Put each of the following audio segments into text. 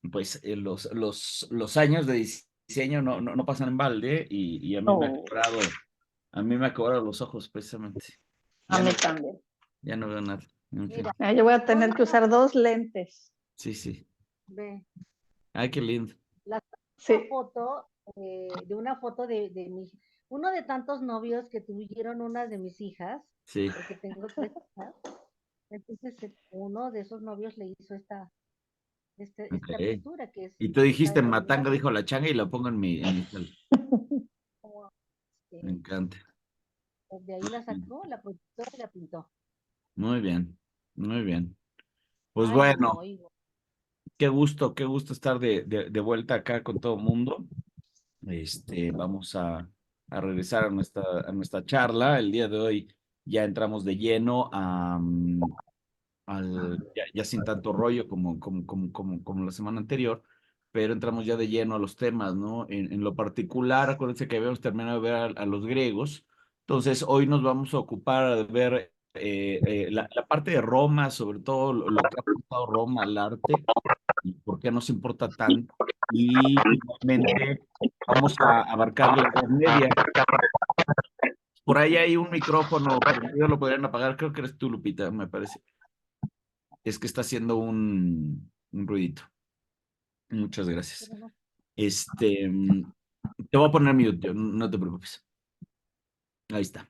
pues los años de diseño no pasan en balde y Oh, a mí me ha cobrado los ojos precisamente. a Ya mí no, también. ya no veo nada. En Mira, fin, Yo voy a yo tener que usar dos lentes. sí, sí. ve, Ay, qué lindo. la Sí. una foto, de una foto de uno de tantos novios que tuvieron una de mis hijas, Sí, porque tengo tres hijas. Entonces, uno de esos novios le hizo esta ok. pintura que es, Y tú está dijiste determinada matanga, dijo la changa y la pongo en mi sala. como, Me este, encanta. de ahí la sacó, la proyectó y la pintó. Muy bien, muy bien. Pues Ay, no me bueno, oigo. qué gusto estar de vuelta acá con todo el mundo. Vamos a regresar a nuestra charla. El día de hoy ya entramos de lleno ya sin tanto rollo como la semana anterior, pero entramos ya de lleno a los temas, ¿no? En lo particular, acuérdense que habíamos terminado de ver a los griegos, entonces hoy nos vamos a ocupar de ver la parte de Roma, sobre todo lo que ha aportado Roma al arte y por qué nos importa tanto. Y finalmente vamos a abarcar la Edad Media. Por ahí hay un micrófono, pero lo podrían apagar, creo que eres tú, Lupita, me parece. Es que está haciendo un ruidito. Muchas gracias. Pero no, Este, mm, Te voy a poner mute, no te preocupes. Ahí está.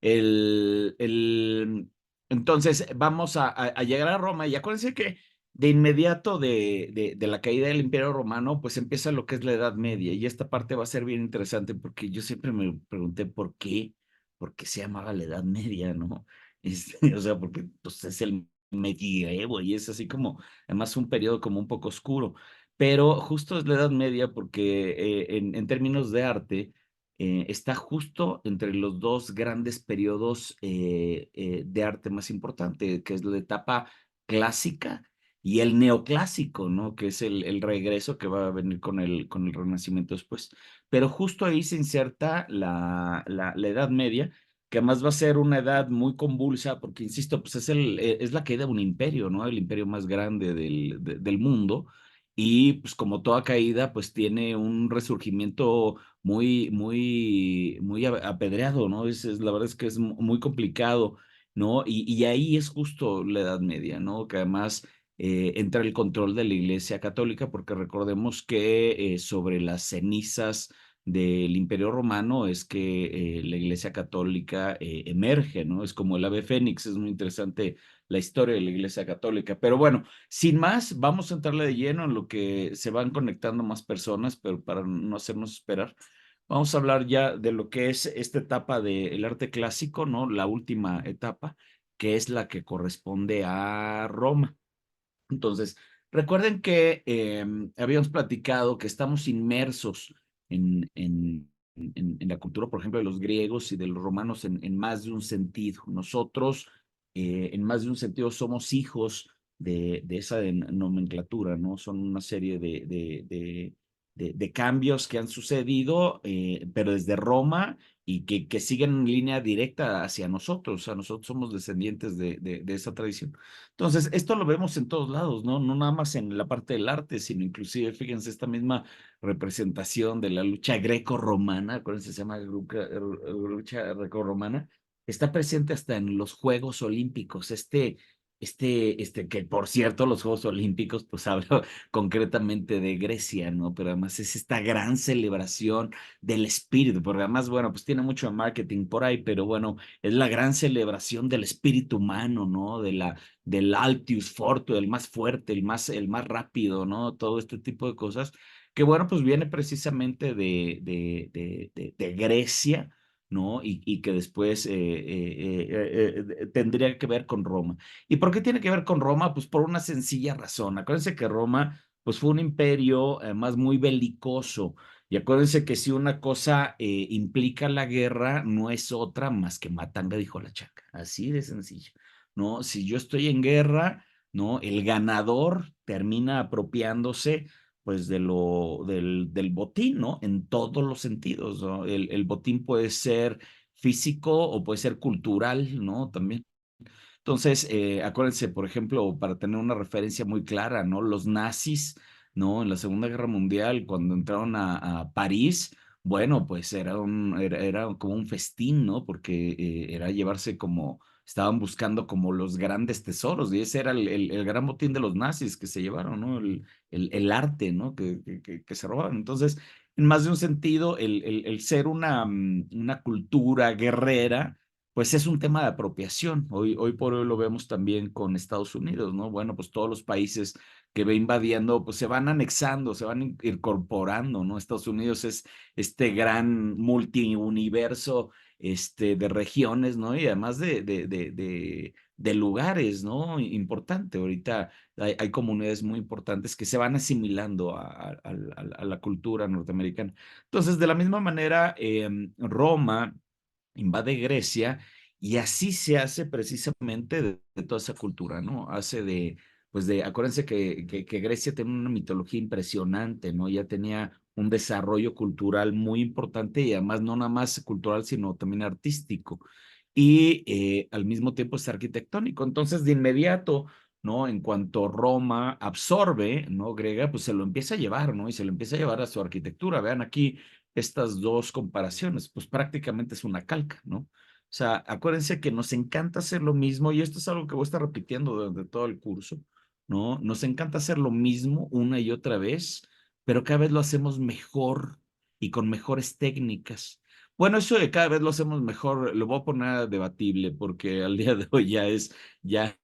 El, el, entonces, vamos a llegar a Roma y acuérdense que de inmediato de la caída del Imperio Romano, pues empieza lo que es la Edad Media y esta parte va a ser bien interesante porque yo siempre me pregunté por qué se llamaba la Edad Media, ¿no? O sea, porque pues, es el medievo y es así como, además un periodo como un poco oscuro, pero justo es la Edad Media porque en términos de arte, está justo entre los dos grandes periodos de arte más importante, que es la etapa clásica y el neoclásico, ¿no? Que es el regreso que va a venir con el Renacimiento después. Pero justo ahí se inserta la Edad Media, que además va a ser una edad muy convulsa, porque, insisto, pues es la caída de un imperio, ¿no? El imperio más grande del mundo. Y pues como toda caída, pues tiene un resurgimiento muy apedreado, ¿no? La verdad es que es muy complicado, ¿no? Y ahí es justo la Edad Media, ¿no? Que además entra el control de la Iglesia Católica, porque recordemos que sobre las cenizas del Imperio Romano es que la Iglesia Católica emerge, ¿no? Es como el ave fénix, es muy interesante la historia de la Iglesia Católica. Pero bueno, sin más, vamos a entrarle de lleno en lo que se van conectando más personas, pero para no hacernos esperar. Vamos a hablar ya de lo que es esta etapa del arte clásico, ¿no? La última etapa, que es la que corresponde a Roma. Entonces, recuerden que habíamos platicado que estamos inmersos en la cultura, por ejemplo, de los griegos y de los romanos en más de un sentido. Nosotros, en más de un sentido, somos hijos de esa nomenclatura, ¿no? Son una serie de cambios que han sucedido, pero desde Roma y que siguen en línea directa hacia nosotros. O sea, nosotros somos descendientes de esa tradición. Entonces, esto lo vemos en todos lados, ¿no? No nada más en la parte del arte, sino inclusive, fíjense, esta misma representación de la lucha greco-romana, acuérdense, se llama lucha greco-romana, está presente hasta en los Juegos Olímpicos. Que por cierto, los Juegos Olímpicos, pues hablo concretamente de Grecia, ¿no? Pero además es esta gran celebración del espíritu, porque además, bueno, pues tiene mucho marketing por ahí, pero bueno, es la gran celebración del espíritu humano, ¿no? Del Altius Forte, el más fuerte, el más rápido, ¿no? Todo este tipo de cosas, que bueno, pues viene precisamente de Grecia, ¿no? Y que después tendría que ver con Roma. ¿Y por qué tiene que ver con Roma? Pues por una sencilla razón. Acuérdense que Roma, pues fue un imperio, además, muy belicoso. Y acuérdense que si una cosa implica la guerra, no es otra más que matanga, dijo la chaca. Así de sencillo. ¿No? Si yo estoy en guerra, ¿no? El ganador termina apropiándose, pues, del botín, ¿no? En todos los sentidos, ¿no? El botín puede ser físico o puede ser cultural, ¿no? También. Entonces, acuérdense, por ejemplo, para tener una referencia muy clara, ¿no? Los nazis, ¿no? En la Segunda Guerra Mundial, cuando entraron a París, bueno, pues era como un festín, ¿no? Porque era llevarse como, estaban buscando como los grandes tesoros, y ese era el gran botín de los nazis que se llevaron, ¿no? El arte, ¿no? Que se robaron. Entonces, en más de un sentido, el ser una cultura guerrera, pues es un tema de apropiación. Hoy por hoy lo vemos también con Estados Unidos, ¿no? Bueno, pues todos los países que va invadiendo, pues se van anexando, se van incorporando, ¿no? Estados Unidos es este gran multiuniverso de regiones, ¿no? Y además de lugares, ¿no? Importante. Ahorita hay comunidades muy importantes que se van asimilando a la cultura norteamericana. Entonces, de la misma manera, Roma invade Grecia y así se hace precisamente de toda esa cultura, ¿no? Hace acuérdense que Grecia tiene una mitología impresionante, ¿no? Ya tenía un desarrollo cultural muy importante y además no nada más cultural, sino también artístico. Y al mismo tiempo es arquitectónico. Entonces, de inmediato, ¿no? En cuanto Roma absorbe, ¿no? Griega, pues se lo empieza a llevar, ¿no? Y se lo empieza a llevar a su arquitectura. Vean aquí estas dos comparaciones, pues prácticamente es una calca, ¿no? O sea, acuérdense que nos encanta hacer lo mismo, y esto es algo que voy a estar repitiendo durante todo el curso, ¿no? Nos encanta hacer lo mismo una y otra vez, pero cada vez lo hacemos mejor y con mejores técnicas. Bueno, eso de cada vez lo hacemos mejor, lo voy a poner debatible, porque al día de hoy ya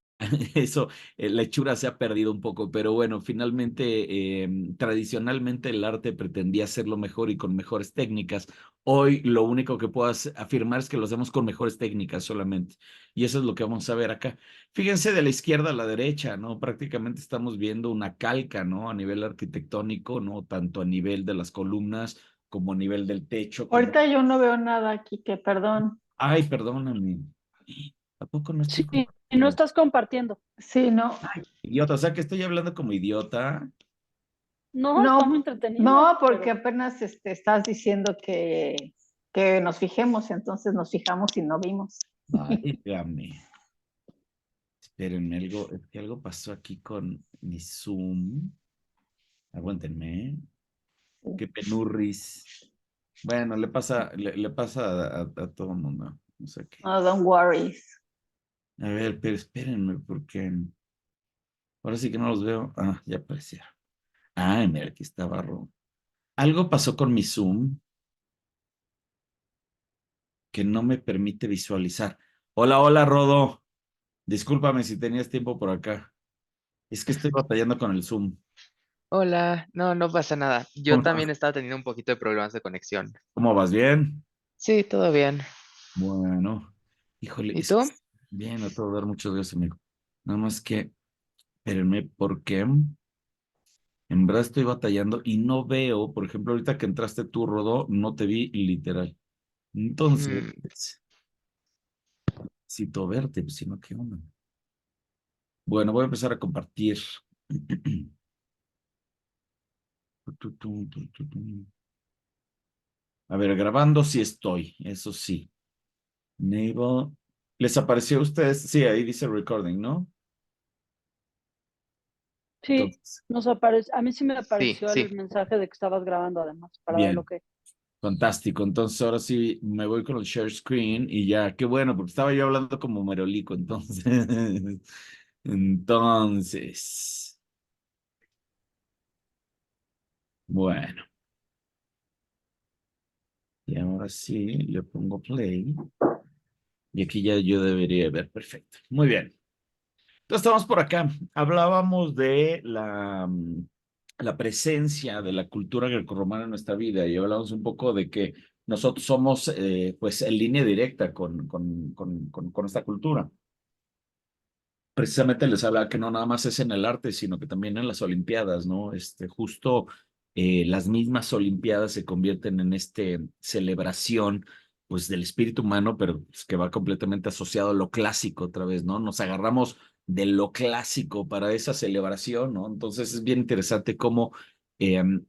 eso, la hechura se ha perdido un poco, pero bueno, finalmente, tradicionalmente el arte pretendía hacerlo mejor y con mejores técnicas. Hoy lo único que puedo afirmar es que lo hacemos con mejores técnicas solamente. Y eso es lo que vamos a ver acá. Fíjense de la izquierda a la derecha, ¿no? Prácticamente estamos viendo una calca, ¿no? A nivel arquitectónico, ¿no? Tanto a nivel de las columnas como a nivel del techo, como... Ahorita yo no veo nada aquí, que perdón. Ay, perdóname. ¿A poco no estoy Sí, no compartiendo? estás compartiendo. Sí, no. Idiota, o sea que estoy hablando como idiota. No, está muy No, entretenido. no, porque pero- apenas estás diciendo que nos fijemos, entonces nos fijamos y no vimos. Válgame. Espérenme, es que algo pasó aquí con mi Zoom. Aguántenme. Qué penurris. Bueno, le pasa a todo el mundo. No sé qué. No, don't worry. A ver, pero espérenme, porque ahora sí que no los veo. Ah, ya aparecieron. Ah, mira, aquí está Barro. Algo pasó con mi Zoom que no me permite visualizar. Hola, hola, Rodo. Discúlpame si tenías tiempo por acá. Es que estoy batallando con el Zoom. Hola, no, no pasa nada. Yo también estaba teniendo un poquito de problemas de conexión. ¿Cómo vas? ¿Bien? Sí, todo bien. Bueno, híjole, ¿Y es que tú? bien, a todo dar muchos días, amigo. Nada más que, espérenme, porque en verdad estoy batallando y no veo, por ejemplo, ahorita que entraste tú, Rodó, no te vi literal. Entonces, Mm, necesito verte, pues si no, ¿qué onda? Bueno, voy a empezar a compartir. A ver, grabando sí estoy, eso sí. Naval. ¿Les apareció a ustedes? Sí, ahí dice recording, ¿no? Sí, Entonces, a mí sí me sí, apareció el sí. mensaje de que estabas grabando además, para ver lo bien, que... fantástico. Entonces, ahora sí me voy con el share screen y ya, qué bueno, porque estaba yo hablando como merolico, entonces. Entonces, bueno, y ahora sí le pongo play y aquí ya yo debería ver perfecto. Muy bien. Entonces estamos por acá. Hablábamos de la presencia de la cultura grecorromana en nuestra vida y hablamos un poco de que nosotros somos pues en línea directa con esta cultura. Precisamente les hablaba que no nada más es en el arte, sino que también en las Olimpiadas, ¿no? Justo las mismas Olimpiadas se convierten en celebración, pues, del espíritu humano, pero pues, que va completamente asociado a lo clásico otra vez, ¿no? Nos agarramos de lo clásico para esa celebración, ¿no? Entonces es bien interesante cómo,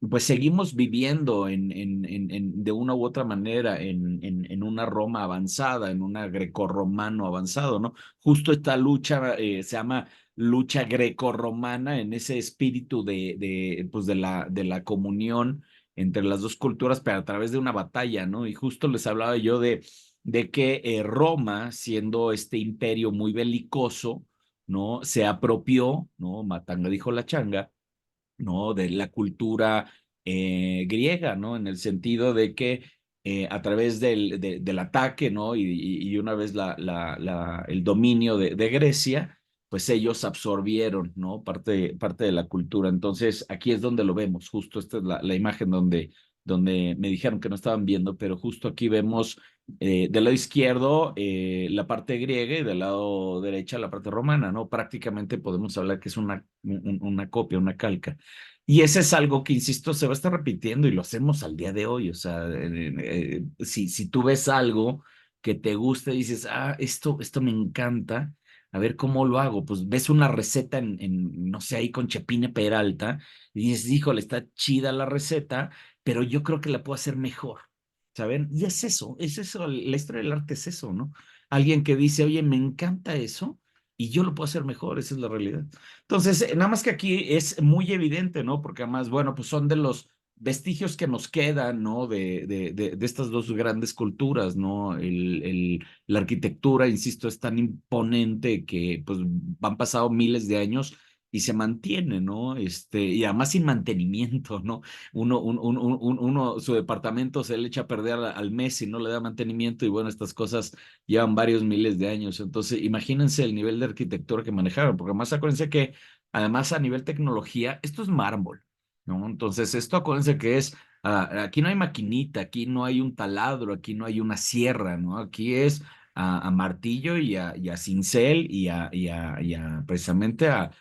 pues, seguimos viviendo de una u otra manera en una Roma avanzada, en una grecorromano avanzado, ¿no? Justo esta lucha se llama lucha grecorromana, en ese espíritu pues de la comunión entre las dos culturas, pero a través de una batalla, ¿no? Y justo les hablaba yo de que Roma, siendo este imperio muy belicoso, ¿no? Se apropió, ¿no? Matanga dijo la changa, ¿no? De la cultura griega, ¿no? En el sentido de que a través del ataque, ¿no? Y una vez el dominio de Grecia, pues ellos absorbieron, ¿no? Parte de la cultura. Entonces, aquí es donde lo vemos, justo esta es la imagen donde me dijeron que no estaban viendo, pero justo aquí vemos del lado izquierdo la parte griega y del lado derecha la parte romana, ¿no? Prácticamente podemos hablar que es una copia, una calca. Y ese es algo que, insisto, se va a estar repitiendo y lo hacemos al día de hoy. O sea, si tú ves algo que te gusta y dices, esto me encanta, a ver cómo lo hago. Pues ves una receta no sé, ahí con Chepine Peralta y dices, híjole, está chida la receta, pero yo creo que la puedo hacer mejor, ¿saben? Y es eso, la historia del arte es eso, ¿no? Alguien que dice, oye, me encanta eso y yo lo puedo hacer mejor, esa es la realidad. Entonces, nada más que aquí es muy evidente, ¿no? Porque además, bueno, pues son de los vestigios que nos quedan, ¿no? De estas dos grandes culturas, ¿no? La arquitectura, insisto, es tan imponente que pues han pasado miles de años y se mantiene, ¿no? Y además sin mantenimiento, ¿no? Su departamento se le echa a perder al mes y no le da mantenimiento y bueno, estas cosas llevan varios miles de años. Entonces, imagínense el nivel de arquitectura que manejaron, porque además acuérdense que, además a nivel tecnología, esto es mármol, ¿no? Entonces, esto acuérdense que aquí no hay maquinita, aquí no hay un taladro, aquí no hay una sierra, ¿no? Aquí es a martillo y a cincel precisamente a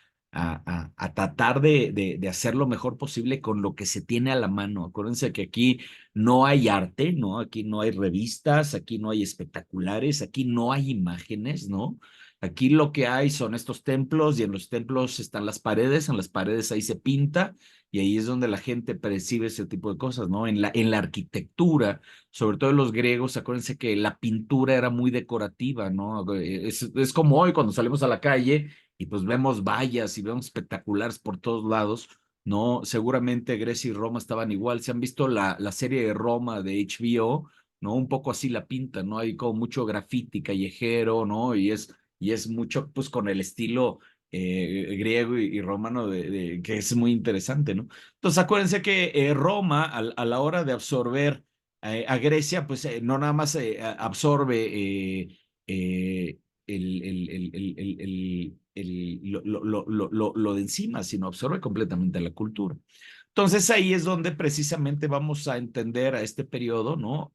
tratar de hacer lo mejor posible con lo que se tiene a la mano. Acuérdense que aquí no hay arte, ¿no? Aquí no hay revistas, aquí no hay espectaculares, aquí no hay imágenes, ¿no? Aquí lo que hay son estos templos y en los templos están las paredes, en las paredes ahí se pinta y ahí es donde la gente percibe ese tipo de cosas, ¿no? En la arquitectura, sobre todo los griegos, acuérdense que la pintura era muy decorativa, ¿no? Es como hoy cuando salimos a la calle y pues vemos vallas y vemos espectaculares por todos lados, ¿no? Seguramente Grecia y Roma estaban igual. Si han visto la serie de Roma de HBO, ¿no? Un poco así la pinta, ¿no? Hay como mucho graffiti callejero, ¿no? Y es mucho, pues, con el estilo griego y romano que es muy interesante, ¿no? Entonces, acuérdense que Roma, a la hora de absorber a Grecia, pues, no nada más absorbe lo de encima, sino absorbe completamente la cultura. Entonces ahí es donde precisamente vamos a entender a este periodo, ¿no?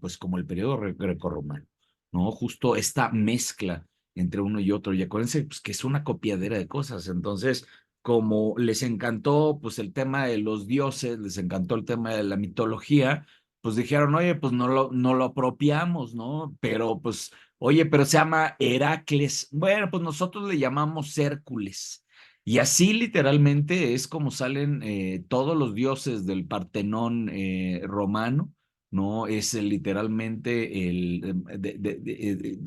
Pues como el periodo grecorromano, ¿no? Justo esta mezcla entre uno y otro. Y acuérdense pues, que es una copiadera de cosas. Entonces, como les encantó pues el tema de los dioses, les encantó el tema de la mitología, pues dijeron, oye, pues no lo apropiamos, ¿no? Pero pues, oye, pero se llama Heracles. Bueno, pues nosotros le llamamos Hércules. Y así literalmente es como salen todos los dioses del Partenón romano, ¿no? Es literalmente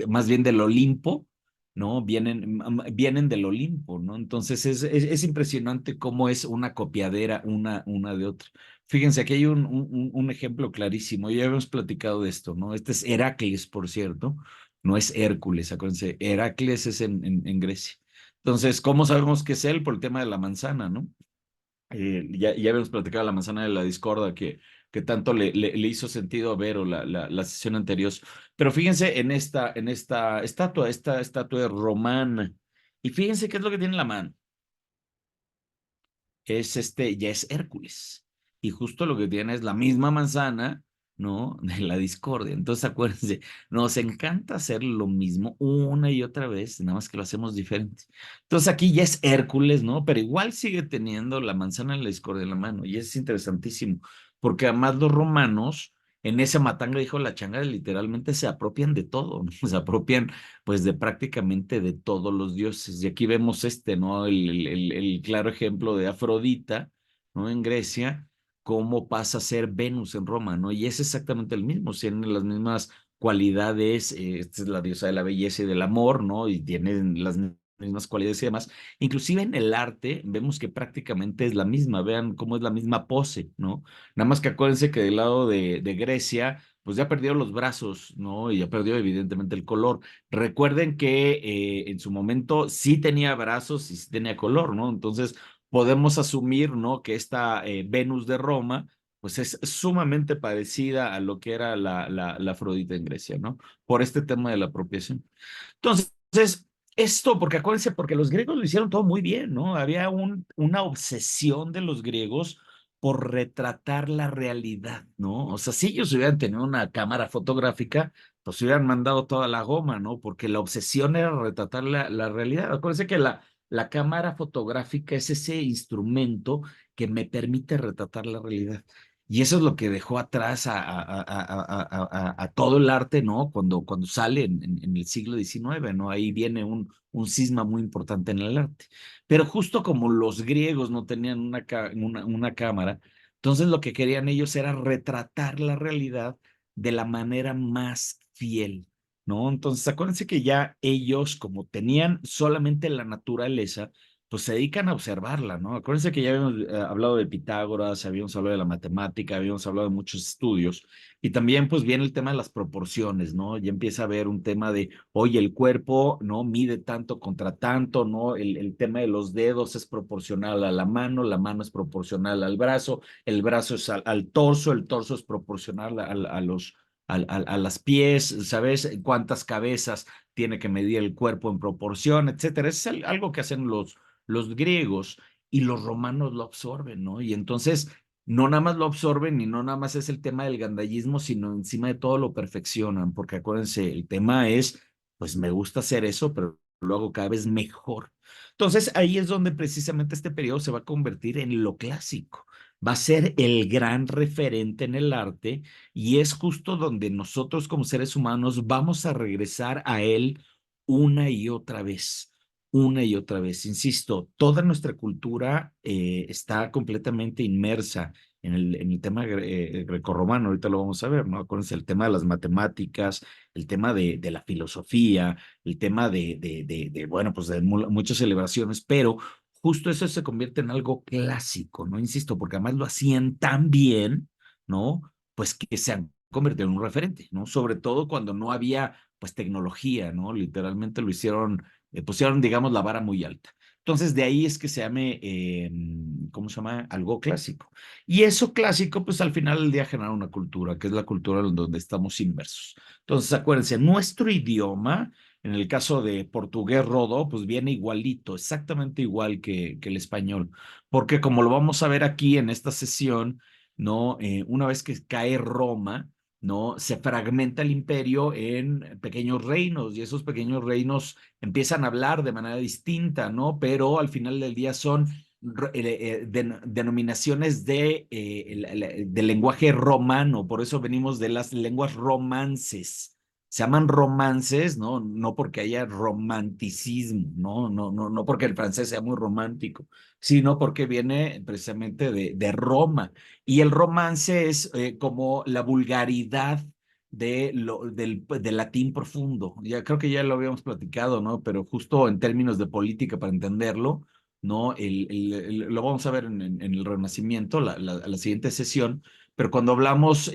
más bien del Olimpo, ¿no? Vienen del Olimpo, ¿no? Entonces es impresionante cómo es una copiadera una de otra. Fíjense, aquí hay un ejemplo clarísimo, ya hemos platicado de esto, ¿no? Este es Heracles, por cierto, no es Hércules, acuérdense, Heracles es en Grecia. Entonces, ¿cómo sabemos que es él? Por el tema de la manzana, ¿no? Ya habíamos platicado de la manzana de la discordia que tanto le hizo sentido a Vero la sesión anterior. Pero fíjense en esta estatua romana. Y fíjense qué es lo que tiene en la mano. Ya es Hércules. Y justo lo que tiene es la misma manzana, ¿no? De la discordia. Entonces, acuérdense, nos encanta hacer lo mismo una y otra vez, nada más que lo hacemos diferente. Entonces, aquí ya es Hércules, ¿no? Pero igual sigue teniendo la manzana de la discordia en la mano. Y es interesantísimo, porque además los romanos, en ese matanga dijo la changa, literalmente se apropian de todo, ¿no? Se apropian pues de prácticamente de todos los dioses. Y aquí vemos ¿no? El claro ejemplo de Afrodita, ¿no? En Grecia, cómo pasa a ser Venus en Roma, ¿no? Y es exactamente el mismo, tienen las mismas cualidades, esta es la diosa de la belleza y del amor, ¿no? Y tienen las mismas cualidades y demás. Inclusive en el arte vemos que prácticamente es la misma, vean cómo es la misma pose, ¿no? Nada más que acuérdense que del lado de Grecia, pues ya perdió los brazos, ¿no? Y ya perdió evidentemente el color. Recuerden que en su momento sí tenía brazos y sí tenía color, ¿no? Entonces podemos asumir, ¿no? Que esta Venus de Roma, pues es sumamente parecida a lo que era la Afrodita en Grecia, ¿no? Por este tema de la apropiación. Entonces, esto, porque acuérdense, porque los griegos lo hicieron todo muy bien, ¿no? Había una obsesión de los griegos por retratar la realidad, ¿no? O sea, si ellos hubieran tenido una cámara fotográfica, pues hubieran mandado toda la goma, ¿no? Porque la obsesión era retratar la realidad. Acuérdense que la cámara fotográfica es ese instrumento que me permite retratar la realidad. Y eso es lo que dejó atrás a todo el arte, ¿no? Cuando sale en el siglo XIX, ¿no? Ahí viene un cisma muy importante en el arte. Pero justo como los griegos no tenían una cámara, entonces lo que querían ellos era retratar la realidad de la manera más fiel, ¿no? Entonces acuérdense que ya ellos, como tenían solamente la naturaleza, pues se dedican a observarla, ¿no? Acuérdense que ya habíamos hablado de Pitágoras, habíamos hablado de la matemática, habíamos hablado de muchos estudios, y también pues viene el tema de las proporciones, ¿no? Ya empieza a haber un tema de, oye, el cuerpo, ¿no? Mide tanto contra tanto, ¿no? El tema de los dedos es proporcional a la mano es proporcional al brazo, el brazo es al torso, el torso es proporcional a las pies, ¿sabes? Cuántas cabezas tiene que medir el cuerpo en proporción, etcétera. Es algo que hacen los griegos y los romanos lo absorben, ¿no? Y entonces no nada más lo absorben y no nada más es el tema del gandallismo, sino encima de todo lo perfeccionan, porque acuérdense, el tema es, pues me gusta hacer eso, pero lo hago cada vez mejor. Entonces ahí es donde precisamente este periodo se va a convertir en lo clásico. Va a ser el gran referente en el arte y es justo donde nosotros como seres humanos vamos a regresar a él una y otra vez, una y otra vez. Insisto, toda nuestra cultura está completamente inmersa en el tema grecorromano, ahorita lo vamos a ver, ¿no? Acuérdense, el tema de las matemáticas, el tema de la filosofía, el tema bueno, pues de muchas celebraciones, pero justo eso se convierte en algo clásico, ¿no? Insisto, porque además lo hacían tan bien, ¿no? Pues que se han convertido en un referente, ¿no? Sobre todo cuando no había, pues, tecnología, ¿no? Literalmente lo hicieron pusieron, digamos, la vara muy alta. Entonces, de ahí es que se llame, ¿cómo se llama? Algo clásico. Y eso clásico, pues al final del día genera una cultura, que es la cultura en donde estamos inmersos. Entonces, acuérdense, nuestro idioma, en el caso de portugués rodo, pues viene igualito, exactamente igual que el español, porque como lo vamos a ver aquí en esta sesión, ¿no? Una vez que cae Roma, ¿no? Se fragmenta el imperio en pequeños reinos y esos pequeños reinos empiezan a hablar de manera distinta, ¿no? Pero al final del día son denominaciones del lenguaje romano, por eso venimos de las lenguas romances. Se llaman romances, ¿no? No porque haya romanticismo, no porque el francés sea muy romántico, sino porque viene precisamente de Roma. Y el romance es como la vulgaridad del latín profundo. Ya creo que ya lo habíamos platicado, ¿no? Pero justo en términos de política, para entenderlo, ¿no? Lo vamos a ver en el Renacimiento, la siguiente sesión, pero cuando hablamos,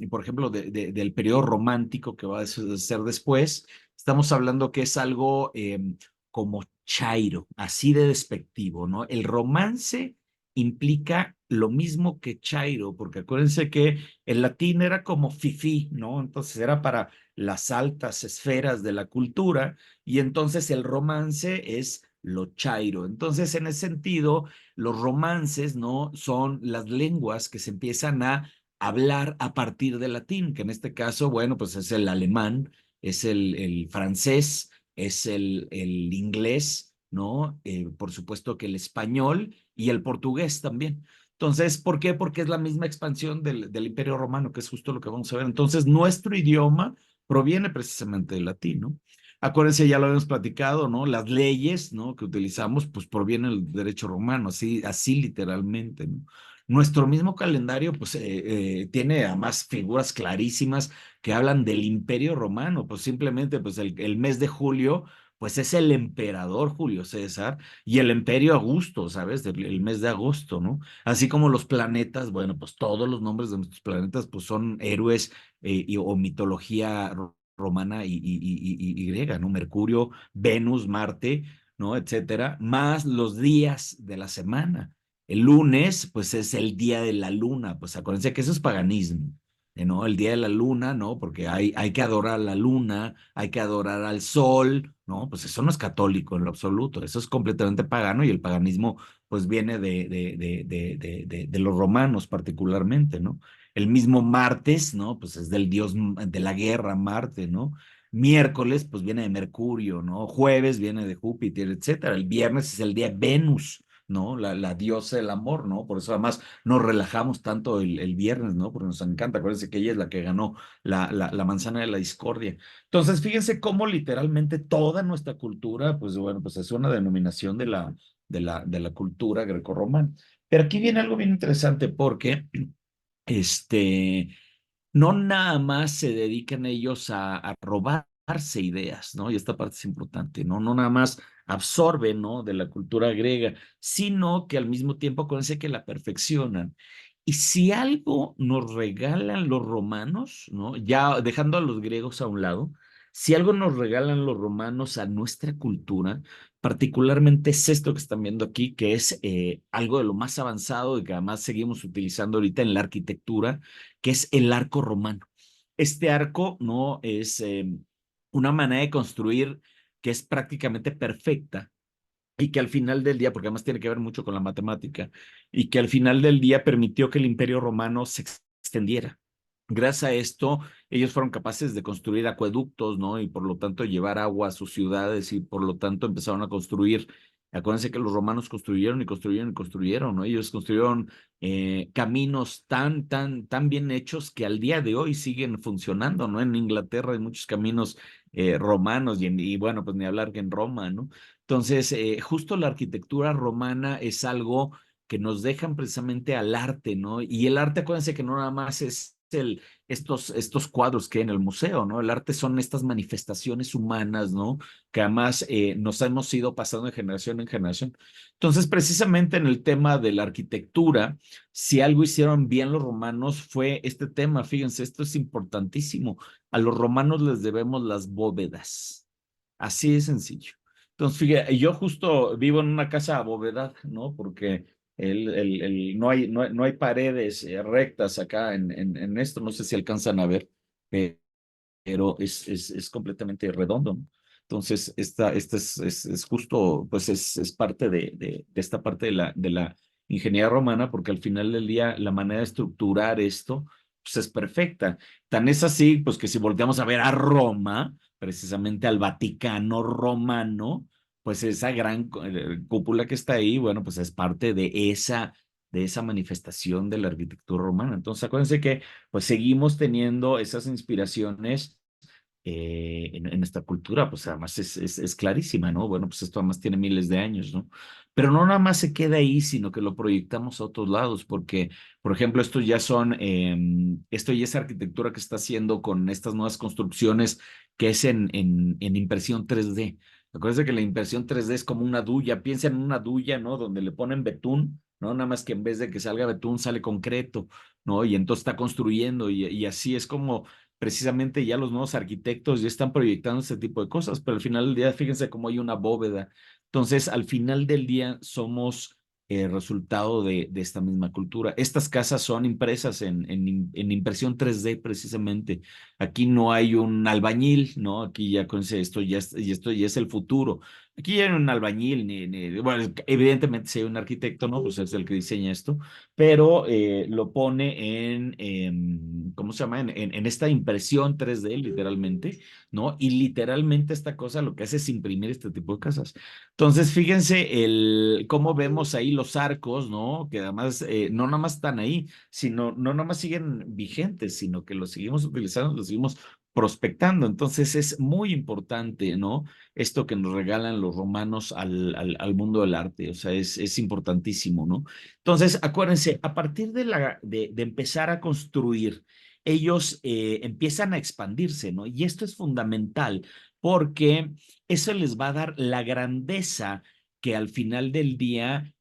por ejemplo, del periodo romántico que va a ser después, estamos hablando que es algo como chairo, así de despectivo, ¿no? El romance implica lo mismo que chairo, porque acuérdense que el latín era como fifí, ¿no? Entonces era para las altas esferas de la cultura y entonces el romance es lo chairo. Entonces, en ese sentido, los romances, ¿no? Son las lenguas que se empiezan a hablar a partir del latín, que en este caso, bueno, pues es el alemán, es el francés, es el inglés, ¿no? Por supuesto que el español y el portugués también. Entonces, ¿por qué? Porque es la misma expansión del Imperio Romano, que es justo lo que vamos a ver. Entonces, nuestro idioma proviene precisamente del latín, ¿no? Acuérdense, ya lo habíamos platicado, ¿no? Las leyes, ¿no? Que utilizamos, pues provienen del derecho romano, así literalmente, ¿no? Nuestro mismo calendario, pues, tiene además figuras clarísimas que hablan del Imperio Romano, pues simplemente, pues el mes de julio, pues es el emperador Julio César y el imperio Augusto, ¿sabes? El mes de agosto, ¿no? Así como los planetas, bueno, pues todos los nombres de nuestros planetas pues son héroes o mitología romana y griega, ¿no? Mercurio, Venus, Marte, ¿no? Etcétera, más los días de la semana. El lunes, pues es el día de la luna, pues acuérdense que eso es paganismo, ¿no? El día de la luna, ¿no? Porque hay que adorar a la luna, hay que adorar al sol, ¿no? Pues eso no es católico en lo absoluto, eso es completamente pagano y el paganismo pues viene de los romanos particularmente, ¿no? El mismo martes, ¿no? Pues es del dios de la guerra, Marte, ¿no? Miércoles, pues viene de Mercurio, ¿no? Jueves viene de Júpiter, etcétera. El viernes es el día de Venus, ¿no? La diosa del amor, ¿no? Por eso además nos relajamos tanto el viernes, ¿no? Porque nos encanta. Acuérdense que ella es la que ganó la manzana de la discordia. Entonces, fíjense cómo literalmente toda nuestra cultura, pues bueno, pues es una denominación de la cultura grecorromana. Pero aquí viene algo bien interesante porque, este, no nada más se dedican ellos a robarse ideas, ¿no? Y esta parte es importante, ¿no? No nada más absorben, ¿no? De la cultura griega, sino que al mismo tiempo acuérdense que la perfeccionan. Y si algo nos regalan los romanos, ¿no? Ya dejando a los griegos a un lado, si algo nos regalan los romanos a nuestra cultura, particularmente es esto que están viendo aquí, que es algo de lo más avanzado y que además seguimos utilizando ahorita en la arquitectura, que es el arco romano. Este arco no es una manera de construir que es prácticamente perfecta y que al final del día, porque además tiene que ver mucho con la matemática, y que al final del día permitió que el imperio romano se extendiera. Gracias a esto, ellos fueron capaces de construir acueductos, ¿no? Y por lo tanto llevar agua a sus ciudades y por lo tanto empezaron a construir. Acuérdense que los romanos construyeron y construyeron y construyeron, ¿no? Ellos construyeron caminos tan bien hechos que al día de hoy siguen funcionando, ¿no? En Inglaterra hay muchos caminos romanos y bueno, pues ni hablar que en Roma, ¿no? Entonces, justo la arquitectura romana es algo que nos dejan precisamente al arte, ¿no? Y el arte, acuérdense que no nada más es estos cuadros que hay en el museo, ¿no? El arte son estas manifestaciones humanas, ¿no? Que además nos hemos ido pasando de generación en generación. Entonces, precisamente en el tema de la arquitectura, si algo hicieron bien los romanos fue este tema, fíjense, esto es importantísimo. A los romanos les debemos las bóvedas. Así de sencillo. Entonces, fíjate, yo justo vivo en una casa abovedada, ¿no? Porque no hay paredes rectas acá en esto, no sé si alcanzan a ver, pero es completamente redondo, ¿no? Entonces, esta es justo, pues es parte de esta parte de la ingeniería romana, porque al final del día la manera de estructurar esto, pues es perfecta. Tan es así, pues que si volteamos a ver a Roma, precisamente al Vaticano romano, pues esa gran cúpula que está ahí, bueno, pues es parte de esa manifestación de la arquitectura romana. Entonces, acuérdense que pues seguimos teniendo esas inspiraciones en esta cultura, pues además es clarísima, ¿no? Bueno, pues esto además tiene miles de años, ¿no? Pero no nada más se queda ahí, sino que lo proyectamos a otros lados, porque, por ejemplo, esto ya es arquitectura que está haciendo con estas nuevas construcciones que es en impresión 3D. Acuérdense que la impresión 3D es como una duya, piensa en una duya, ¿no? Donde le ponen betún, ¿no? Nada más que en vez de que salga betún, sale concreto, ¿no? Y entonces está construyendo y así es como precisamente ya los nuevos arquitectos ya están proyectando este tipo de cosas, pero al final del día, fíjense cómo hay una bóveda. Entonces, al final del día somos resultado de esta misma cultura. Estas casas son impresas en impresión 3D precisamente. Aquí no hay un albañil, ¿no? Aquí ya con esto ya es el futuro. Aquí ya no hay un albañil, bueno, evidentemente si hay un arquitecto, ¿no? Pues es el que diseña esto, pero lo pone ¿cómo se llama? En esta impresión 3D, literalmente, ¿no? Y literalmente esta cosa lo que hace es imprimir este tipo de casas. Entonces, fíjense cómo vemos ahí los arcos, ¿no? Que además no nada más están ahí, sino no nada más siguen vigentes, sino que los seguimos utilizando, los seguimos prospectando. Entonces, es muy importante, ¿no? Esto que nos regalan los romanos al mundo del arte, o sea, es importantísimo, ¿no? Entonces, acuérdense, a partir de empezar a construir, ellos empiezan a expandirse, ¿no? Y esto es fundamental porque eso les va a dar la grandeza que al final del día,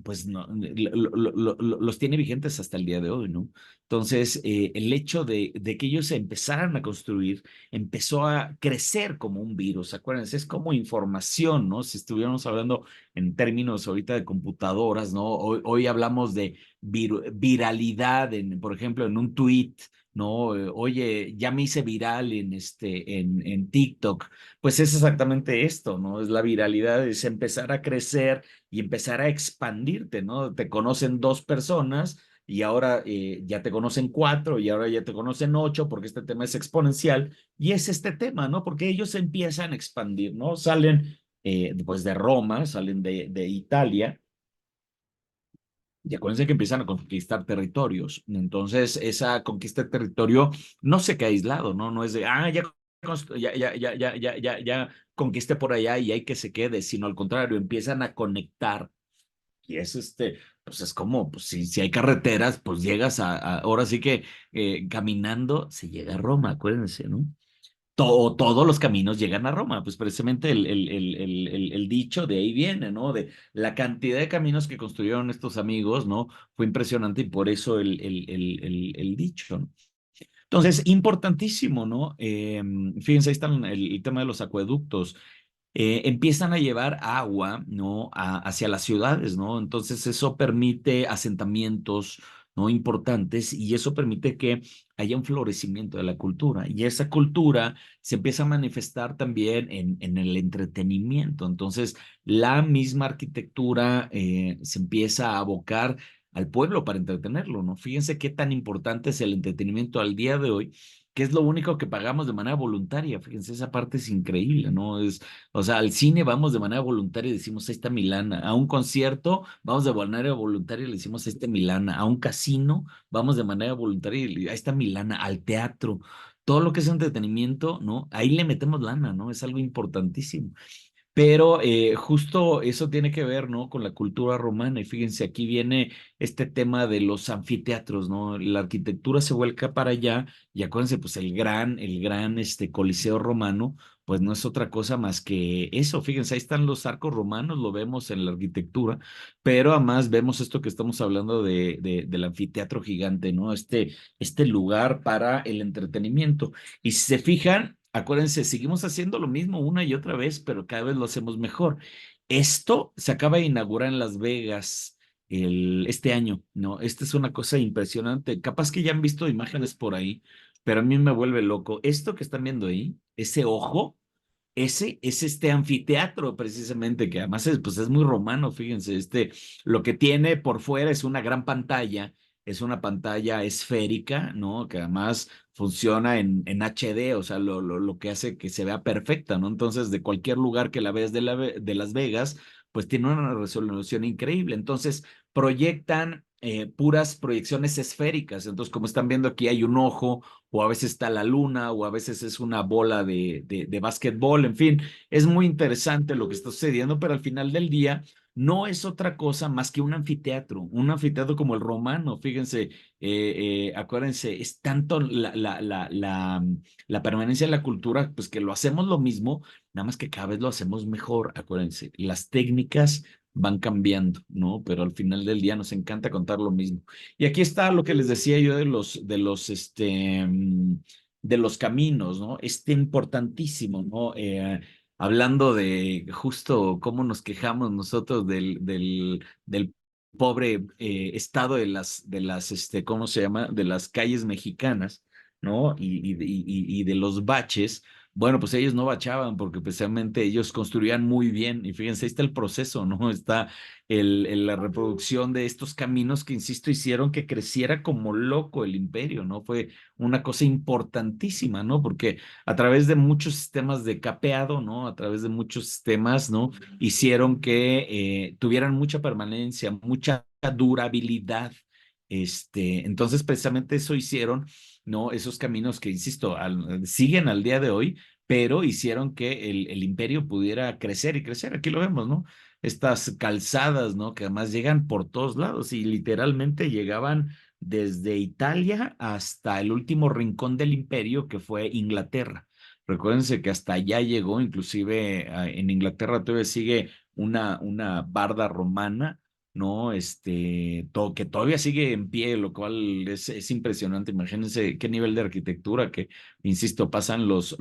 pues no, los tiene vigentes hasta el día de hoy, ¿no? Entonces, el hecho de que ellos se empezaran a construir, empezó a crecer como un virus, acuérdense, es como información, ¿no? Si estuviéramos hablando en términos ahorita de computadoras, ¿no? Hoy hablamos de viralidad, por ejemplo, en un tweet, ¿no? Oye, ya me hice viral en TikTok. Pues es exactamente esto, ¿no? Es la viralidad, es empezar a crecer y empezar a expandirte, ¿no? Te conocen 2 personas y ahora ya te conocen 4 y ahora ya te conocen 8 porque este tema es exponencial y es este tema, ¿no? Porque ellos empiezan a expandir, ¿no? Salen pues de Roma, salen de Italia y acuérdense que empiezan a conquistar territorios. Entonces, esa conquista de territorio no se queda aislado, ¿no? No es de, ya conquiste por allá y hay que se quede, sino al contrario, empiezan a conectar. Y es pues es como, pues si hay carreteras, pues llegas ahora sí que caminando se llega a Roma, acuérdense, ¿no? Todos los caminos llegan a Roma, pues precisamente el dicho de ahí viene, ¿no? De la cantidad de caminos que construyeron estos amigos, ¿no? Fue impresionante y por eso el dicho, ¿no? Entonces, importantísimo, ¿no? Fíjense, ahí está el tema de los acueductos. Empiezan a llevar agua, ¿no? Hacia las ciudades, ¿no? Entonces eso permite asentamientos, ¿no? Importantes y eso permite que haya un florecimiento de la cultura y esa cultura se empieza a manifestar también en el entretenimiento. Entonces la misma arquitectura se empieza a abocar al pueblo para entretenerlo, ¿no? Fíjense qué tan importante es el entretenimiento al día de hoy, que es lo único que pagamos de manera voluntaria. Fíjense, esa parte es increíble, ¿no? O sea, al cine vamos de manera voluntaria y decimos, ahí está mi lana. A un concierto vamos de manera voluntaria y le decimos, ahí está mi lana. A un casino vamos de manera voluntaria y ahí está mi lana. Al teatro, todo lo que es entretenimiento, ¿no? Ahí le metemos lana, ¿no? Es algo importantísimo. Pero justo eso tiene que ver, ¿no? Con la cultura romana. Y fíjense, aquí viene este tema de los anfiteatros, ¿no? La arquitectura se vuelca para allá y acuérdense, pues el gran Coliseo romano, pues no es otra cosa más que eso. Fíjense, ahí están los arcos romanos, lo vemos en la arquitectura, pero además vemos esto que estamos hablando del anfiteatro gigante, ¿no? Este lugar para el entretenimiento. Y si se fijan, acuérdense, seguimos haciendo lo mismo una y otra vez, pero cada vez lo hacemos mejor. Esto se acaba de inaugurar en Las Vegas este año, ¿no? Esta es una cosa impresionante. Capaz que ya han visto imágenes por ahí, pero a mí me vuelve loco. Esto que están viendo ahí, ese ojo, ese es este anfiteatro precisamente, que además pues es muy romano, fíjense, lo que tiene por fuera es una gran pantalla, es una pantalla esférica, ¿no? Que además funciona en HD, o sea, lo que hace que se vea perfecta, ¿no? Entonces, de cualquier lugar que la veas de Las Vegas, pues tiene una resolución increíble. Entonces, proyectan puras proyecciones esféricas. Entonces, como están viendo aquí, hay un ojo, o a veces está la luna, o a veces es una bola de básquetbol, en fin, es muy interesante lo que está sucediendo, pero al final del día no es otra cosa más que un anfiteatro como el romano, fíjense, acuérdense, es tanto la permanencia de la cultura, pues que lo hacemos lo mismo, nada más que cada vez lo hacemos mejor, acuérdense, las técnicas van cambiando, ¿no? Pero al final del día nos encanta contar lo mismo. Y aquí está lo que les decía yo de los caminos, ¿no? Importantísimo, ¿no? Hablando de justo cómo nos quejamos nosotros del pobre estado ¿cómo se llama? De las calles mexicanas, ¿no? Y de los baches. Bueno, pues ellos no bachaban porque precisamente ellos construían muy bien y fíjense, ahí está el proceso, ¿no? Está la reproducción de estos caminos que, insisto, hicieron que creciera como loco el imperio, ¿no? Fue una cosa importantísima, ¿no? Porque a través de muchos sistemas de capeado, ¿no? A través de muchos sistemas, ¿no? Hicieron que tuvieran mucha permanencia, mucha durabilidad. Entonces, precisamente eso hicieron, ¿no? Esos caminos que, insisto, siguen al día de hoy, pero hicieron que el imperio pudiera crecer y crecer. Aquí lo vemos, ¿no? Estas calzadas, ¿no? Que además llegan por todos lados y literalmente llegaban desde Italia hasta el último rincón del imperio que fue Inglaterra. Recuérdense que hasta allá llegó, inclusive en Inglaterra todavía sigue una barda romana, ¿no? Que todavía sigue en pie, lo cual es impresionante. Imagínense qué nivel de arquitectura que, insisto, pasan los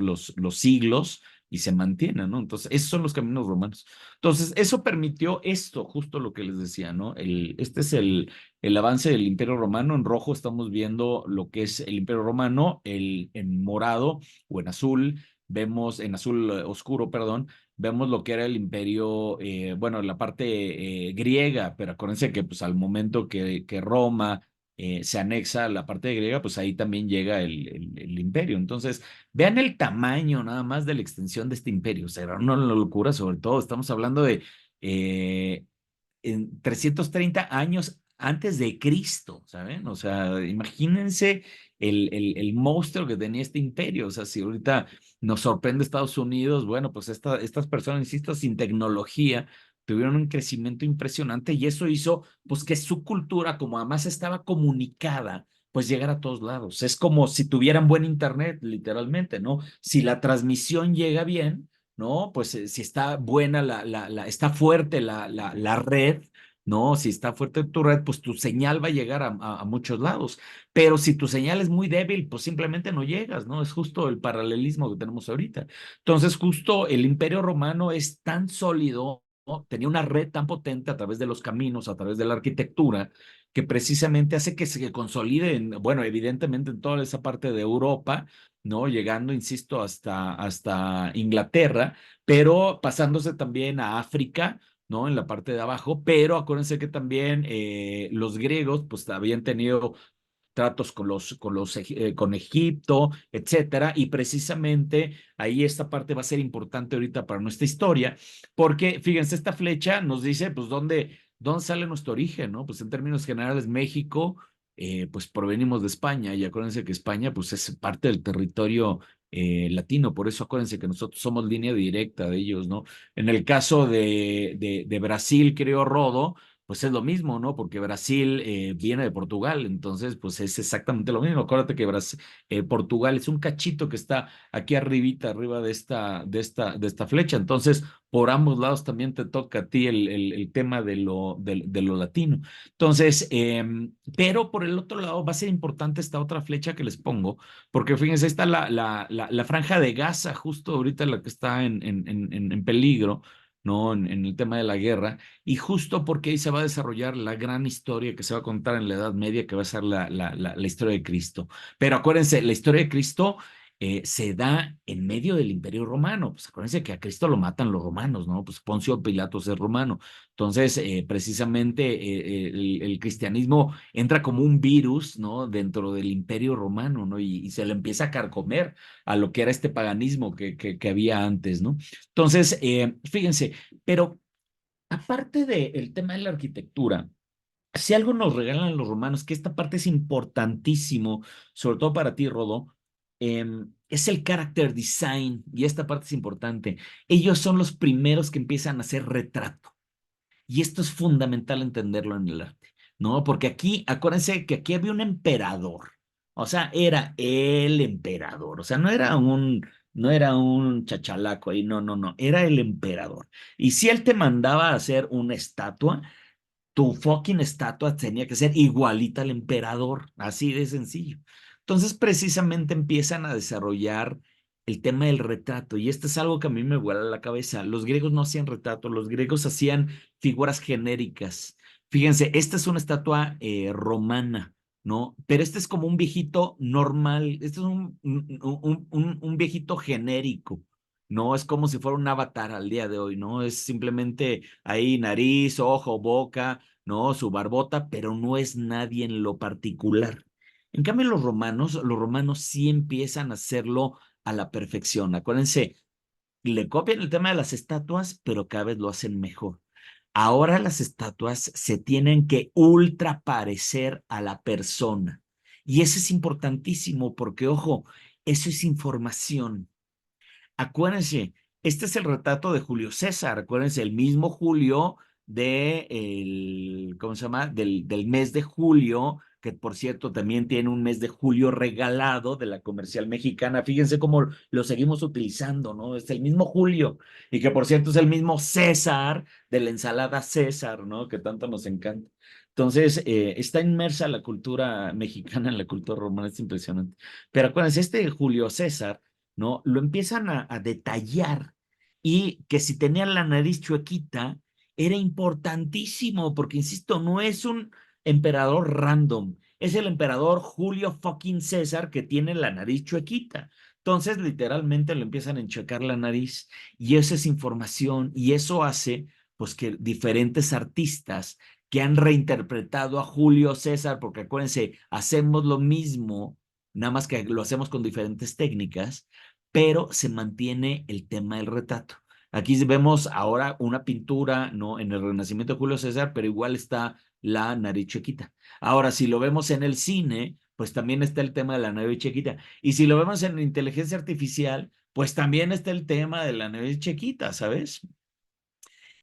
siglos y se mantiene, ¿no? Entonces, esos son los caminos romanos. Entonces, eso permitió esto, justo lo que les decía, ¿no? Este es el avance del Imperio Romano. En rojo estamos viendo lo que es el Imperio Romano, en morado o en azul, vemos, en azul oscuro, perdón, vemos lo que era el Imperio, bueno, la parte griega, pero acuérdense que pues al momento que Roma se anexa a la parte griega, pues ahí también llega el imperio. Entonces, vean el tamaño nada más de la extensión de este imperio. O sea, era una locura, sobre todo. Estamos hablando de eh, en 330 años antes de Cristo, ¿saben? O sea, imagínense el monstruo que tenía este imperio. O sea, si ahorita nos sorprende Estados Unidos, bueno, pues estas personas, insisto, sin tecnología, tuvieron un crecimiento impresionante y eso hizo, pues, que su cultura, como además estaba comunicada, pues llegara a todos lados. Es como si tuvieran buen internet, literalmente, ¿no? Si la transmisión llega bien, ¿no? Pues si está buena, está fuerte la red, ¿no? Si está fuerte tu red, pues tu señal va a llegar a muchos lados. Pero si tu señal es muy débil, pues simplemente no llegas, ¿no? Es justo el paralelismo que tenemos ahorita. Entonces, justo el Imperio Romano es tan sólido, ¿no? Tenía una red tan potente a través de los caminos, a través de la arquitectura, que precisamente hace que se consolide, bueno, evidentemente en toda esa parte de Europa, ¿no? Llegando, insisto, hasta Inglaterra, pero pasándose también a África, ¿no? En la parte de abajo, pero acuérdense que también los griegos, pues habían tenido tratos con Egipto, etcétera, y precisamente ahí esta parte va a ser importante ahorita para nuestra historia, porque fíjense, esta flecha nos dice, pues, dónde sale nuestro origen, ¿no? Pues en términos generales, México, pues provenimos de España, y acuérdense que España, pues es parte del territorio latino, por eso acuérdense que nosotros somos línea directa de ellos, ¿no? En el caso de Brasil, creo, Rodo, pues es lo mismo, ¿no? Porque Brasil viene de Portugal, entonces pues es exactamente lo mismo. Acuérdate que Portugal es un cachito que está aquí arribita, arriba de esta flecha, entonces por ambos lados también te toca a ti el tema de lo latino. Entonces, pero por el otro lado va a ser importante esta otra flecha que les pongo, porque fíjense, está la franja de Gaza, justo ahorita la que está en peligro, ¿no? En el tema de la guerra. Y justo porque ahí se va a desarrollar la gran historia que se va a contar en la Edad Media, que va a ser la historia de Cristo. Pero acuérdense, la historia de Cristo se da en medio del Imperio Romano. Pues acuérdense que a Cristo lo matan los romanos, ¿no? Pues Poncio Pilatos es romano. Entonces, precisamente el cristianismo entra como un virus, ¿no? Dentro del Imperio Romano, ¿no? Y se le empieza a carcomer a lo que era este paganismo que había antes, ¿no? Entonces, fíjense, pero aparte del tema de la arquitectura, si algo nos regalan los romanos, que esta parte es importantísimo, sobre todo para ti, Rodo, es el character design, y esta parte es importante. Ellos son los primeros que empiezan a hacer retrato, y esto es fundamental entenderlo en el arte, ¿no? Porque aquí, acuérdense que aquí había un emperador, o sea, era el emperador, o sea, no era un chachalaco ahí, no, no, no, era el emperador. Y si él te mandaba a hacer una estatua, tu fucking estatua tenía que ser igualita al emperador, así de sencillo. Entonces, precisamente empiezan a desarrollar el tema del retrato, y esto es algo que a mí me vuela la cabeza. Los griegos no hacían retrato, los griegos hacían figuras genéricas. Fíjense, esta es una estatua romana, ¿no? Pero este es como un viejito normal, este es un viejito genérico. No es como si fuera un avatar al día de hoy, ¿no? Es simplemente ahí nariz, ojo, boca, ¿no? Su barbota, pero no es nadie en lo particular. En cambio, los romanos sí empiezan a hacerlo a la perfección. Acuérdense, le copian el tema de las estatuas, pero cada vez lo hacen mejor. Ahora las estatuas se tienen que ultra parecer a la persona. Y eso es importantísimo porque, ojo, eso es información. Acuérdense, este es el retrato de Julio César. Acuérdense, el mismo Julio ¿cómo se llama? Del mes de julio que por cierto también tiene un mes de julio regalado de la comercial mexicana. Fíjense cómo lo seguimos utilizando, ¿no? Es el mismo Julio, y que por cierto es el mismo César de la ensalada César, ¿no? Que tanto nos encanta. Entonces, está inmersa la cultura mexicana en la cultura romana, es impresionante. Pero acuérdense, este Julio César, ¿no? Lo empiezan a detallar, y que si tenía la nariz chuequita, era importantísimo, porque insisto, no es un emperador random, es el emperador Julio fucking César que tiene la nariz chuequita. Entonces, literalmente le empiezan a enchuecar la nariz, y esa es información, y eso hace, pues, que diferentes artistas que han reinterpretado a Julio César, porque acuérdense, hacemos lo mismo, nada más que lo hacemos con diferentes técnicas, pero se mantiene el tema del retrato. Aquí vemos ahora una pintura, ¿no? En el Renacimiento de Julio César, pero igual está la nariz chiquita. Ahora, si lo vemos en el cine, pues también está el tema de la nariz chiquita. Y si lo vemos en inteligencia artificial, pues también está el tema de la nariz chiquita, ¿sabes?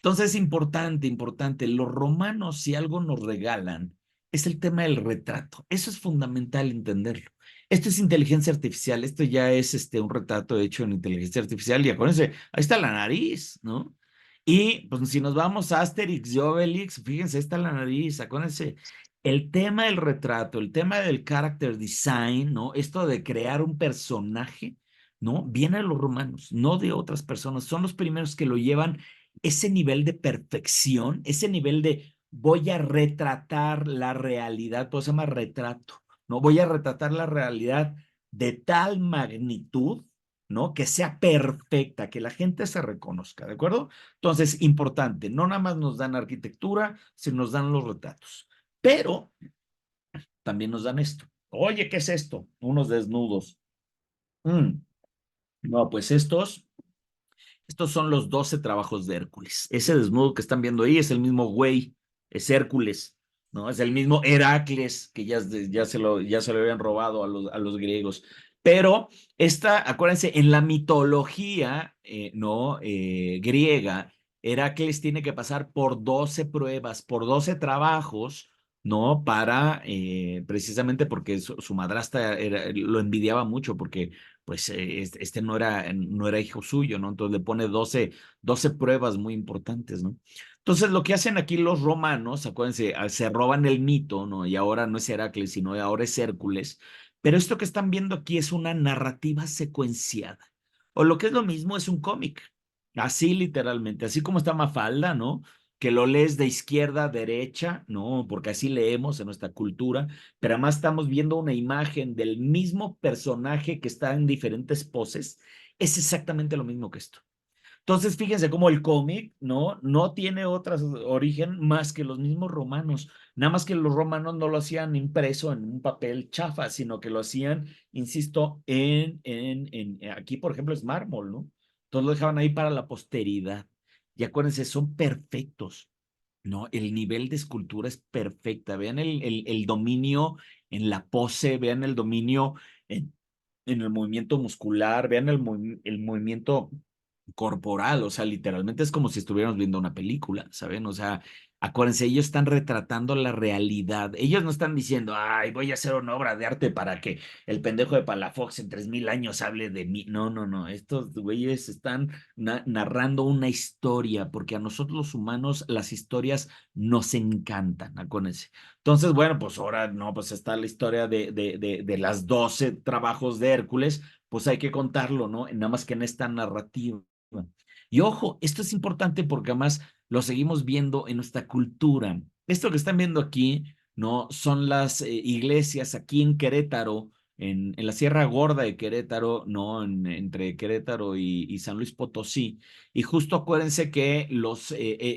Entonces, importante, importante. Los romanos, si algo nos regalan, es el tema del retrato. Eso es fundamental entenderlo. Esto es inteligencia artificial. Esto ya es un retrato hecho en inteligencia artificial. Y acuérdense, ahí está la nariz, ¿no? Y pues si nos vamos a Asterix y Obelix, fíjense, ahí está la nariz. Acuérdense, el tema del retrato, el tema del character design, ¿no? Esto de crear un personaje, ¿no? Viene de los romanos, no de otras personas. Son los primeros que lo llevan ese nivel de perfección, ese nivel de voy a retratar la realidad, todo se llama retrato, ¿no? Voy a retratar la realidad de tal magnitud, ¿no? Que sea perfecta, que la gente se reconozca, ¿de acuerdo? Entonces, importante, no nada más nos dan arquitectura, sino nos dan los retratos, pero también nos dan esto. Oye, ¿qué es esto? Unos desnudos. No, pues estos son los 12 trabajos de Hércules. Ese desnudo que están viendo ahí es el mismo güey, es Hércules, ¿no? Es el mismo Heracles que ya se lo habían robado a los griegos. Pero acuérdense, en la mitología, ¿no? Griega, Heracles tiene que pasar por 12 pruebas, por 12 trabajos, ¿no? Para, precisamente porque su madrastra lo envidiaba mucho, porque pues no era hijo suyo, ¿no? Entonces le pone 12 pruebas muy importantes, ¿no? Entonces lo que hacen aquí los romanos, acuérdense, se roban el mito, ¿no? Y ahora no es Heracles, sino ahora es Hércules, pero esto que están viendo aquí es una narrativa secuenciada, o lo que es lo mismo, es un cómic, así literalmente, así como está Mafalda, ¿no? Que lo lees de izquierda a derecha, ¿no? Porque así leemos en nuestra cultura, pero además estamos viendo una imagen del mismo personaje que está en diferentes poses. Es exactamente lo mismo que esto. Entonces, fíjense cómo el cómic, ¿no? No tiene otro origen más que los mismos romanos. Nada más que los romanos no lo hacían impreso en un papel chafa, sino que lo hacían, insisto, aquí, por ejemplo, es mármol, ¿no? Entonces lo dejaban ahí para la posteridad. Y acuérdense, son perfectos, ¿no? El nivel de escultura es perfecta. Vean el dominio en la pose, vean el dominio en el movimiento muscular, vean el movimiento corporal, o sea, literalmente es como si estuviéramos viendo una película, ¿saben? O sea, acuérdense, ellos están retratando la realidad. Ellos no están diciendo, ay, voy a hacer una obra de arte para que el pendejo de Palafox en 3000 años hable de mí. No, no, no. Estos güeyes están narrando una historia, porque a nosotros los humanos las historias nos encantan, acuérdense. Entonces, bueno, pues ahora no, pues está la historia de las 12 trabajos de Hércules, pues hay que contarlo, ¿no? Nada más que en esta narrativa. Y ojo, esto es importante porque además lo seguimos viendo en nuestra cultura. Esto que están viendo aquí, ¿no? Son las iglesias aquí en Querétaro, en la Sierra Gorda de Querétaro, ¿no? Entre Querétaro y San Luis Potosí. Y justo acuérdense que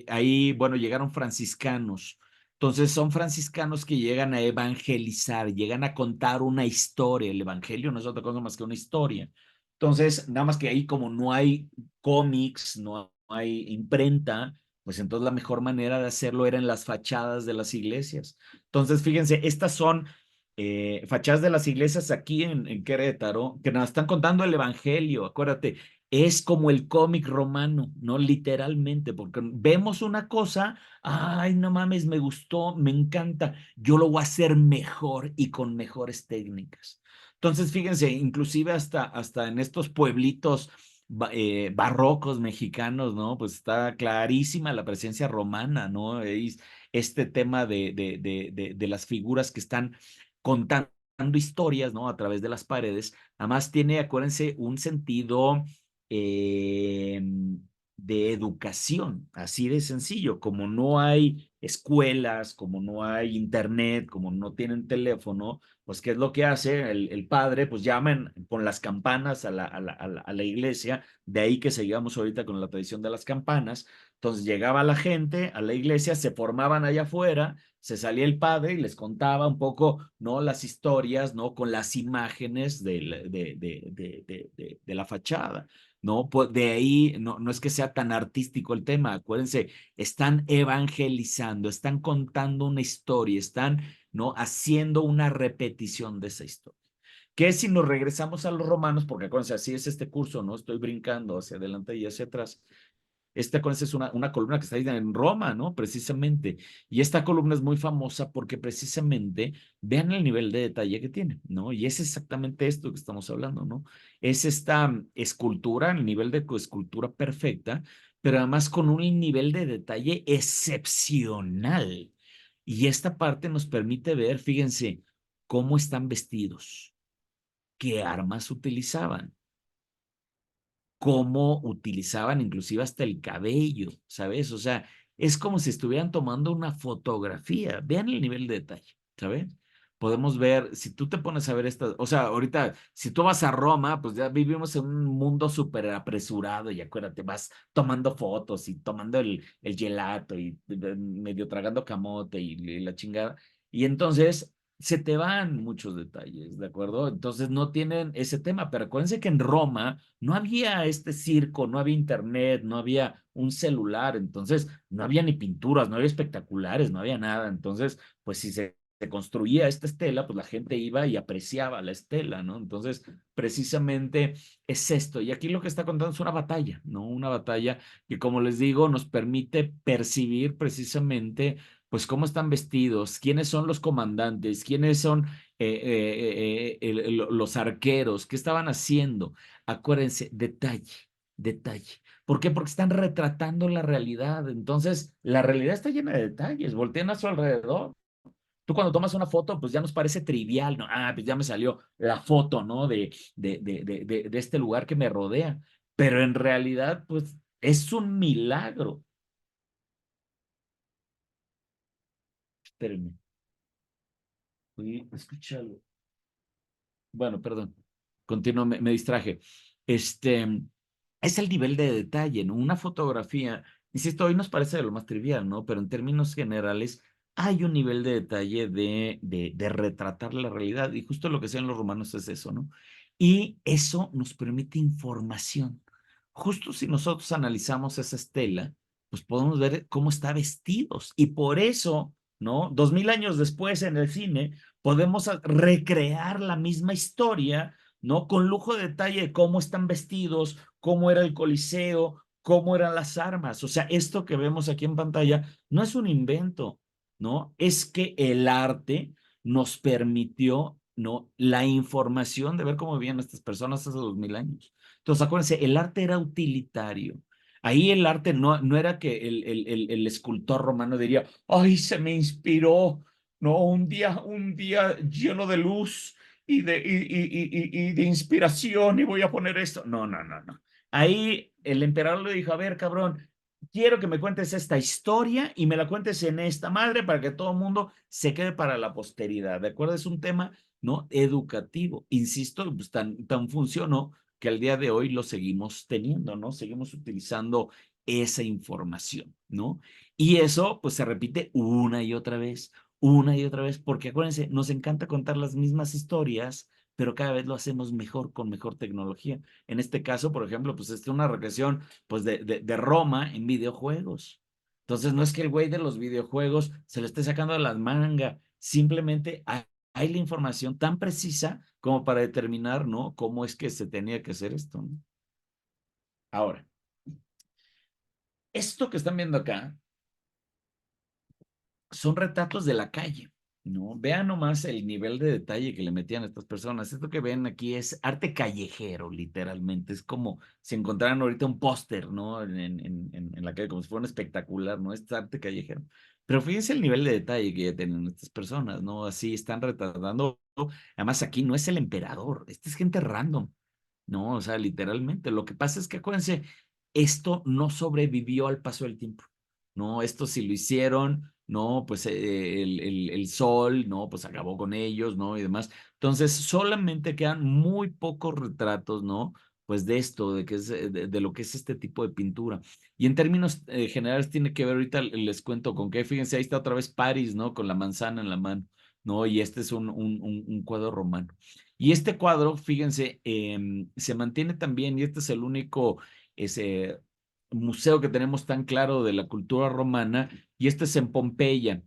ahí, bueno, llegaron franciscanos. Entonces son franciscanos que llegan a evangelizar, llegan a contar una historia. El evangelio no es otra cosa más que una historia. Entonces, nada más que ahí como no hay cómics, no hay imprenta, pues entonces la mejor manera de hacerlo era en las fachadas de las iglesias. Entonces, fíjense, estas son fachadas de las iglesias aquí en Querétaro, que nos están contando el evangelio. Acuérdate, es como el cómic romano, ¿no? Literalmente, porque vemos una cosa, ay, no mames, me gustó, me encanta, yo lo voy a hacer mejor y con mejores técnicas. Entonces, fíjense, inclusive hasta en estos pueblitos barrocos mexicanos, ¿no? Pues está clarísima la presencia romana, ¿no? Es este tema de las figuras que están contando historias, ¿no? A través de las paredes. Además tiene, acuérdense, un sentido eh, de educación, así de sencillo. Como no hay escuelas, como no hay internet, como no tienen teléfono, pues ¿qué es lo que hace? El padre, pues llaman con las campanas a la iglesia, de ahí que seguíamos ahorita con la tradición de las campanas. Entonces llegaba la gente a la iglesia, se formaban allá afuera, se salía el padre y les contaba un poco, ¿no? Las historias, ¿no? Con las imágenes de la fachada, ¿no? Pues de ahí, no es que sea tan artístico el tema, acuérdense, están evangelizando, están contando una historia, están, ¿no? Haciendo una repetición de esa historia. Que si nos regresamos a los romanos, porque acuérdense, así es este curso, ¿no? Estoy brincando hacia adelante y hacia atrás. Esta es una columna que está ahí en Roma, ¿no? Precisamente. Y esta columna es muy famosa porque precisamente vean el nivel de detalle que tiene, ¿no? Y es exactamente esto que estamos hablando, ¿no? Es esta escultura, el nivel de escultura perfecta, pero además con un nivel de detalle excepcional. Y esta parte nos permite ver, fíjense, cómo están vestidos, qué armas utilizaban, cómo utilizaban inclusive hasta el cabello, ¿sabes? O sea, es como si estuvieran tomando una fotografía. Vean el nivel de detalle, ¿sabes? Podemos ver, si tú te pones a ver estas, o sea, ahorita, si tú vas a Roma, pues ya vivimos en un mundo súper apresurado y acuérdate, vas tomando fotos y tomando el gelato y medio tragando camote y la chingada. Y entonces se te van muchos detalles, ¿de acuerdo? Entonces no tienen ese tema, pero acuérdense que en Roma no había este circo, no había internet, no había un celular, entonces no había ni pinturas, no había espectaculares, no había nada. Entonces, pues si se construía esta estela, pues la gente iba y apreciaba la estela, ¿no? Entonces, precisamente es esto. Y aquí lo que está contando es una batalla, ¿no? Una batalla que, como les digo, nos permite percibir precisamente pues cómo están vestidos, quiénes son los comandantes, quiénes son los arqueros, qué estaban haciendo. Acuérdense, detalle, detalle. ¿Por qué? Porque están retratando la realidad. Entonces, la realidad está llena de detalles. Voltean a su alrededor. Tú cuando tomas una foto, pues ya nos parece trivial, ¿no? Ah, pues ya me salió la foto, ¿no? De este lugar que me rodea. Pero en realidad, pues es un milagro. Espérenme. Escucha algo. Bueno, perdón. Continúo, me distraje. Es el nivel de detalle, ¿no? Una fotografía, insisto, hoy nos parece de lo más trivial, ¿no? Pero en términos generales, hay un nivel de detalle de retratar la realidad. Y justo lo que hacen los romanos es eso, ¿no? Y eso nos permite información. Justo si nosotros analizamos esa estela, pues podemos ver cómo está vestidos. Y por eso, ¿no? 2000 años después en el cine, podemos recrear la misma historia, ¿no? Con lujo de detalle de cómo están vestidos, cómo era el Coliseo, cómo eran las armas. O sea, esto que vemos aquí en pantalla no es un invento, ¿no? Es que el arte nos permitió, ¿no? La información de ver cómo vivían estas personas hace 2000 años. Entonces, acuérdense, el arte era utilitario. Ahí el arte no era que el escultor romano diría, ay, se me inspiró, no, un día lleno de luz y de inspiración y voy a poner esto. No, no, no, no. Ahí el emperador le dijo, a ver, cabrón, quiero que me cuentes esta historia y me la cuentes en esta madre para que todo el mundo se quede para la posteridad. ¿De acuerdo? Es un tema, ¿no? Educativo. Insisto, pues tan funcionó que al día de hoy lo seguimos teniendo, ¿no? Seguimos utilizando esa información, ¿no? Y eso, pues se repite una y otra vez, porque acuérdense, nos encanta contar las mismas historias, pero cada vez lo hacemos mejor, con mejor tecnología. En este caso, por ejemplo, pues es una regresión pues de Roma en videojuegos. Entonces, no es que el güey de los videojuegos se le esté sacando de las mangas, simplemente hay la información tan precisa como para determinar, ¿no? Cómo es que se tenía que hacer esto, ¿no? Ahora, esto que están viendo acá son retratos de la calle, ¿no? Vean nomás el nivel de detalle que le metían a estas personas. Esto que ven aquí es arte callejero, literalmente. Es como si encontraran ahorita un póster, ¿no? En la calle, como si fuera un espectacular, ¿no? Es arte callejero. Pero fíjense el nivel de detalle que ya tienen estas personas, ¿no? Así están retratando. Además, aquí no es el emperador, esta es gente random, ¿no? O sea, literalmente. Lo que pasa es que, acuérdense, esto no sobrevivió al paso del tiempo, ¿no? Esto sí lo hicieron, ¿no? Pues el sol, ¿no? Pues acabó con ellos, ¿no? Y demás. Entonces, solamente quedan muy pocos retratos, ¿no? Pues de esto, de, que es, de lo que es este tipo de pintura. Y en términos generales tiene que ver, ahorita les cuento con qué, fíjense, ahí está otra vez París, ¿no? Con la manzana en la mano, ¿no? Y este es un cuadro romano. Y este cuadro, fíjense, se mantiene también, y este es el único ese museo que tenemos tan claro de la cultura romana, y este es en Pompeya.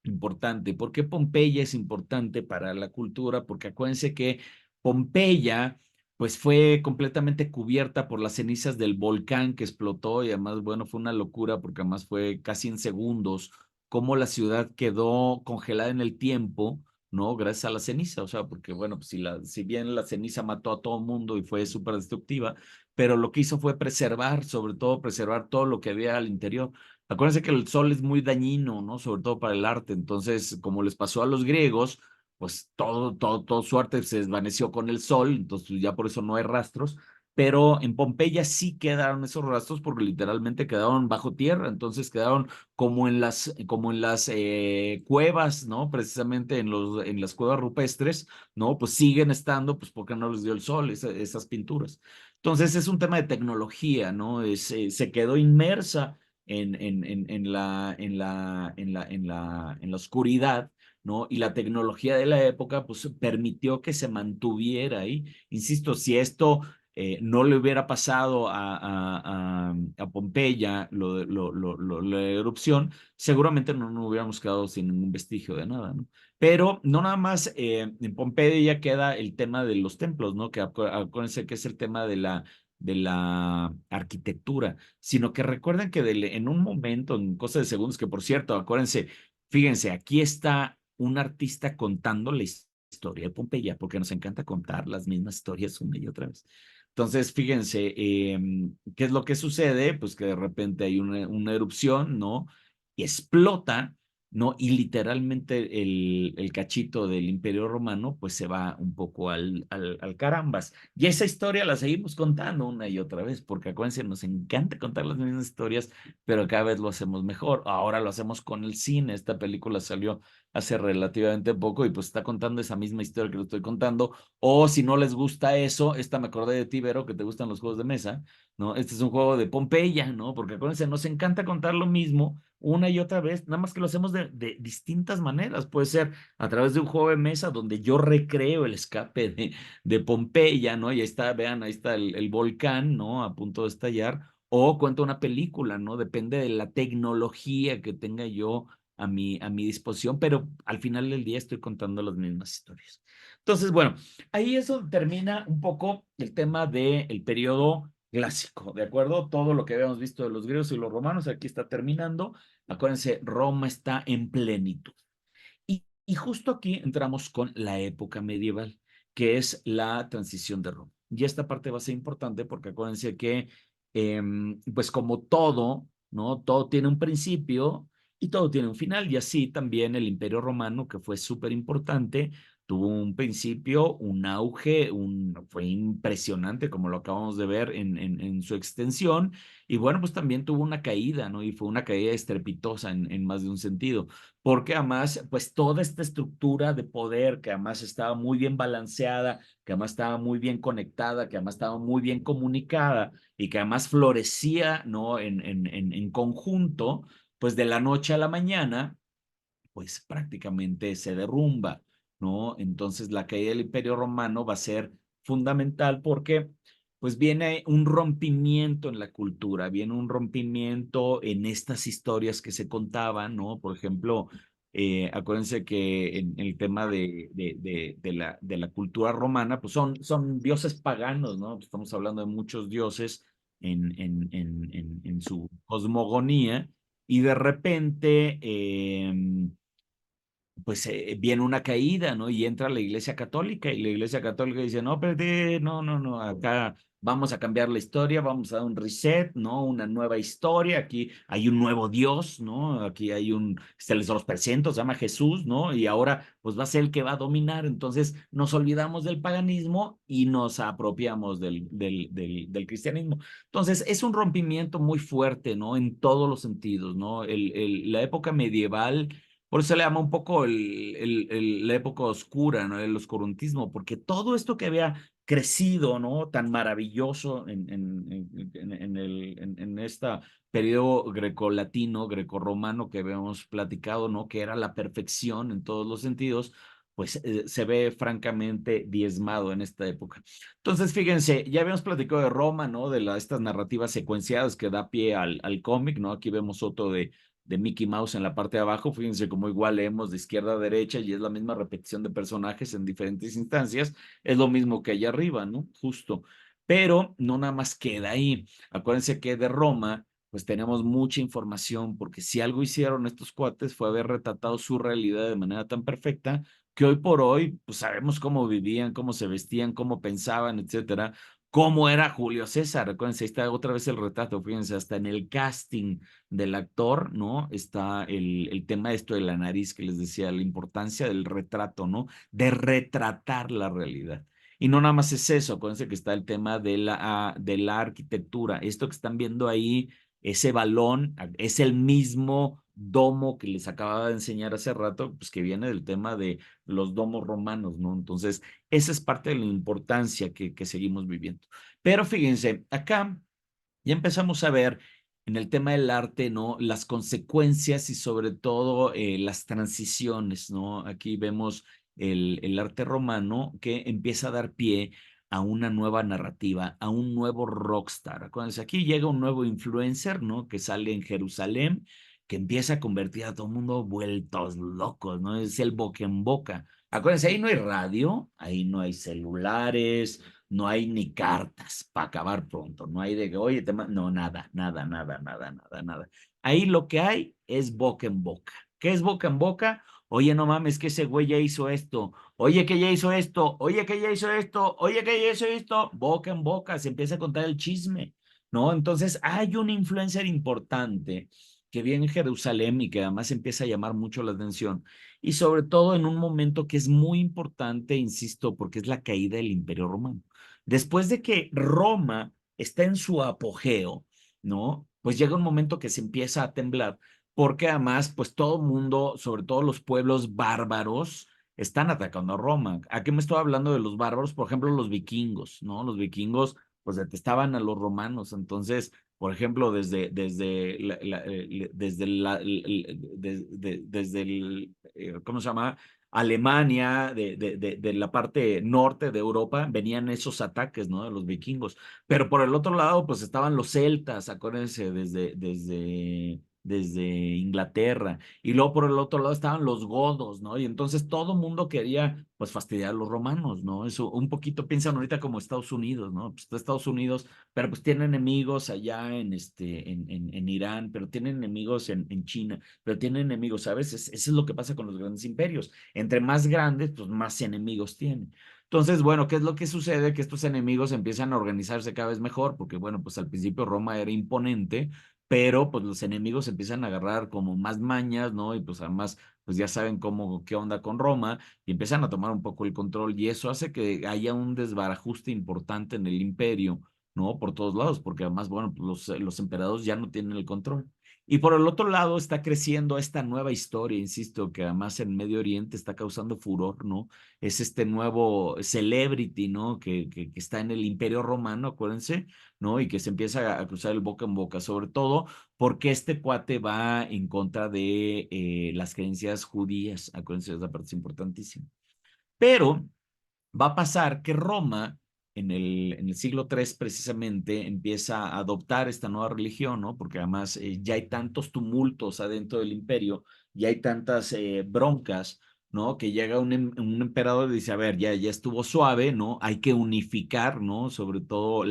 Importante. ¿Por qué Pompeya es importante para la cultura? Porque acuérdense que Pompeya, pues fue completamente cubierta por las cenizas del volcán que explotó y además, bueno, fue una locura porque además fue casi en segundos cómo la ciudad quedó congelada en el tiempo, ¿no? Gracias a la ceniza, o sea, porque bueno, pues si bien la ceniza mató a todo el mundo y fue súper destructiva, pero lo que hizo fue preservar, sobre todo preservar todo lo que había al interior. Acuérdense que el sol es muy dañino, ¿no? Sobre todo para el arte. Entonces, como les pasó a los griegos, pues todo su arte se desvaneció con el sol, entonces ya por eso no hay rastros. Pero en Pompeya sí quedaron esos rastros porque literalmente quedaron bajo tierra, entonces quedaron como en las cuevas, ¿no? Precisamente en las cuevas rupestres, ¿no? Pues siguen estando, pues porque no les dio el sol esas pinturas. Entonces es un tema de tecnología, ¿no? Se quedó inmersa en la oscuridad, ¿no? Y la tecnología de la época, pues permitió que se mantuviera ahí. Insisto, si esto no le hubiera pasado a Pompeya, la erupción, seguramente no nos hubiéramos quedado sin ningún vestigio de nada, ¿no? Pero no nada más en Pompeya ya queda el tema de los templos, ¿no? Que acuérdense que es el tema de la arquitectura, sino que recuerden que en un momento, en cosas de segundos, que por cierto, acuérdense, fíjense, aquí está un artista contando la historia de Pompeya, porque nos encanta contar las mismas historias una y otra vez. Entonces, fíjense, ¿qué es lo que sucede? Pues que de repente hay una erupción, ¿no? Y explota, ¿no? Y literalmente el cachito del Imperio Romano, pues se va un poco al carambas. Y esa historia la seguimos contando una y otra vez, porque acuérdense, nos encanta contar las mismas historias, pero cada vez lo hacemos mejor. Ahora lo hacemos con el cine. Esta película salió hace relativamente poco y pues está contando esa misma historia que lo estoy contando. O si no les gusta eso, esta me acordé de ti, Vero, que te gustan los juegos de mesa, ¿no? Este es un juego de Pompeya, ¿no? Porque acuérdense, nos encanta contar lo mismo una y otra vez, nada más que lo hacemos de distintas maneras. Puede ser a través de un juego de mesa donde yo recreo el escape de Pompeya, ¿no? Y ahí está, vean, ahí está el volcán, ¿no? A punto de estallar. O cuento una película, ¿no? Depende de la tecnología que tenga yo a mi disposición, pero al final del día estoy contando las mismas historias. Entonces, bueno, ahí eso termina un poco el tema del periodo clásico, ¿de acuerdo? Todo lo que habíamos visto de los griegos y los romanos, aquí está terminando. Acuérdense, Roma está en plenitud. Y justo aquí entramos con la época medieval, que es la transición de Roma. Y esta parte va a ser importante porque acuérdense que, pues como todo, ¿no? Todo tiene un principio y todo tiene un final. Y así también el Imperio Romano, que fue súper importante, tuvo un principio, un auge, fue impresionante como lo acabamos de ver en su extensión. Y bueno, pues también tuvo una caída, ¿no? Y fue una caída estrepitosa en más de un sentido porque además, pues toda esta estructura de poder que además estaba muy bien balanceada, que además estaba muy bien conectada, que además estaba muy bien comunicada y que además florecía, ¿no? En conjunto, pues de la noche a la mañana, pues prácticamente se derrumba, ¿no? Entonces la caída del Imperio Romano va a ser fundamental porque pues viene un rompimiento en la cultura, viene un rompimiento en estas historias que se contaban, ¿no? Por ejemplo, acuérdense que en el tema de la cultura romana, pues son dioses paganos, ¿no? Estamos hablando de muchos dioses en su cosmogonía, y de repente pues viene una caída, ¿no? Y entra la Iglesia Católica, y la Iglesia Católica dice, no, pero no, acá vamos a cambiar la historia, vamos a dar un reset, ¿no? Una nueva historia, aquí hay un nuevo Dios, ¿no? Aquí hay se les los presento, se llama Jesús, ¿no? Y ahora pues va a ser el que va a dominar, entonces nos olvidamos del paganismo y nos apropiamos del cristianismo. Entonces es un rompimiento muy fuerte, ¿no? En todos los sentidos, ¿no? La época medieval, por eso se le llama un poco la época oscura, ¿no? El oscurantismo, porque todo esto que había crecido, ¿no? Tan maravilloso en este periodo grecolatino, grecorromano que habíamos platicado, ¿no? Que era la perfección en todos los sentidos, pues se ve francamente diezmado en esta época. Entonces, fíjense, ya habíamos platicado de Roma, ¿no? De estas narrativas secuenciadas que da pie al cómic, ¿no? Aquí vemos otro de Mickey Mouse en la parte de abajo. Fíjense cómo igual leemos de izquierda a derecha y es la misma repetición de personajes en diferentes instancias. Es lo mismo que allá arriba, ¿no? Justo. Pero no nada más queda ahí. Acuérdense que de Roma, pues tenemos mucha información, porque si algo hicieron estos cuates fue haber retratado su realidad de manera tan perfecta que hoy por hoy, pues sabemos cómo vivían, cómo se vestían, cómo pensaban, etcétera. Cómo era Julio César. Acuérdense, ahí está otra vez el retrato. Fíjense, hasta en el casting del actor, ¿no? Está el tema de esto de la nariz que les decía, la importancia del retrato, ¿no? De retratar la realidad. Y no nada más es eso, acuérdense que está el tema de la arquitectura. Esto que están viendo ahí, ese balón, es el mismo domo que les acababa de enseñar hace rato, pues que viene del tema de los domos romanos, ¿no? Entonces, esa es parte de la importancia que seguimos viviendo. Pero fíjense, acá ya empezamos a ver en el tema del arte, ¿no? Las consecuencias y sobre todo las transiciones, ¿no? Aquí vemos el arte romano que empieza a dar pie a una nueva narrativa, a un nuevo rockstar. Acuérdense, aquí llega un nuevo influencer, ¿no? Que sale en Jerusalén, que empieza a convertir a todo el mundo vueltos locos, ¿no? Es el boca en boca. Acuérdense, ahí no hay radio, ahí no hay celulares, no hay ni cartas para acabar pronto, no hay de que, oye, no, nada, nada, nada, nada, nada, nada. Ahí lo que hay es boca en boca. ¿Qué es boca en boca? Oye, no mames, que ese güey ya hizo esto. Oye, que ya hizo esto. Oye, que ya hizo esto. Oye, que ya hizo esto. Boca en boca, se empieza a contar el chisme, ¿no? Entonces, hay un influencer importante que viene en Jerusalén y que además empieza a llamar mucho la atención. Y sobre todo en un momento que es muy importante, insisto, porque es la caída del Imperio Romano. Después de que Roma está en su apogeo, ¿no? Pues llega un momento que se empieza a temblar, porque además, pues todo el mundo, sobre todo los pueblos bárbaros, están atacando a Roma. ¿A qué me estoy hablando de los bárbaros? Por ejemplo, los vikingos, ¿no? Los vikingos, pues detestaban a los romanos. Entonces, por ejemplo, desde el, ¿cómo se llama? Alemania, de la parte norte de Europa, venían esos ataques, ¿no? De los vikingos. Pero por el otro lado, pues estaban los celtas, acuérdense, desde Inglaterra. Y luego por el otro lado estaban los godos, ¿no? Y entonces todo el mundo quería, pues, fastidiar a los romanos, ¿no? Eso un poquito piensan ahorita como Estados Unidos, ¿no? Pues Estados Unidos, pero pues tiene enemigos allá en Irán, pero tiene enemigos en China, pero tiene enemigos, ¿sabes? Eso es lo que pasa con los grandes imperios. Entre más grandes, pues más enemigos tienen. Entonces, bueno, ¿qué es lo que sucede? Que estos enemigos empiezan a organizarse cada vez mejor, porque bueno, pues al principio Roma era imponente, pero pues los enemigos empiezan a agarrar como más mañas, ¿no? Y pues además, pues ya saben qué onda con Roma, y empiezan a tomar un poco el control, y eso hace que haya un desbarajuste importante en el imperio, ¿no? Por todos lados, porque además, bueno, pues los emperadores ya no tienen el control. Y por el otro lado está creciendo esta nueva historia, insisto, que además en Medio Oriente está causando furor, ¿no? Es este nuevo celebrity, ¿no? Que está en el Imperio Romano, acuérdense, ¿no? Y que se empieza a cruzar el boca en boca, sobre todo porque este cuate va en contra de las creencias judías, acuérdense, esa parte es importantísima. Pero va a pasar que Roma, en el siglo III precisamente, empieza a adoptar esta nueva religión, ¿no? Porque además ya hay tantos tumultos adentro del imperio, ya hay tantas broncas, ¿no? Que llega un emperador y dice, a ver, ya estuvo suave, ¿no? Hay que unificar, ¿no? Sobre todo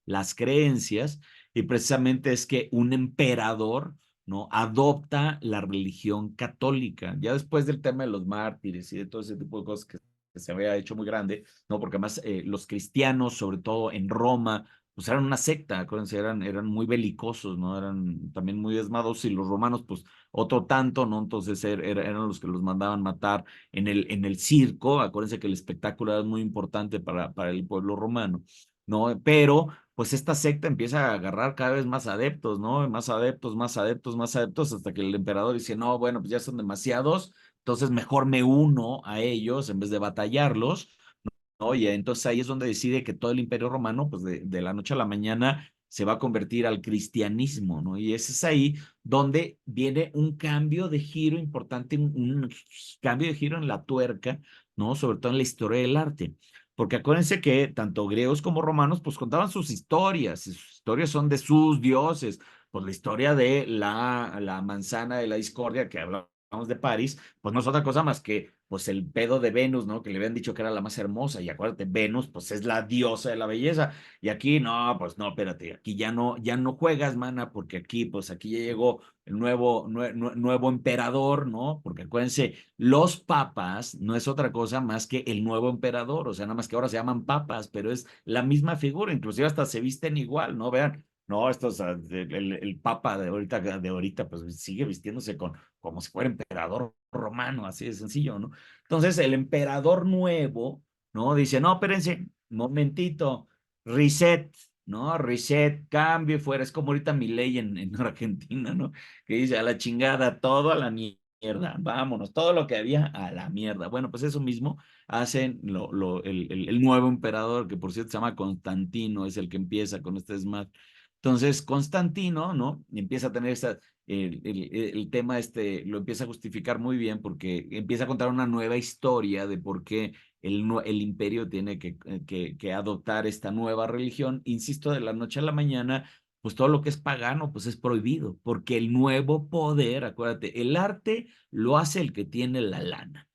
las creencias, y precisamente es que un emperador, ¿no? Adopta la religión católica. Ya después del tema de los mártires y de todo ese tipo de cosas que se había hecho muy grande, ¿no? Porque además los cristianos, sobre todo en Roma, pues eran una secta, acuérdense, eran muy belicosos, ¿no? Eran también muy desmados, y los romanos, pues, otro tanto, ¿no? Entonces eran los que los mandaban matar en el circo. Acuérdense que el espectáculo era muy importante para el pueblo romano, ¿no? Pero, pues, esta secta empieza a agarrar cada vez más adeptos, ¿no? Más adeptos, más adeptos, más adeptos, hasta que el emperador dice, no, bueno, pues ya son demasiados, entonces mejor me uno a ellos en vez de batallarlos. Oye, entonces ahí es donde decide que todo el Imperio Romano, pues de la noche a la mañana, se va a convertir al cristianismo, ¿no? Y ese es ahí donde viene un cambio de giro importante, un cambio de giro en la tuerca, ¿no? Sobre todo en la historia del arte. Porque acuérdense que tanto griegos como romanos, pues contaban sus historias, y sus historias son de sus dioses. Pues la historia de la manzana de la discordia, que hablamos de París, pues no es otra cosa más que pues el pedo de Venus, ¿no? Que le habían dicho que era la más hermosa, y acuérdate, Venus, pues es la diosa de la belleza, y aquí no, pues no, espérate, aquí ya no juegas, mana, porque aquí, pues aquí ya llegó el nuevo emperador, ¿no? Porque acuérdense, los papas no es otra cosa más que el nuevo emperador, o sea, nada más que ahora se llaman papas, pero es la misma figura, inclusive hasta se visten igual, ¿no? Vean, no, el papa de ahorita, pues sigue vistiéndose como si fuera emperador romano, así de sencillo, ¿no? Entonces, el emperador nuevo, ¿no? Dice, no, espérense, momentito, reset, ¿no? Reset, cambio y fuera. Es como ahorita Milei en Argentina, ¿no? Que dice, a la chingada, todo a la mierda, vámonos, todo lo que había a la mierda. Bueno, pues eso mismo hacen el nuevo emperador, que por cierto se llama Constantino, es el que empieza con este desmadre. Entonces, Constantino, ¿no? Empieza a tener el tema lo empieza a justificar muy bien, porque empieza a contar una nueva historia de por qué el imperio tiene que adoptar esta nueva religión. Insisto, de la noche a la mañana, pues todo lo que es pagano, pues es prohibido, porque el nuevo poder, acuérdate, el arte lo hace el que tiene la lana.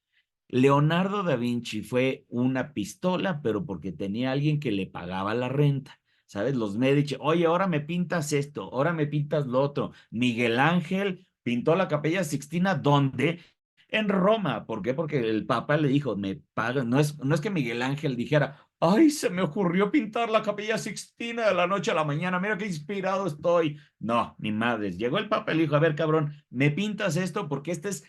Leonardo da Vinci fue una pistola, pero porque tenía alguien que le pagaba la renta. ¿Sabes? Los Medici, oye, ahora me pintas esto, ahora me pintas lo otro. Miguel Ángel pintó la Capilla Sixtina, ¿dónde? En Roma. ¿Por qué? Porque el Papa le dijo, me pagan. No es que Miguel Ángel dijera, ay, se me ocurrió pintar la Capilla Sixtina de la noche a la mañana, mira qué inspirado estoy. No, ni madres. Llegó el Papa y le dijo, a ver, cabrón, me pintas esto porque este es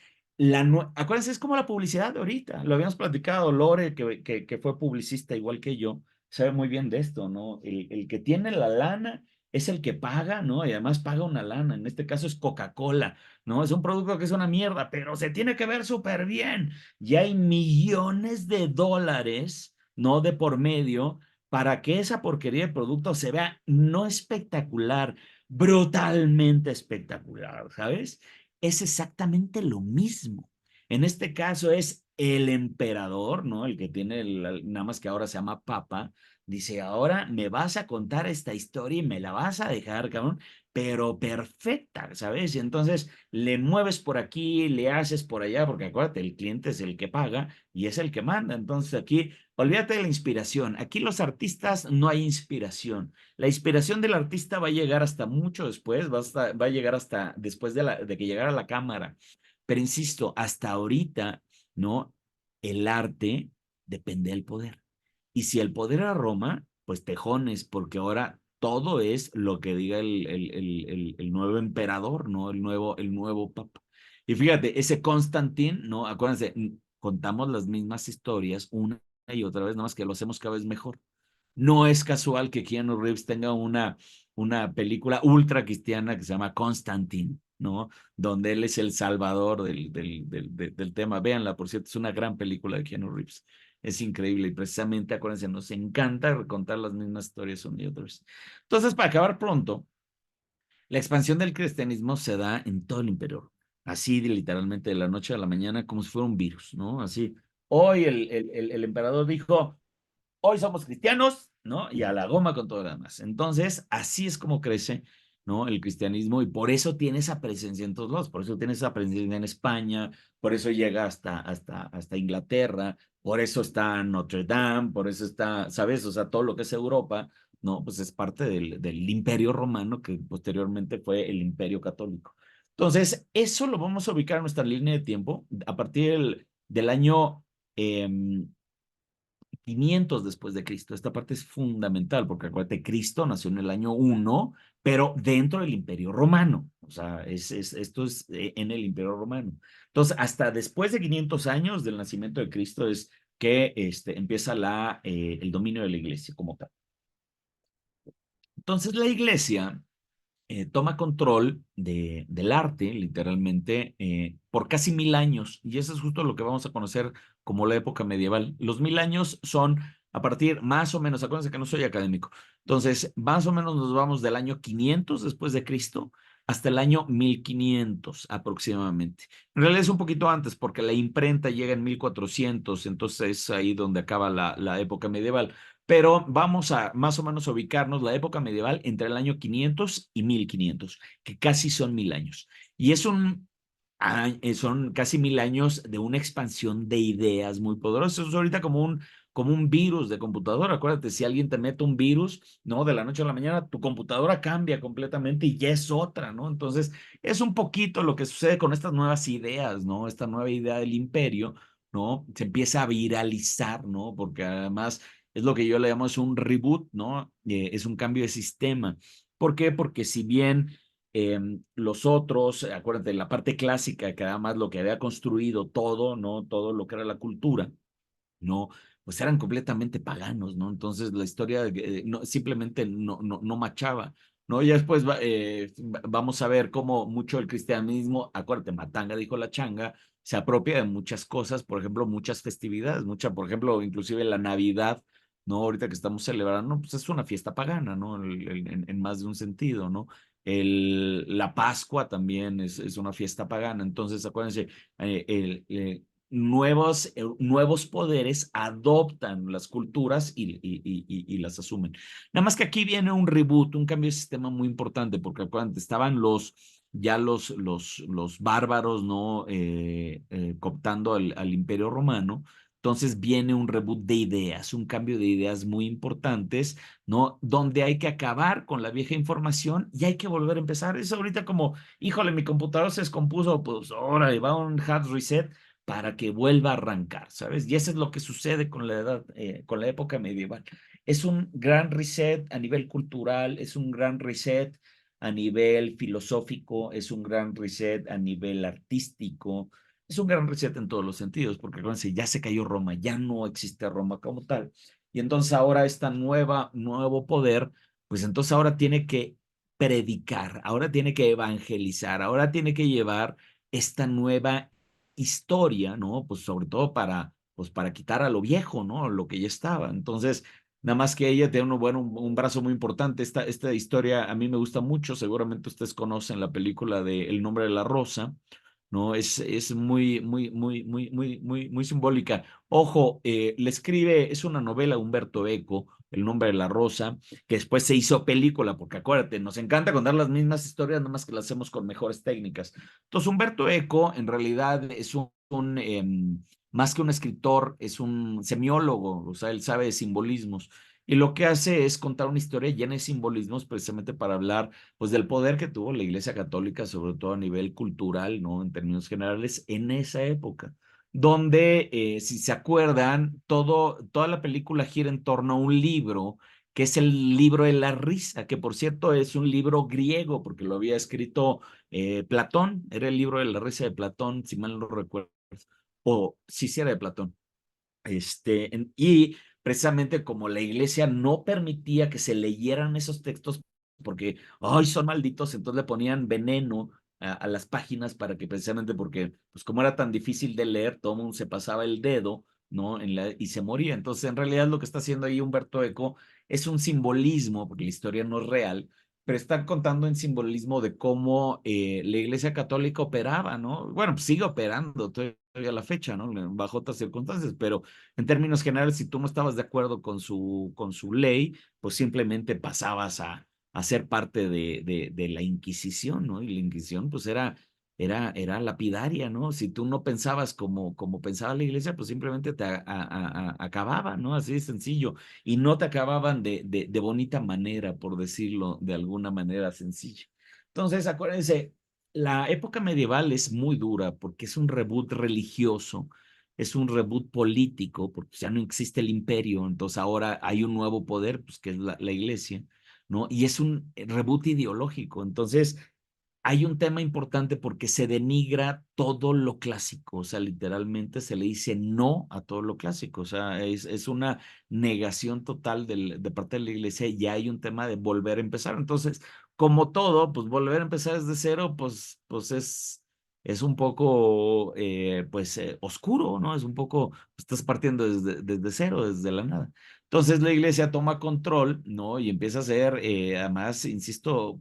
acuérdense, es como la publicidad de ahorita, lo habíamos platicado. Lore, que fue publicista igual que yo, sabe muy bien de esto, ¿no? El que tiene la lana es el que paga, ¿no? Y además paga una lana, en este caso es Coca-Cola, ¿no? Es un producto que es una mierda, pero se tiene que ver súper bien. Y hay millones de dólares, ¿no? De por medio, para que esa porquería de producto se vea no espectacular, brutalmente espectacular, ¿sabes? Es exactamente lo mismo. En este caso es el emperador, ¿no? El que tiene, nada más que ahora se llama Papa, dice, ahora me vas a contar esta historia y me la vas a dejar, cabrón, pero perfecta, ¿sabes? Y entonces le mueves por aquí, le haces por allá, porque acuérdate, el cliente es el que paga y es el que manda. Entonces aquí, olvídate de la inspiración. Aquí los artistas no hay inspiración. La inspiración del artista va a llegar hasta mucho después, va a llegar hasta después de que llegara la cámara. Pero insisto, hasta ahorita, ¿no? El arte depende del poder. Y si el poder era Roma, pues tejones, porque ahora todo es lo que diga el nuevo emperador, ¿no? El nuevo papa. Y fíjate, ese Constantín, ¿no? Acuérdense, contamos las mismas historias una y otra vez, nada más que lo hacemos cada vez mejor. No es casual que Keanu Reeves tenga una película ultra cristiana que se llama Constantine, ¿no? Donde él es el salvador del tema. Véanla, por cierto, es una gran película de Keanu Reeves. Es increíble y precisamente, acuérdense, nos encanta contar las mismas historias una y otra vez. Entonces, para acabar pronto, la expansión del cristianismo se da en todo el imperio, así literalmente de la noche a la mañana, como si fuera un virus, ¿no? Así, hoy el emperador dijo, hoy somos cristianos, ¿no? Y a la goma con todo lo demás. Entonces, así es como crece ¿no? El cristianismo, y por eso tiene esa presencia en todos lados, por eso tiene esa presencia en España, por eso llega hasta Inglaterra, por eso está Notre Dame, por eso está, ¿sabes? O sea, todo lo que es Europa, ¿no? Pues es parte del Imperio Romano, que posteriormente fue el Imperio Católico. Entonces, eso lo vamos a ubicar en nuestra línea de tiempo a partir del año 500 después de Cristo. Esta parte es fundamental porque acuérdate, Cristo nació en el año 1, pero dentro del Imperio Romano. O sea, esto es en el Imperio Romano. Entonces, hasta después de 500 años del nacimiento de Cristo es que empieza el dominio de la iglesia como tal. Entonces, la iglesia toma control del arte, literalmente, por casi 1000 años. Y eso es justo lo que vamos a conocer como la época medieval. Los 1000 años son a partir, más o menos, acuérdense que no soy académico, entonces, más o menos nos vamos del año 500 después de Cristo hasta el año 1500 aproximadamente. En realidad es un poquito antes porque la imprenta llega en 1400, entonces es ahí donde acaba la época medieval. Pero vamos a más o menos ubicarnos la época medieval entre el año 500 y 1500, que casi son 1000 años. Y son casi 1000 años de una expansión de ideas muy poderosas. Es ahorita como un virus de computadora. Acuérdate, si alguien te mete un virus, ¿no? De la noche a la mañana, tu computadora cambia completamente y ya es otra, ¿no? Entonces, es un poquito lo que sucede con estas nuevas ideas, ¿no? Esta nueva idea del imperio, ¿no? Se empieza a viralizar, ¿no? Porque además es lo que yo le llamo es un reboot, ¿no? Es un cambio de sistema. ¿Por qué? Porque si bien los otros, acuérdate, la parte clásica, que además lo que había construido todo, ¿no? Todo lo que era la cultura, ¿no? Pues eran completamente paganos, ¿no? Entonces la historia no, simplemente no machaba, ¿no? Y después vamos a ver cómo mucho el cristianismo, acuérdate, Matanga dijo la changa, se apropia de muchas cosas, por ejemplo, muchas festividades, por ejemplo, inclusive la Navidad, ¿no? Ahorita que estamos celebrando, pues es una fiesta pagana, ¿no? En más de un sentido, ¿no? La Pascua también es una fiesta pagana, entonces acuérdense, nuevos poderes adoptan las culturas y las asumen. Nada más que aquí viene un reboot, un cambio de sistema muy importante, porque cuando estaban los bárbaros, ¿no? Cooptando al Imperio Romano. Entonces viene un reboot de ideas, un cambio de ideas muy importantes, ¿no? Donde hay que acabar con la vieja información y hay que volver a empezar. Es ahorita como, híjole, mi computador se descompuso, pues ahora va un hard reset para que vuelva a arrancar, ¿sabes? Y eso es lo que sucede con con la época medieval. Es un gran reset a nivel cultural, es un gran reset a nivel filosófico, es un gran reset a nivel artístico, es un gran reset en todos los sentidos, porque acuérdense, ya se cayó Roma, ya no existe Roma como tal. Y entonces ahora nuevo poder, pues entonces ahora tiene que predicar, ahora tiene que evangelizar, ahora tiene que llevar esta nueva historia, ¿no? Pues sobre todo para quitar a lo viejo, ¿no? Lo que ya estaba. Entonces, nada más que ella tiene un brazo muy importante. Esta historia a mí me gusta mucho. Seguramente ustedes conocen la película de El nombre de la rosa, ¿no? Es muy simbólica. Ojo, le escribe, es una novela Humberto Eco, El nombre de la rosa, que después se hizo película, porque acuérdate, nos encanta contar las mismas historias, nada más que las hacemos con mejores técnicas. Entonces, Humberto Eco en realidad es más que un escritor, es un semiólogo, o sea, él sabe de simbolismos. Y lo que hace es contar una historia llena de simbolismos precisamente para hablar pues del poder que tuvo la Iglesia Católica, sobre todo a nivel cultural, ¿no? En términos generales, en esa época, donde, si se acuerdan, toda la película gira en torno a un libro, que es el libro de la risa, que por cierto es un libro griego, porque lo había escrito Platón, era el libro de la risa de Platón, si mal no recuerdo, o sí era de Platón. Y precisamente como la iglesia no permitía que se leyeran esos textos porque, ay, son malditos, entonces le ponían veneno a las páginas para que precisamente porque, pues como era tan difícil de leer, todo el mundo se pasaba el dedo, ¿no? Y se moría. Entonces, en realidad lo que está haciendo ahí Humberto Eco es un simbolismo, porque la historia no es real, pero están contando en simbolismo de cómo la Iglesia Católica operaba, ¿no? Bueno, pues sigue operando todavía a la fecha, ¿no? Bajo otras circunstancias, pero en términos generales, si tú no estabas de acuerdo con su ley, pues simplemente pasabas a ser parte de la Inquisición, ¿no? Y la Inquisición, pues era lapidaria, ¿no? Si tú no pensabas como pensaba la iglesia, pues simplemente te acababa, ¿no? Así de sencillo. Y no te acababan de bonita manera, por decirlo de alguna manera sencilla. Entonces, acuérdense, la época medieval es muy dura porque es un reboot religioso, es un reboot político, porque ya no existe el imperio, entonces ahora hay un nuevo poder, pues que es la iglesia, ¿no? Y es un reboot ideológico. Entonces, hay un tema importante porque se denigra todo lo clásico, o sea, literalmente se le dice no a todo lo clásico, o sea, es una negación total de parte de la iglesia y ya hay un tema de volver a empezar. Entonces, como todo, pues volver a empezar desde cero, pues es un poco, oscuro, ¿no? Es un poco, estás partiendo desde cero, desde la nada. Entonces la iglesia toma control, ¿no? Y empieza a ser, además, insisto,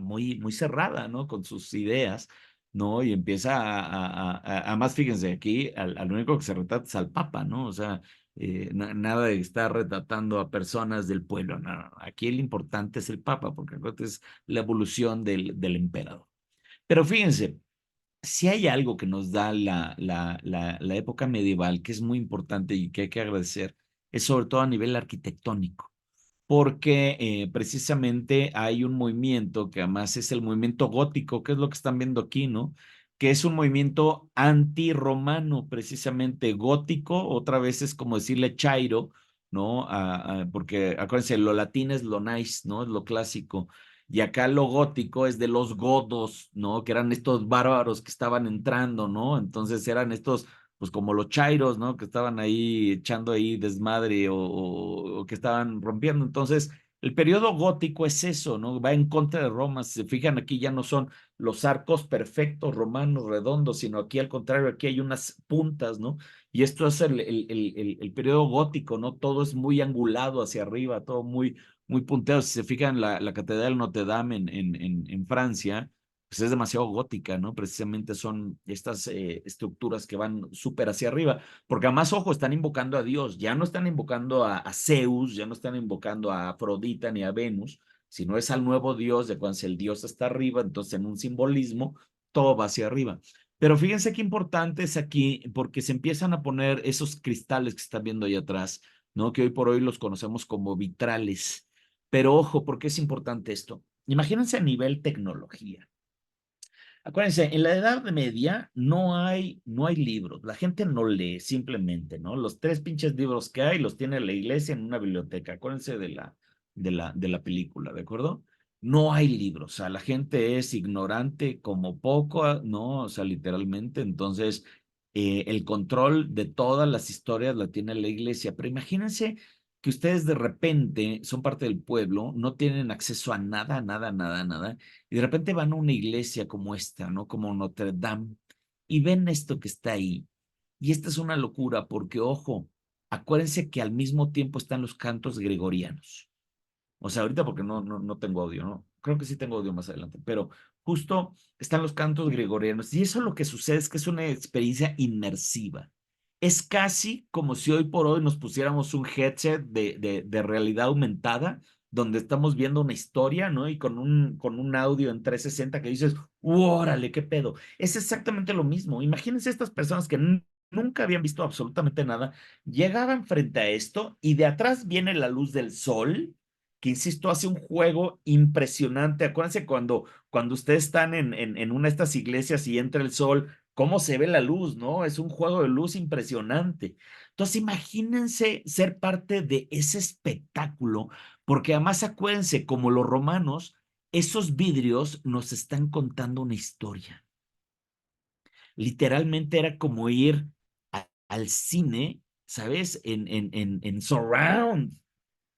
muy cerrada, ¿no? Con sus ideas, ¿no? Y empieza además, fíjense, aquí al único que se retrata es al Papa, ¿no? O sea, nada de estar retratando a personas del pueblo, no, no. Aquí el importante es el Papa, porque acuérdate, es la evolución del emperador. Pero fíjense, si hay algo que nos da la época medieval que es muy importante y que hay que agradecer, es sobre todo a nivel arquitectónico, porque precisamente hay un movimiento que además es el movimiento gótico, que es lo que están viendo aquí, ¿no? Que es un movimiento antirromano, precisamente gótico, otra vez es como decirle chairo, ¿no? Porque acuérdense, lo latín es lo nice, ¿no? Es lo clásico. Y acá lo gótico es de los godos, ¿no? Que eran estos bárbaros que estaban entrando, ¿no? Entonces eran estos, pues como los chairos, ¿no? Que estaban ahí echando ahí desmadre o que estaban rompiendo. Entonces, el periodo gótico es eso, ¿no? Va en contra de Roma. Si se fijan, aquí ya no son los arcos perfectos romanos redondos, sino aquí al contrario, aquí hay unas puntas, ¿no? Y esto es el periodo gótico, ¿no? Todo es muy angulado hacia arriba, todo muy punteado. Si se fijan, la Catedral Notre Dame en Francia, pues es demasiado gótica, ¿no? Precisamente son estas estructuras que van súper hacia arriba, porque además, ojo, están invocando a Dios, ya no están invocando a Zeus, ya no están invocando a Afrodita ni a Venus, sino es al nuevo Dios, de cuando el Dios está arriba, entonces en un simbolismo, todo va hacia arriba. Pero fíjense qué importante es aquí, porque se empiezan a poner esos cristales que están viendo ahí atrás, ¿no? Que hoy por hoy los conocemos como vitrales. Pero ojo, ¿por qué es importante esto? Imagínense a nivel tecnología. Acuérdense, en la Edad Media no hay libros, la gente no lee simplemente, ¿no? Los tres pinches libros que hay los tiene la iglesia en una biblioteca. Acuérdense de la película, ¿de acuerdo? No hay libros, o sea, la gente es ignorante como poco, ¿no? O sea, literalmente, entonces, el control de todas las historias la tiene la iglesia, pero imagínense que ustedes de repente son parte del pueblo, no tienen acceso a nada, nada, nada, nada, y de repente van a una iglesia como esta, ¿no? Como Notre Dame, y ven esto que está ahí. Y esta es una locura porque, ojo, acuérdense que al mismo tiempo están los cantos gregorianos. O sea, ahorita porque no tengo audio, ¿no? Creo que sí tengo audio más adelante, pero justo están los cantos gregorianos. Y eso lo que sucede es que es una experiencia inmersiva. Es casi como si hoy por hoy nos pusiéramos un headset de realidad aumentada, donde estamos viendo una historia, ¿no? Y con un audio en 360 que dices, ¡órale, qué pedo! Es exactamente lo mismo. Imagínense estas personas que nunca habían visto absolutamente nada, llegaban frente a esto y de atrás viene la luz del sol que insisto, hace un juego impresionante. Acuérdense cuando ustedes están en una de estas iglesias y entra el sol, cómo se ve la luz, ¿no? Es un juego de luz impresionante. Entonces, imagínense ser parte de ese espectáculo, porque además acuérdense, como los romanos, esos vidrios nos están contando una historia. Literalmente era como ir al cine, ¿sabes? En surround.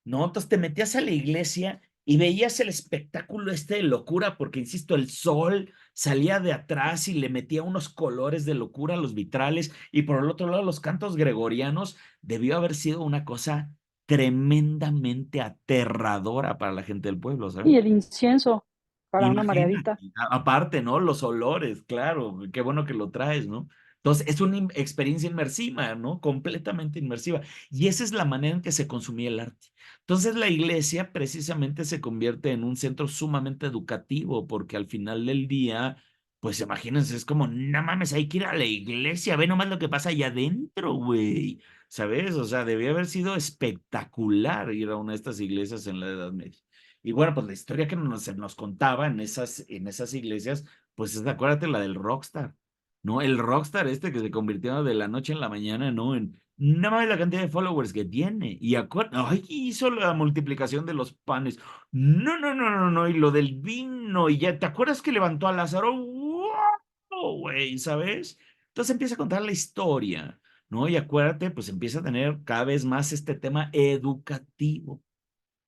¿No? Entonces te metías a la iglesia y veías el espectáculo este de locura, porque, insisto, el sol salía de atrás y le metía unos colores de locura a los vitrales, y por el otro lado los cantos gregorianos. Debió haber sido una cosa tremendamente aterradora para la gente del pueblo, ¿sabes? Y el incienso para una Imagínate, mareadita. aparte, ¿no? Los olores, claro, qué bueno que lo traes, ¿no? Entonces, es una experiencia inmersiva, ¿no? Completamente inmersiva. Y esa es la manera en que se consumía el arte. Entonces, la iglesia precisamente se convierte en un centro sumamente educativo, porque al final del día, pues imagínense, es como, no mames, hay que ir a la iglesia, ve nomás lo que pasa allá adentro, güey. ¿Sabes? O sea, debía haber sido espectacular ir a una de estas iglesias en la Edad Media. Y bueno, pues la historia que se nos contaba en esas iglesias, pues es, acuérdate, la del rockstar, ¿no? El rockstar este que se convirtió de la noche en la mañana, ¿no? En nada más la cantidad de followers que tiene. Y ay, hizo la multiplicación de los panes. No, no, no, no, no. Y lo del vino. Y ya, ¿te acuerdas que levantó a Lázaro? ¡Wow! Güey, ¿sabes? Entonces empieza a contar la historia, ¿no? Y acuérdate, pues empieza a tener cada vez más este tema educativo.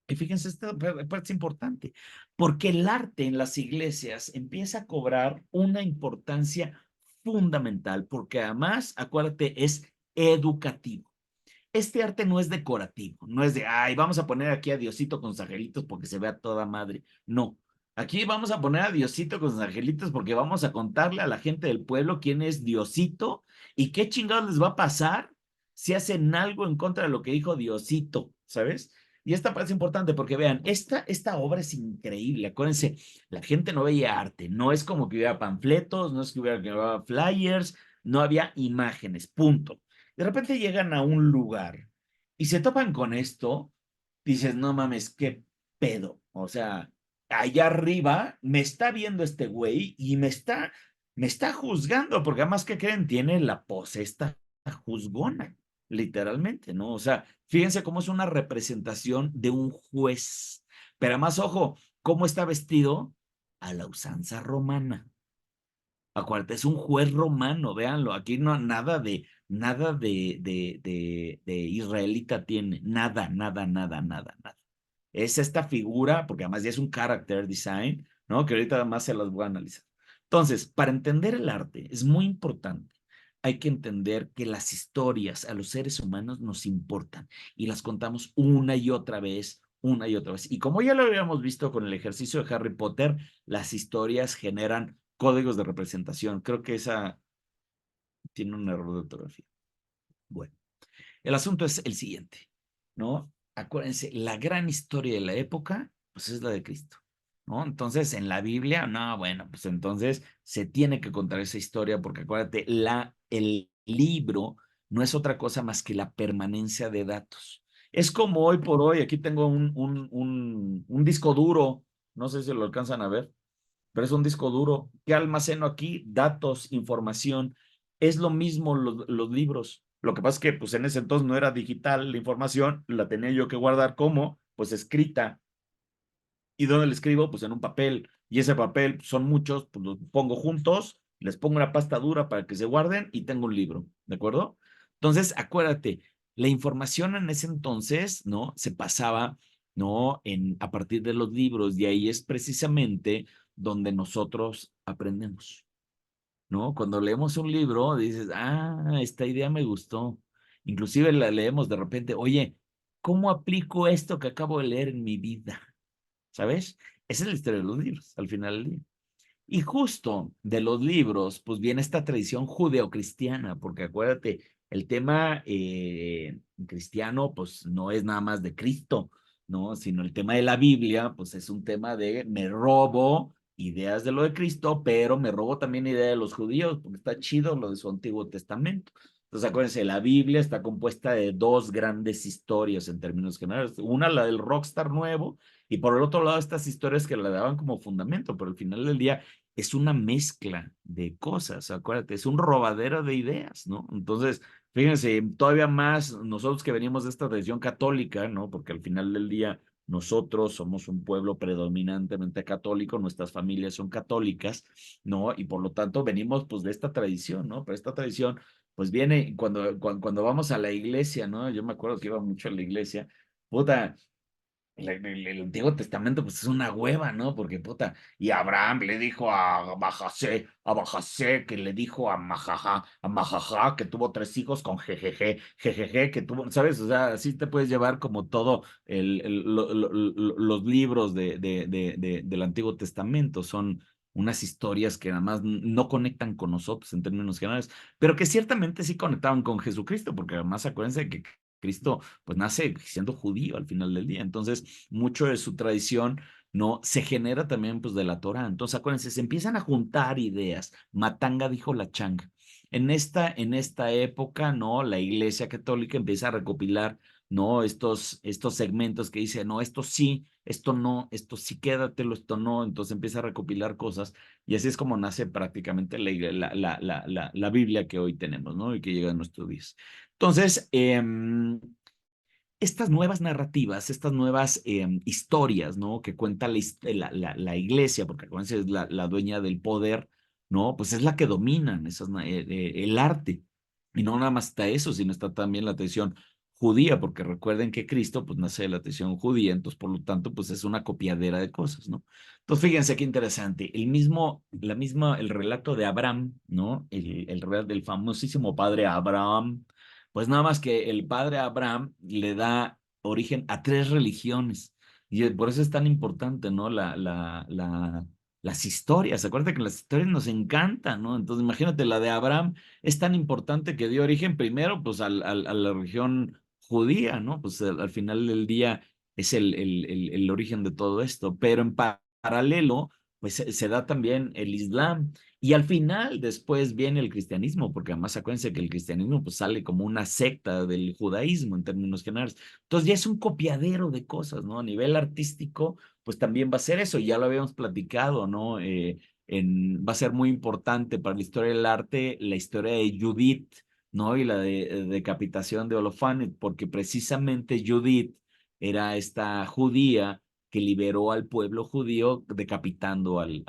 Y fíjense, esta parte es importante, porque el arte en las iglesias empieza a cobrar una importancia fundamental, porque además, acuérdate, es educativo. Este arte no es decorativo, no es de, ay, vamos a poner aquí a Diosito con sus angelitos porque se vea toda madre. No, aquí vamos a poner a Diosito con sus angelitos porque vamos a contarle a la gente del pueblo quién es Diosito y qué chingados les va a pasar si hacen algo en contra de lo que dijo Diosito, ¿sabes? Y esta parte es importante porque vean, esta obra es increíble. Acuérdense, la gente no veía arte, no es como que hubiera panfletos, no es que hubiera flyers, no había imágenes, punto. De repente llegan a un lugar y se topan con esto, dices, no mames, qué pedo. O sea, allá arriba me está viendo este güey y me está juzgando, porque además, ¿qué creen? Tiene la pose esta juzgona, literalmente, ¿no? O sea, fíjense cómo es una representación de un juez. Pero además, ojo, cómo está vestido a la usanza romana. Acuérdate, es un juez romano, véanlo, aquí no nada de israelita tiene, nada, nada, nada, nada, nada. Es esta figura, porque además ya es un character design, ¿no? Que ahorita más se las voy a analizar. Entonces, para entender el arte es muy importante. Hay que entender que las historias a los seres humanos nos importan y las contamos una y otra vez, una y otra vez. Y como ya lo habíamos visto con el ejercicio de Harry Potter, las historias generan códigos de representación. Creo que esa tiene un error de ortografía. Bueno, el asunto es el siguiente, ¿no? Acuérdense, la gran historia de la época, pues es la de Cristo, ¿no? Entonces, en la Biblia, no, bueno, pues entonces se tiene que contar esa historia porque acuérdate, el libro no es otra cosa más que la permanencia de datos. Es como hoy por hoy, aquí tengo un disco duro, no sé si lo alcanzan a ver, pero es un disco duro. ¿Qué almaceno aquí? Datos, información. Es lo mismo los libros. Lo que pasa es que pues en ese entonces no era digital la información, la tenía yo que guardar como pues escrita. ¿Y dónde la escribo? Pues en un papel. Y ese papel son muchos, pues los pongo juntos, les pongo una pasta dura para que se guarden y tengo un libro, ¿de acuerdo? Entonces, acuérdate, la información en ese entonces, ¿no? Se pasaba, ¿no? A partir de los libros y ahí es precisamente donde nosotros aprendemos, ¿no? Cuando leemos un libro, dices, ah, esta idea me gustó. Inclusive la leemos de repente, oye, ¿cómo aplico esto que acabo de leer en mi vida? ¿Sabes? Esa es la historia de los libros, al final del día. Y justo de los libros, pues viene esta tradición judeocristiana, porque acuérdate, el tema cristiano, pues no es nada más de Cristo, ¿no? Sino el tema de la Biblia, pues es un tema de me robo ideas de lo de Cristo, pero me robo también ideas de los judíos, porque está chido lo de su Antiguo Testamento. Entonces, acuérdense, la Biblia está compuesta de dos grandes historias en términos generales. Una, la del rockstar nuevo, y por el otro lado, estas historias que la daban como fundamento, pero al final del día es una mezcla de cosas, acuérdate, es un robadero de ideas, ¿no? Entonces, fíjense, todavía más nosotros que venimos de esta tradición católica, ¿no? Porque al final del día nosotros somos un pueblo predominantemente católico, nuestras familias son católicas, ¿no? Y por lo tanto venimos pues de esta tradición, ¿no? Pero esta tradición pues viene cuando vamos a la iglesia, ¿no? Yo me acuerdo que iba mucho a la iglesia, puta, el Antiguo Testamento, pues es una hueva, ¿no? Porque, puta, y Abraham le dijo a Bajasé, que le dijo a Majaja, que tuvo 3 hijos con jejeje, que tuvo, ¿sabes? O sea, así te puedes llevar como todo los libros del Antiguo Testamento, son unas historias que nada más no conectan con nosotros en términos generales, pero que ciertamente sí conectaban con Jesucristo, porque además acuérdense que Cristo pues nace siendo judío al final del día, entonces mucho de su tradición no se genera también pues de la Torah. Entonces acuérdense, se empiezan a juntar ideas. Matanga dijo la changa. En esta época, ¿no? La Iglesia Católica empieza a recopilar, ¿no? Estos segmentos que dice, no, esto sí, esto no, esto sí quédatelo, esto no. Entonces empieza a recopilar cosas y así es como nace prácticamente la Biblia que hoy tenemos, ¿no? Y que llega a nuestros días. Entonces, estas nuevas narrativas, estas nuevas historias, ¿no? Que cuenta la iglesia, porque acuérdense, es la dueña del poder, ¿no? Pues es la que dominan el arte. Y no nada más está eso, sino está también la tradición judía, porque recuerden que Cristo, pues nace de la tradición judía, entonces por lo tanto, pues es una copiadera de cosas, ¿no? Entonces fíjense qué interesante, el relato de Abraham, ¿no? El famosísimo padre Abraham, pues nada más que el padre Abraham le da origen a 3 religiones. Y por eso es tan importante, ¿no? Las historias. Acuérdate que las historias nos encantan, ¿no? Entonces, imagínate, la de Abraham es tan importante que dio origen primero, pues, a la religión judía, ¿no? Pues al final del día es el origen de todo esto. Pero en paralelo, pues se da también el Islam. Y al final, después viene el cristianismo, porque además acuérdense que el cristianismo pues sale como una secta del judaísmo en términos generales. Entonces ya es un copiadero de cosas, ¿no? A nivel artístico, pues también va a ser eso, ya lo habíamos platicado, ¿no? Va a ser muy importante para la historia del arte la historia de Judith, ¿no? Y la decapitación de Holofernes, porque precisamente Judith era esta judía que liberó al pueblo judío decapitando al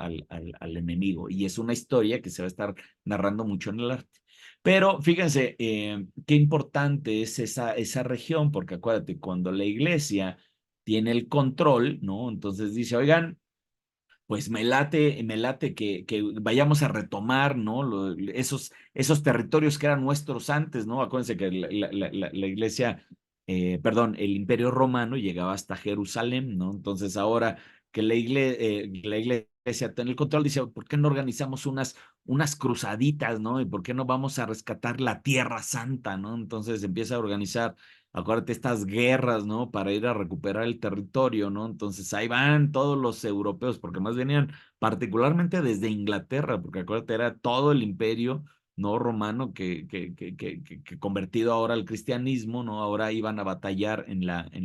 enemigo. Y es una historia que se va a estar narrando mucho en el arte. Pero fíjense, qué importante es esa región, porque acuérdate, cuando la iglesia tiene el control, ¿no? Entonces dice, oigan, pues me late que vayamos a retomar, ¿no? Esos territorios que eran nuestros antes, ¿no? Acuérdense que la iglesia, perdón, el imperio romano llegaba hasta Jerusalén, ¿no? Entonces ahora que la iglesia tiene el control, dice, ¿por qué no organizamos unas cruzaditas, ¿no? ¿Y por qué no vamos a rescatar la Tierra Santa, ¿no? Entonces empieza a organizar, acuérdate, estas guerras, ¿no? Para ir a recuperar el territorio, ¿no? Entonces ahí van todos los europeos, porque más venían particularmente desde Inglaterra, porque acuérdate, era todo el imperio, ¿no? Romano que convertido ahora al cristianismo, ¿no? Ahora iban a batallar en la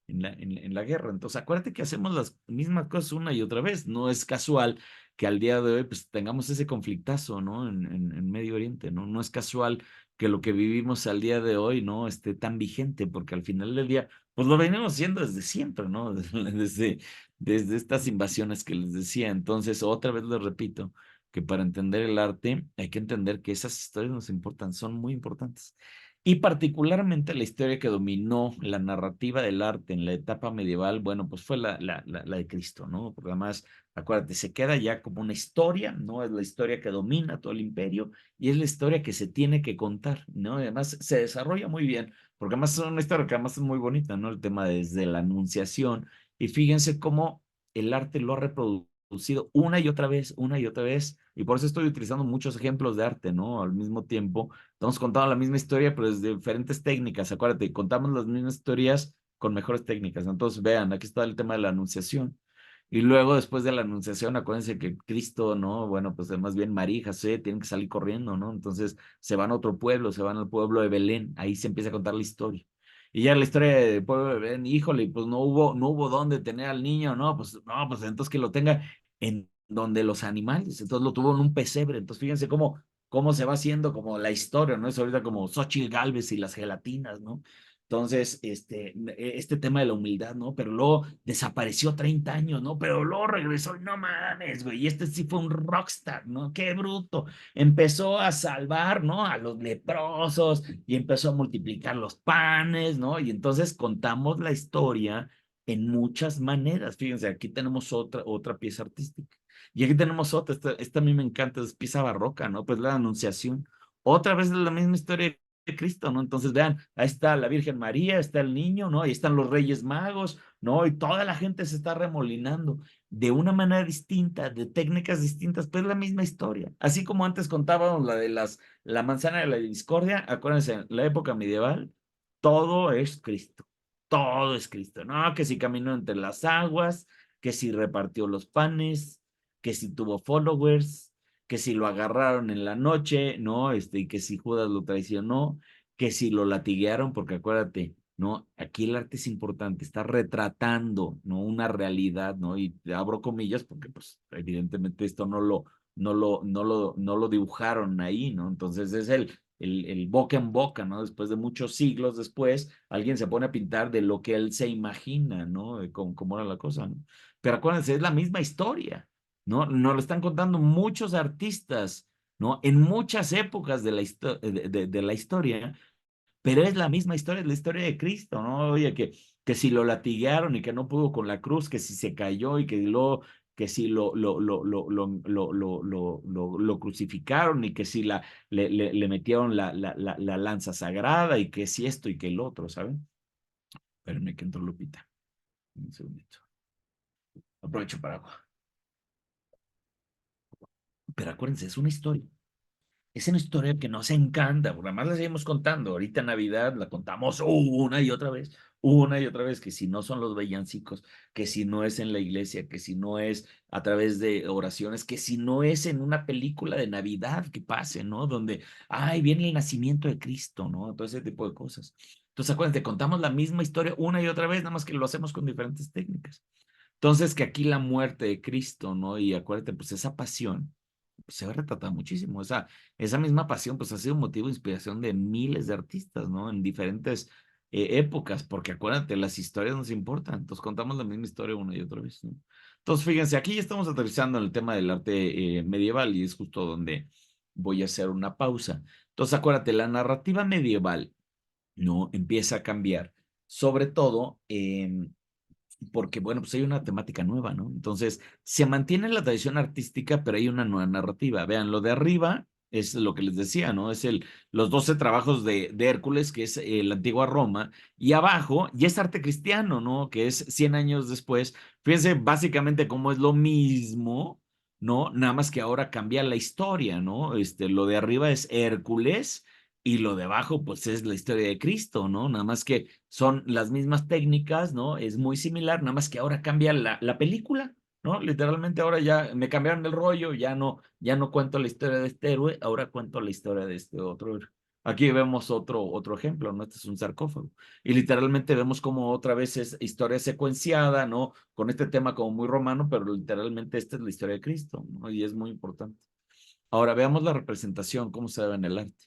guerra. Entonces acuérdate que hacemos las mismas cosas una y otra vez. No es casual que al día de hoy pues tengamos ese conflictazo, ¿no? En Medio Oriente, ¿no? No es casual que lo que vivimos al día de hoy no esté tan vigente, porque al final del día, pues lo venimos haciendo desde siempre, ¿no? Desde estas invasiones que les decía. Entonces, otra vez les repito, que para entender el arte hay que entender que esas historias nos importan, son muy importantes. Y particularmente la historia que dominó la narrativa del arte en la etapa medieval, bueno, pues fue la de Cristo, ¿no? Porque además, acuérdate, se queda ya como una historia, ¿no? Es la historia que domina todo el imperio y es la historia que se tiene que contar, ¿no? Y además se desarrolla muy bien, porque además es una historia que además es muy bonita, ¿no? El tema desde la anunciación. Y fíjense cómo el arte lo ha reproducido una y otra vez, y por eso estoy utilizando muchos ejemplos de arte, ¿no? Al mismo tiempo, estamos contando la misma historia, pero desde diferentes técnicas, acuérdate, contamos las mismas historias con mejores técnicas. Entonces, vean, aquí está el tema de la anunciación. Y luego, después de la anunciación, acuérdense que Cristo, ¿no? Bueno, pues más bien María y José tienen que salir corriendo, ¿no? Entonces se van a otro pueblo, se van al pueblo de Belén, ahí se empieza a contar la historia. Y ya la historia del pueblo de Belén, híjole, pues no hubo dónde tener al niño, ¿no? Pues no, pues entonces que lo tenga en donde los animales, entonces lo tuvo en un pesebre. Entonces fíjense cómo se va haciendo como la historia, ¿no? Es ahorita como Xóchitl Gálvez y las gelatinas, ¿no? Entonces, este tema de la humildad, ¿no? Pero luego desapareció 30 años, ¿no? Pero luego regresó y no mames, güey. Y este sí fue un rockstar, ¿no? Qué bruto. Empezó a salvar, ¿no? A los leprosos y empezó a multiplicar los panes, ¿no? Y entonces contamos la historia en muchas maneras. Fíjense, aquí tenemos otra pieza artística. Y aquí tenemos otra, esta a mí me encanta, es pieza barroca, ¿no? Pues la Anunciación. Otra vez es la misma historia de Cristo, ¿no? Entonces vean, ahí está la Virgen María, está el niño, ¿no? Ahí están los Reyes Magos, ¿no? Y toda la gente se está remolinando de una manera distinta, de técnicas distintas, pero es la misma historia. Así como antes contábamos la de la manzana de la discordia, acuérdense, en la época medieval, todo es Cristo, todo es Cristo, ¿no? Que si caminó entre las aguas, que si repartió los panes, que si tuvo followers, que si lo agarraron en la noche, ¿no? Y que si Judas lo traicionó, que si lo latiguearon, porque acuérdate, ¿no? Aquí el arte es importante, está retratando, ¿no? Una realidad, ¿no? Y abro comillas porque, pues, evidentemente esto no lo dibujaron ahí, ¿no? Entonces es el boca en boca, ¿no? Después de muchos siglos después, alguien se pone a pintar de lo que él se imagina, ¿no? De cómo era la cosa, ¿no? Pero acuérdense, es la misma historia, ¿no? Nos lo están contando muchos artistas, ¿no? En muchas épocas de la historia, pero es la misma historia, es la historia de Cristo, ¿no? Oye, que si lo latiguearon y que no pudo con la cruz, que si se cayó y que si lo crucificaron y que si le metieron la lanza sagrada y que si esto y que el otro, ¿saben? Espérenme que entró Lupita. Un segundito. Aprovecho para agua. Pero acuérdense, es una historia. Es una historia que nos encanta, porque además la seguimos contando. Ahorita en Navidad la contamos una y otra vez, que si no son los villancicos, que si no es en la iglesia, que si no es a través de oraciones, que si no es en una película de Navidad que pase, ¿no? Donde, ay, viene el nacimiento de Cristo, ¿no? Todo ese tipo de cosas. Entonces, acuérdense, contamos la misma historia una y otra vez, nada más que lo hacemos con diferentes técnicas. Entonces, que aquí la muerte de Cristo, ¿no? Y acuérdate, pues esa pasión pues, se va a retratar muchísimo. Esa misma pasión, pues ha sido motivo de inspiración de miles de artistas, ¿no? En diferentes épocas, porque acuérdate, las historias nos importan. Entonces, contamos la misma historia una y otra vez, ¿no? Entonces, fíjense, aquí ya estamos aterrizando en el tema del arte medieval y es justo donde voy a hacer una pausa. Entonces, acuérdate, la narrativa medieval, ¿no? Empieza a cambiar, sobre todo porque, bueno, pues hay una temática nueva, ¿no? Entonces, se mantiene la tradición artística, pero hay una nueva narrativa. Vean, lo de arriba es lo que les decía, ¿no? Es los 12 trabajos de Hércules, que es la antigua Roma, y abajo ya es arte cristiano, ¿no? Que es 100 años después. Fíjense básicamente cómo es lo mismo, ¿no? Nada más que ahora cambia la historia, ¿no? Lo de arriba es Hércules y lo de abajo, pues es la historia de Cristo, ¿no? Nada más que son las mismas técnicas, ¿no? Es muy similar, nada más que ahora cambia la película, ¿no? Literalmente ahora ya me cambiaron el rollo, ya no cuento la historia de este héroe, ahora cuento la historia de este otro héroe. Aquí vemos otro ejemplo, ¿no? Este es un sarcófago. Y literalmente vemos como otra vez es historia secuenciada, ¿no? Con este tema como muy romano, pero literalmente esta es la historia de Cristo, ¿no? Y es muy importante. Ahora veamos la representación, cómo se ve en el arte.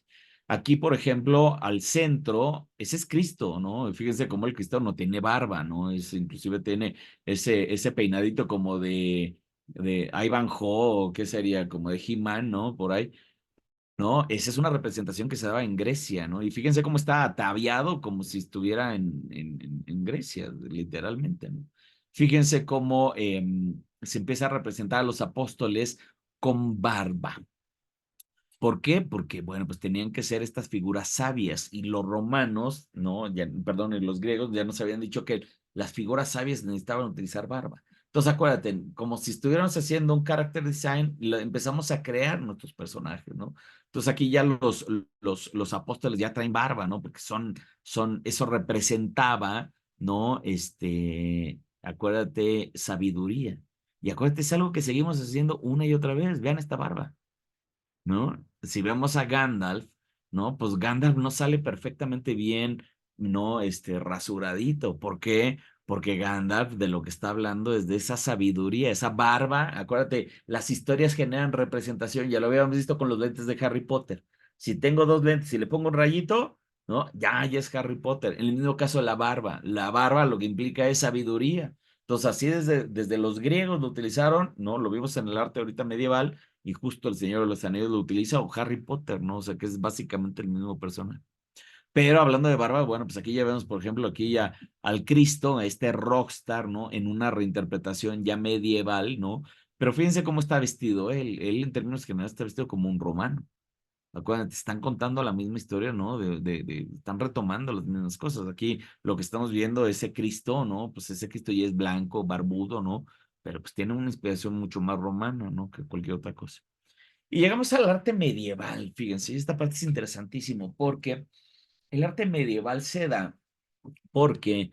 Aquí, por ejemplo, al centro, ese es Cristo, ¿no? Fíjense cómo el Cristo no tiene barba, ¿no? Inclusive tiene ese peinadito como de Ivanhoe, o qué sería, como de He-Man, ¿no? Por ahí, ¿no? Esa es una representación que se daba en Grecia, ¿no? Y fíjense cómo está ataviado como si estuviera en Grecia, literalmente, ¿no? Fíjense cómo se empieza a representar a los apóstoles con barba. ¿Por qué? Porque, bueno, pues tenían que ser estas figuras sabias y los romanos, ¿no? Ya, perdón, y los griegos ya nos habían dicho que las figuras sabias necesitaban utilizar barba. Entonces, acuérdate, como si estuviéramos haciendo un character design, empezamos a crear nuestros personajes, ¿no? Entonces, aquí ya los apóstoles ya traen barba, ¿no? Porque eso representaba, ¿no? Acuérdate, sabiduría. Y acuérdate, es algo que seguimos haciendo una y otra vez. Vean esta barba, ¿no? Si vemos a Gandalf, ¿no? Pues Gandalf no sale perfectamente bien, ¿no? Rasuradito. ¿Por qué? Porque Gandalf de lo que está hablando es de esa sabiduría, esa barba. Acuérdate, las historias generan representación, ya lo habíamos visto con los lentes de Harry Potter. Si tengo dos lentes y le pongo un rayito, ¿no? Ya es Harry Potter. En el mismo caso, la barba lo que implica es sabiduría. Entonces, así desde los griegos lo utilizaron, ¿no? Lo vimos en el arte ahorita medieval, y justo el Señor de los Anillos lo utiliza, o Harry Potter, ¿no? O sea, que es básicamente el mismo personaje. Pero hablando de barba, bueno, pues aquí ya vemos, por ejemplo, aquí ya al Cristo, a este rockstar, ¿no? En una reinterpretación ya medieval, ¿no? Pero fíjense cómo está vestido. Él en términos generales está vestido como un romano, Acuérdate, están contando la misma historia, ¿no? Están retomando las mismas cosas. Aquí lo que estamos viendo, ese Cristo, ¿no? Pues ese Cristo ya es blanco, barbudo, ¿no? Pero pues tiene una inspiración mucho más romana, ¿no? Que cualquier otra cosa. Y llegamos al arte medieval, fíjense, esta parte es interesantísimo porque el arte medieval se da porque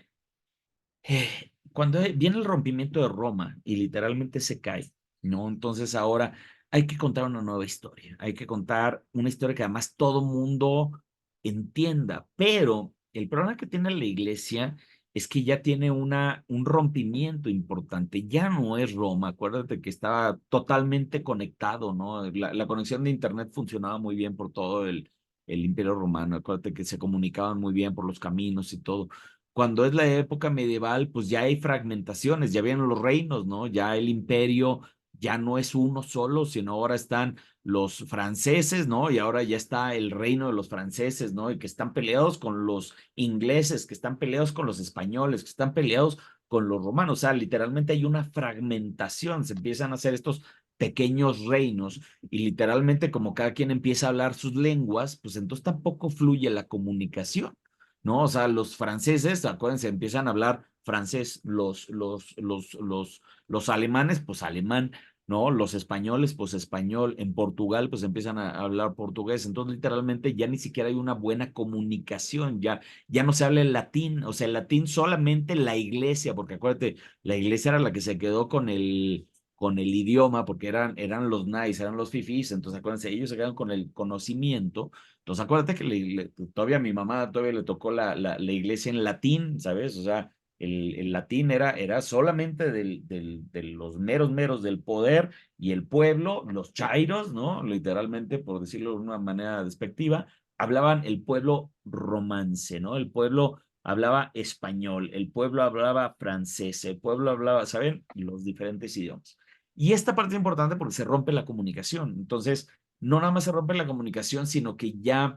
cuando viene el rompimiento de Roma y literalmente se cae, ¿no? Entonces ahora hay que contar una nueva historia, hay que contar una historia que además todo mundo entienda, pero el problema que tiene la iglesia es que ya tiene un rompimiento importante, ya no es Roma, acuérdate que estaba totalmente conectado, ¿no? La conexión de internet funcionaba muy bien por todo el imperio romano, acuérdate que se comunicaban muy bien por los caminos y todo. Cuando es la época medieval, pues ya hay fragmentaciones, ya vienen los reinos, ¿no? Ya el imperio ya no es uno solo, sino ahora están los franceses, ¿no? Y ahora ya está el reino de los franceses, ¿no? Y que están peleados con los ingleses, que están peleados con los españoles, que están peleados con los romanos. O sea, literalmente hay una fragmentación, se empiezan a hacer estos pequeños reinos y literalmente como cada quien empieza a hablar sus lenguas, pues entonces tampoco fluye la comunicación. ¿No? O sea, los franceses, acuérdense, empiezan a hablar francés, los alemanes, pues alemán, ¿no? Los españoles, pues español, en Portugal, pues empiezan a hablar portugués, entonces literalmente ya ni siquiera hay una buena comunicación, ya no se habla el latín, o sea, el latín solamente la iglesia, porque acuérdate, la iglesia era la que se quedó con el idioma, porque eran los nice, eran los fifís, entonces acuérdense, ellos se quedan con el conocimiento. Entonces, acuérdate que todavía a mi mamá todavía le tocó la iglesia en latín, ¿sabes? O sea, el latín era solamente de los meros del poder y el pueblo, los chairos, ¿no? Literalmente, por decirlo de una manera despectiva, hablaban el pueblo romance, ¿no? El pueblo hablaba español, el pueblo hablaba francés, el pueblo hablaba, ¿saben? Los diferentes idiomas. Y esta parte es importante porque se rompe la comunicación. Entonces, no nada más se rompe la comunicación, sino que ya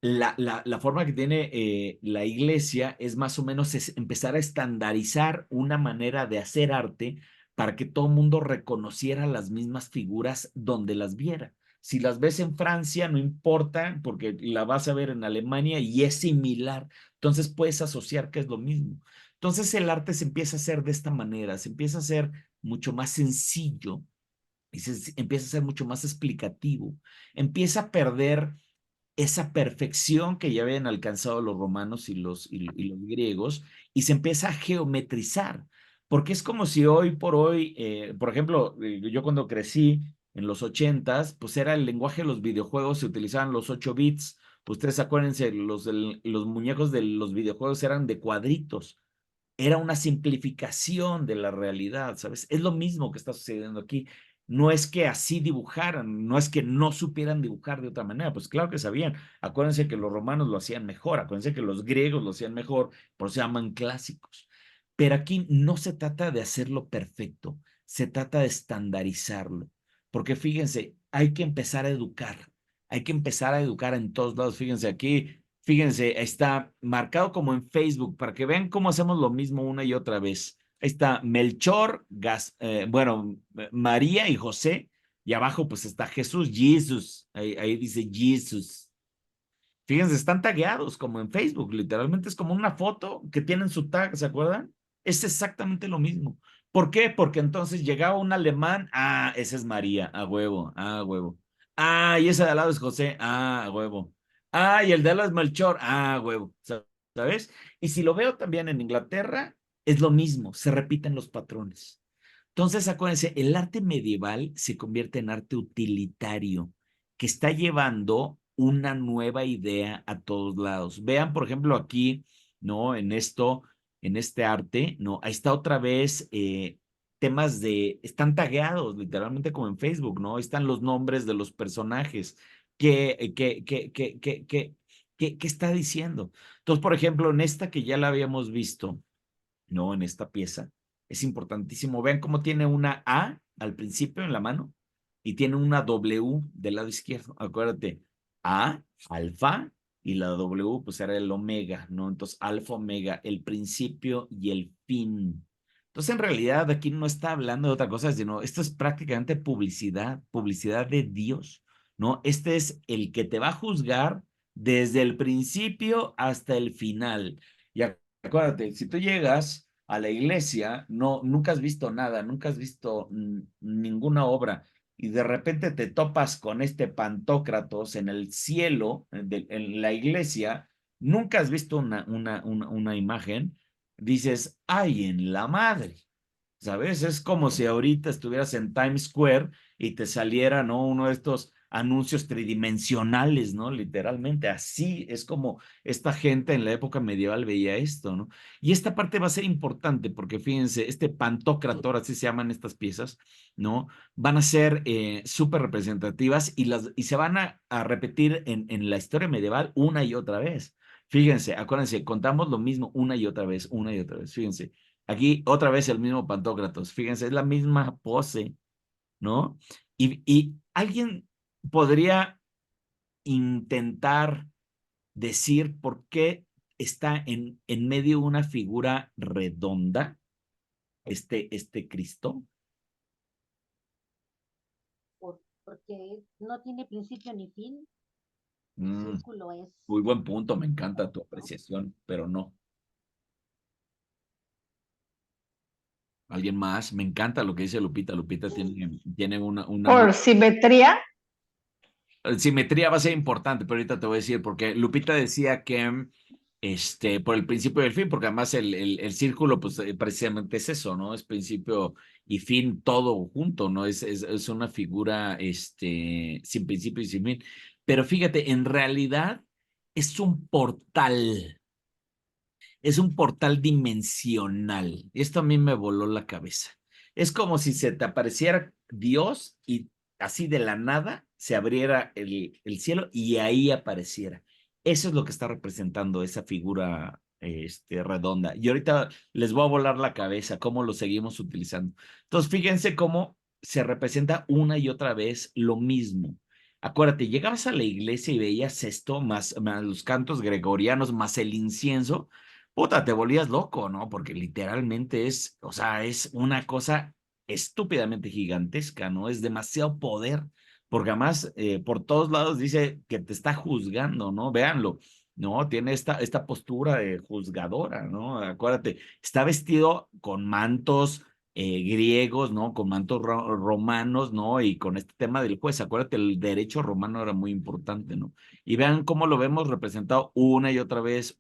la forma que tiene la iglesia es más o menos empezar a estandarizar una manera de hacer arte para que todo el mundo reconociera las mismas figuras donde las viera. Si las ves en Francia, no importa, porque la vas a ver en Alemania y es similar. Entonces puedes asociar que es lo mismo. Entonces el arte se empieza a hacer de esta manera, se empieza a hacer mucho más sencillo y se empieza a ser mucho más explicativo, empieza a perder esa perfección que ya habían alcanzado los romanos y los griegos y se empieza a geometrizar, porque es como si hoy por hoy, por ejemplo, yo cuando crecí en los 80s, pues era el lenguaje de los videojuegos, se utilizaban los 8 bits, ustedes acuérdense, los muñecos de los videojuegos eran de cuadritos, era una simplificación de la realidad, ¿sabes? Es lo mismo que está sucediendo aquí. No es que así dibujaran, no es que no supieran dibujar de otra manera, pues claro que sabían. Acuérdense que los romanos lo hacían mejor, acuérdense que los griegos lo hacían mejor, por eso se llaman clásicos. Pero aquí no se trata de hacerlo perfecto, se trata de estandarizarlo. Porque fíjense, hay que empezar a educar en todos lados. Fíjense aquí, fíjense, está marcado como en Facebook para que vean cómo hacemos lo mismo una y otra vez. Ahí está Melchor, María y José, y abajo pues está Jesús, Jesús, ahí dice Jesús. Fíjense, están tagueados como en Facebook, literalmente es como una foto que tienen su tag, ¿se acuerdan? Es exactamente lo mismo. ¿Por qué? Porque entonces llegaba un alemán, esa es María, a huevo, a huevo. Y ese de al lado es José, a huevo. Y el de al lado es Melchor, a huevo, ¿sabes? Y si lo veo también en Inglaterra, es lo mismo, se repiten los patrones. Entonces, acuérdense, el arte medieval se convierte en arte utilitario, que está llevando una nueva idea a todos lados. Vean, por ejemplo, aquí, ¿no? En este arte, ¿no? Ahí está otra vez temas están tagueados literalmente como en Facebook, ¿no? Ahí están los nombres de los personajes. ¿Qué está diciendo? Entonces, por ejemplo, en esta que ya la habíamos visto, ¿no? En esta pieza. Es importantísimo. Vean cómo tiene una A al principio en la mano y tiene una W del lado izquierdo. Acuérdate, A, alfa, y la W pues era el omega, ¿no? Entonces, alfa, omega, el principio y el fin. Entonces, en realidad, aquí no está hablando de otra cosa, sino esto es prácticamente publicidad, publicidad de Dios. ¿no? Este es el que te va a juzgar desde el principio hasta el final. Y acuérdate, si tú llegas a la iglesia, no, nunca has visto nada, nunca has visto ninguna obra, y de repente te topas con este Pantócratos en el cielo, en la iglesia, nunca has visto una imagen, dices, ¡ay, en la madre! ¿Sabes? Es como si ahorita estuvieras en Times Square y te saliera, ¿no? Uno de estos anuncios tridimensionales, ¿no? Literalmente, así es como esta gente en la época medieval veía esto, ¿no? Y esta parte va a ser importante porque fíjense, este Pantocrator, así se llaman estas piezas, ¿no? Van a ser súper representativas y se van a repetir en la historia medieval una y otra vez. Fíjense, acuérdense, contamos lo mismo una y otra vez, fíjense. Aquí otra vez el mismo Pantócratos. Fíjense, es la misma pose, ¿no? Y alguien podría intentar decir por qué está en medio una figura redonda, este Cristo. Porque no tiene principio ni fin. El Mm, círculo es. muy buen punto, me encanta tu apreciación, pero no. ¿Alguien más? Me encanta lo que dice Lupita. Lupita tiene una Por simetría. simetría va a ser importante, pero ahorita te voy a decir, porque Lupita decía que por el principio y el fin, porque además el círculo, pues precisamente es eso, ¿no? Es principio y fin todo junto, ¿no? Es una figura sin principio y sin fin. Pero fíjate, en realidad es un portal. Es un portal dimensional. Esto a mí me voló la cabeza. Es como si se te apareciera Dios y así de la nada se abriera el cielo y ahí apareciera. Eso es lo que está representando esa figura redonda. Y ahorita les voy a volar la cabeza cómo lo seguimos utilizando. Entonces, fíjense cómo se representa una y otra vez lo mismo. Acuérdate, llegabas a la iglesia y veías esto, más los cantos gregorianos, más el incienso, puta, te volvías loco, ¿no? Porque literalmente o sea, es una cosa estúpidamente gigantesca, ¿no? Es demasiado poder, porque además por todos lados dice que te está juzgando, ¿no? Véanlo, ¿no? Tiene esta postura de juzgadora, ¿no? Acuérdate, está vestido con mantos griegos, ¿no? Con mantos romanos, ¿no? Y con este tema del juez, acuérdate, el derecho romano era muy importante, ¿no? Y vean cómo lo vemos representado una y otra vez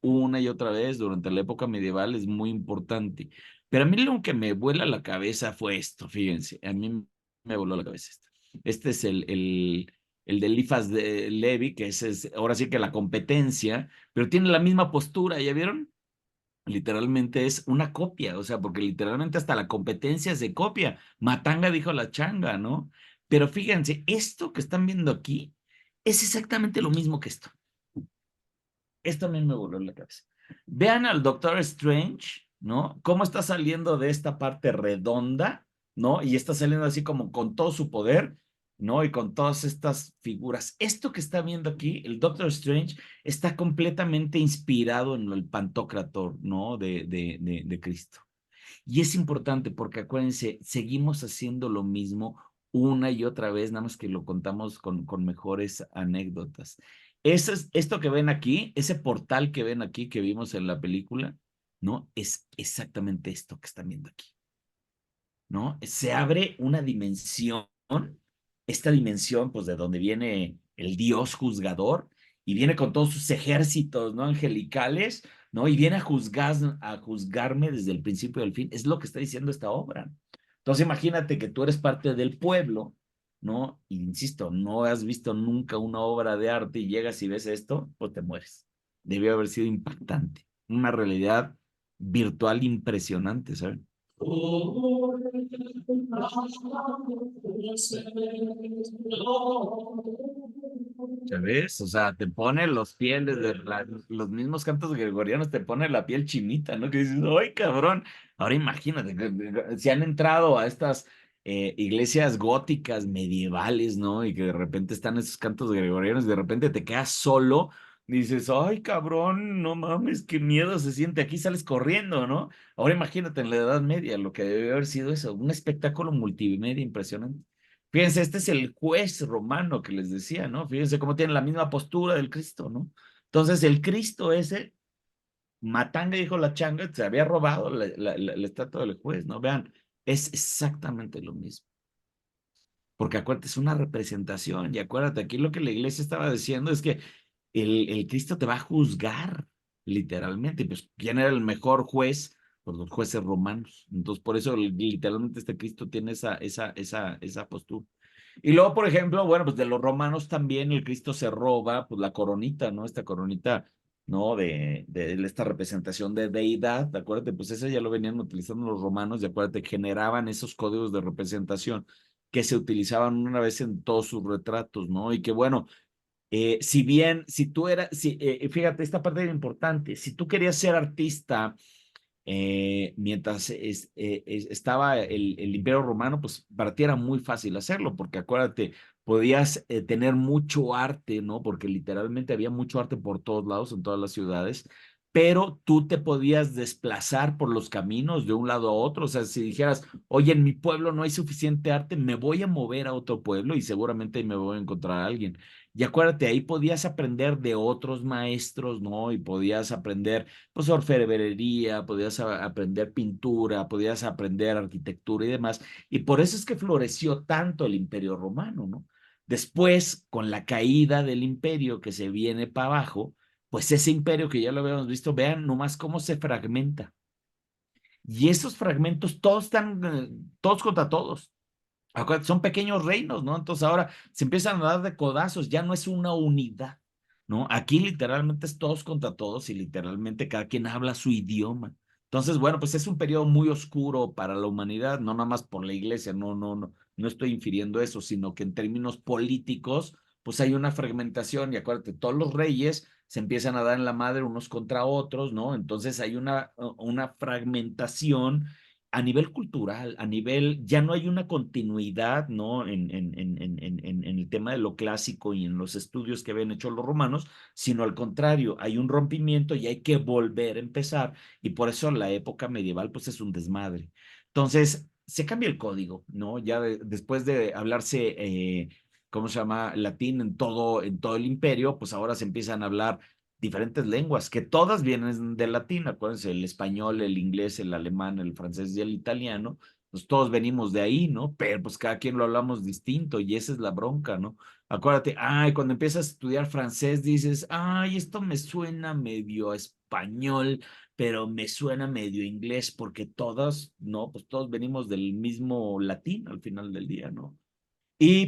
durante la época medieval, es muy importante. Pero a mí lo que me vuela la cabeza fue esto, fíjense, a mí me voló la cabeza esto. Este es el de Elifas de Levi, que es ahora sí que la competencia, pero tiene la misma postura, ¿ya vieron? Literalmente es una copia, o sea, porque literalmente hasta la competencia se copia. Matanga dijo la changa, ¿no? Pero fíjense, esto que están viendo aquí es exactamente lo mismo que esto. Esto también me voló la cabeza. Vean al Doctor Strange, ¿no? Cómo está saliendo de esta parte redonda, ¿no? Y está saliendo así como con todo su poder, ¿no? Y con todas estas figuras. Esto que está viendo aquí, el Doctor Strange, está completamente inspirado en el Pantocrator, ¿no? De Cristo. Y es importante porque acuérdense, seguimos haciendo lo mismo una y otra vez, nada más que lo contamos con mejores anécdotas. Esto que ven aquí, ese portal que ven aquí, que vimos en la película, ¿no? Es exactamente esto que están viendo aquí, ¿no? Se abre una dimensión, esta dimensión, pues de donde viene el Dios juzgador y viene con todos sus ejércitos, ¿no? Angelicales, ¿no? Y viene a juzgarme desde el principio al fin. Es lo que está diciendo esta obra. Entonces imagínate que tú eres parte del pueblo, ¿no? Y insisto, no has visto nunca una obra de arte y llegas y ves esto, pues te mueres. Debió haber sido impactante. Una realidad virtual impresionante, ¿sabes? ¿Ya ves? O sea, te pone los pieles de los mismos cantos gregorianos, te pone la piel chinita, ¿no? Que dices, ¡ay, cabrón! Ahora imagínate, si han entrado a estas iglesias góticas medievales, ¿no? Y que de repente están esos cantos gregorianos, y de repente te quedas solo, dices, ¡ay, cabrón! No mames, qué miedo se siente aquí, sales corriendo, ¿no? Ahora imagínate en la Edad Media lo que debe haber sido eso, un espectáculo multimedia impresionante. Fíjense, este es el juez romano que les decía, ¿no? Fíjense cómo tiene la misma postura del Cristo, ¿no? Entonces, el Cristo ese, matanga, dijo la changa, se había robado la estatua del juez, ¿no? Vean, es exactamente lo mismo. Porque acuérdate, es una representación, y acuérdate, aquí lo que la iglesia estaba diciendo es que el Cristo te va a juzgar, literalmente. Pues, ¿quién era el mejor juez? Pues los jueces romanos. Entonces, por eso literalmente este Cristo tiene esa postura. Y luego, por ejemplo, bueno, pues de los romanos también el Cristo se roba, pues la coronita, ¿no? Esta coronita, ¿no? De esta representación de deidad, acuérdate, pues ese ya lo venían utilizando los romanos, y acuérdate, generaban esos códigos de representación que se utilizaban una vez en todos sus retratos, ¿no? Y que bueno, si bien, si tú eras, fíjate, esta parte era importante, si tú querías ser artista, mientras estaba el Imperio Romano, pues para ti era muy fácil hacerlo, porque acuérdate, podías tener mucho arte, ¿no? Porque literalmente había mucho arte por todos lados, en todas las ciudades, pero tú te podías desplazar por los caminos de un lado a otro. O sea, si dijeras, oye, en mi pueblo no hay suficiente arte, me voy a mover a otro pueblo y seguramente me voy a encontrar a alguien. Y acuérdate, ahí podías aprender de otros maestros, ¿no? Y podías aprender pues orfebrería, podías aprender pintura, podías aprender arquitectura y demás. Y por eso es que floreció tanto el Imperio Romano, ¿no? Después, con la caída del imperio que se viene para abajo, pues ese imperio que ya lo habíamos visto, vean nomás cómo se fragmenta. Y esos fragmentos todos están, todos contra todos. Acuérdate, son pequeños reinos, ¿no? Entonces ahora se empiezan a dar de codazos, ya no es una unidad, ¿no? Aquí literalmente es todos contra todos y literalmente cada quien habla su idioma. Entonces, bueno, pues es un periodo muy oscuro para la humanidad, no nada más por la iglesia, no estoy infiriendo eso, sino que en términos políticos, pues hay una fragmentación y acuérdate, todos los reyes se empiezan a dar en la madre unos contra otros, ¿no? Entonces hay una fragmentación a nivel cultural, a nivel, ya no hay una continuidad, ¿no? En el tema de lo clásico y en los estudios que habían hecho los romanos, sino al contrario, hay un rompimiento y hay que volver a empezar, y por eso la época medieval, pues es un desmadre. Entonces, se cambia el código, ¿no? Ya después de hablarse, ¿cómo se llama? Latín en todo el imperio, pues ahora se empiezan a hablar diferentes lenguas, que todas vienen del latín, acuérdense, el español, el inglés, el alemán, el francés y el italiano, pues todos venimos de ahí, ¿no? Pero pues cada quien lo hablamos distinto y esa es la bronca, ¿no? Acuérdate, ay, cuando empiezas a estudiar francés dices, ay, esto me suena medio español, pero me suena medio inglés, porque todos, ¿no? Pues todos venimos del mismo latín al final del día, ¿no?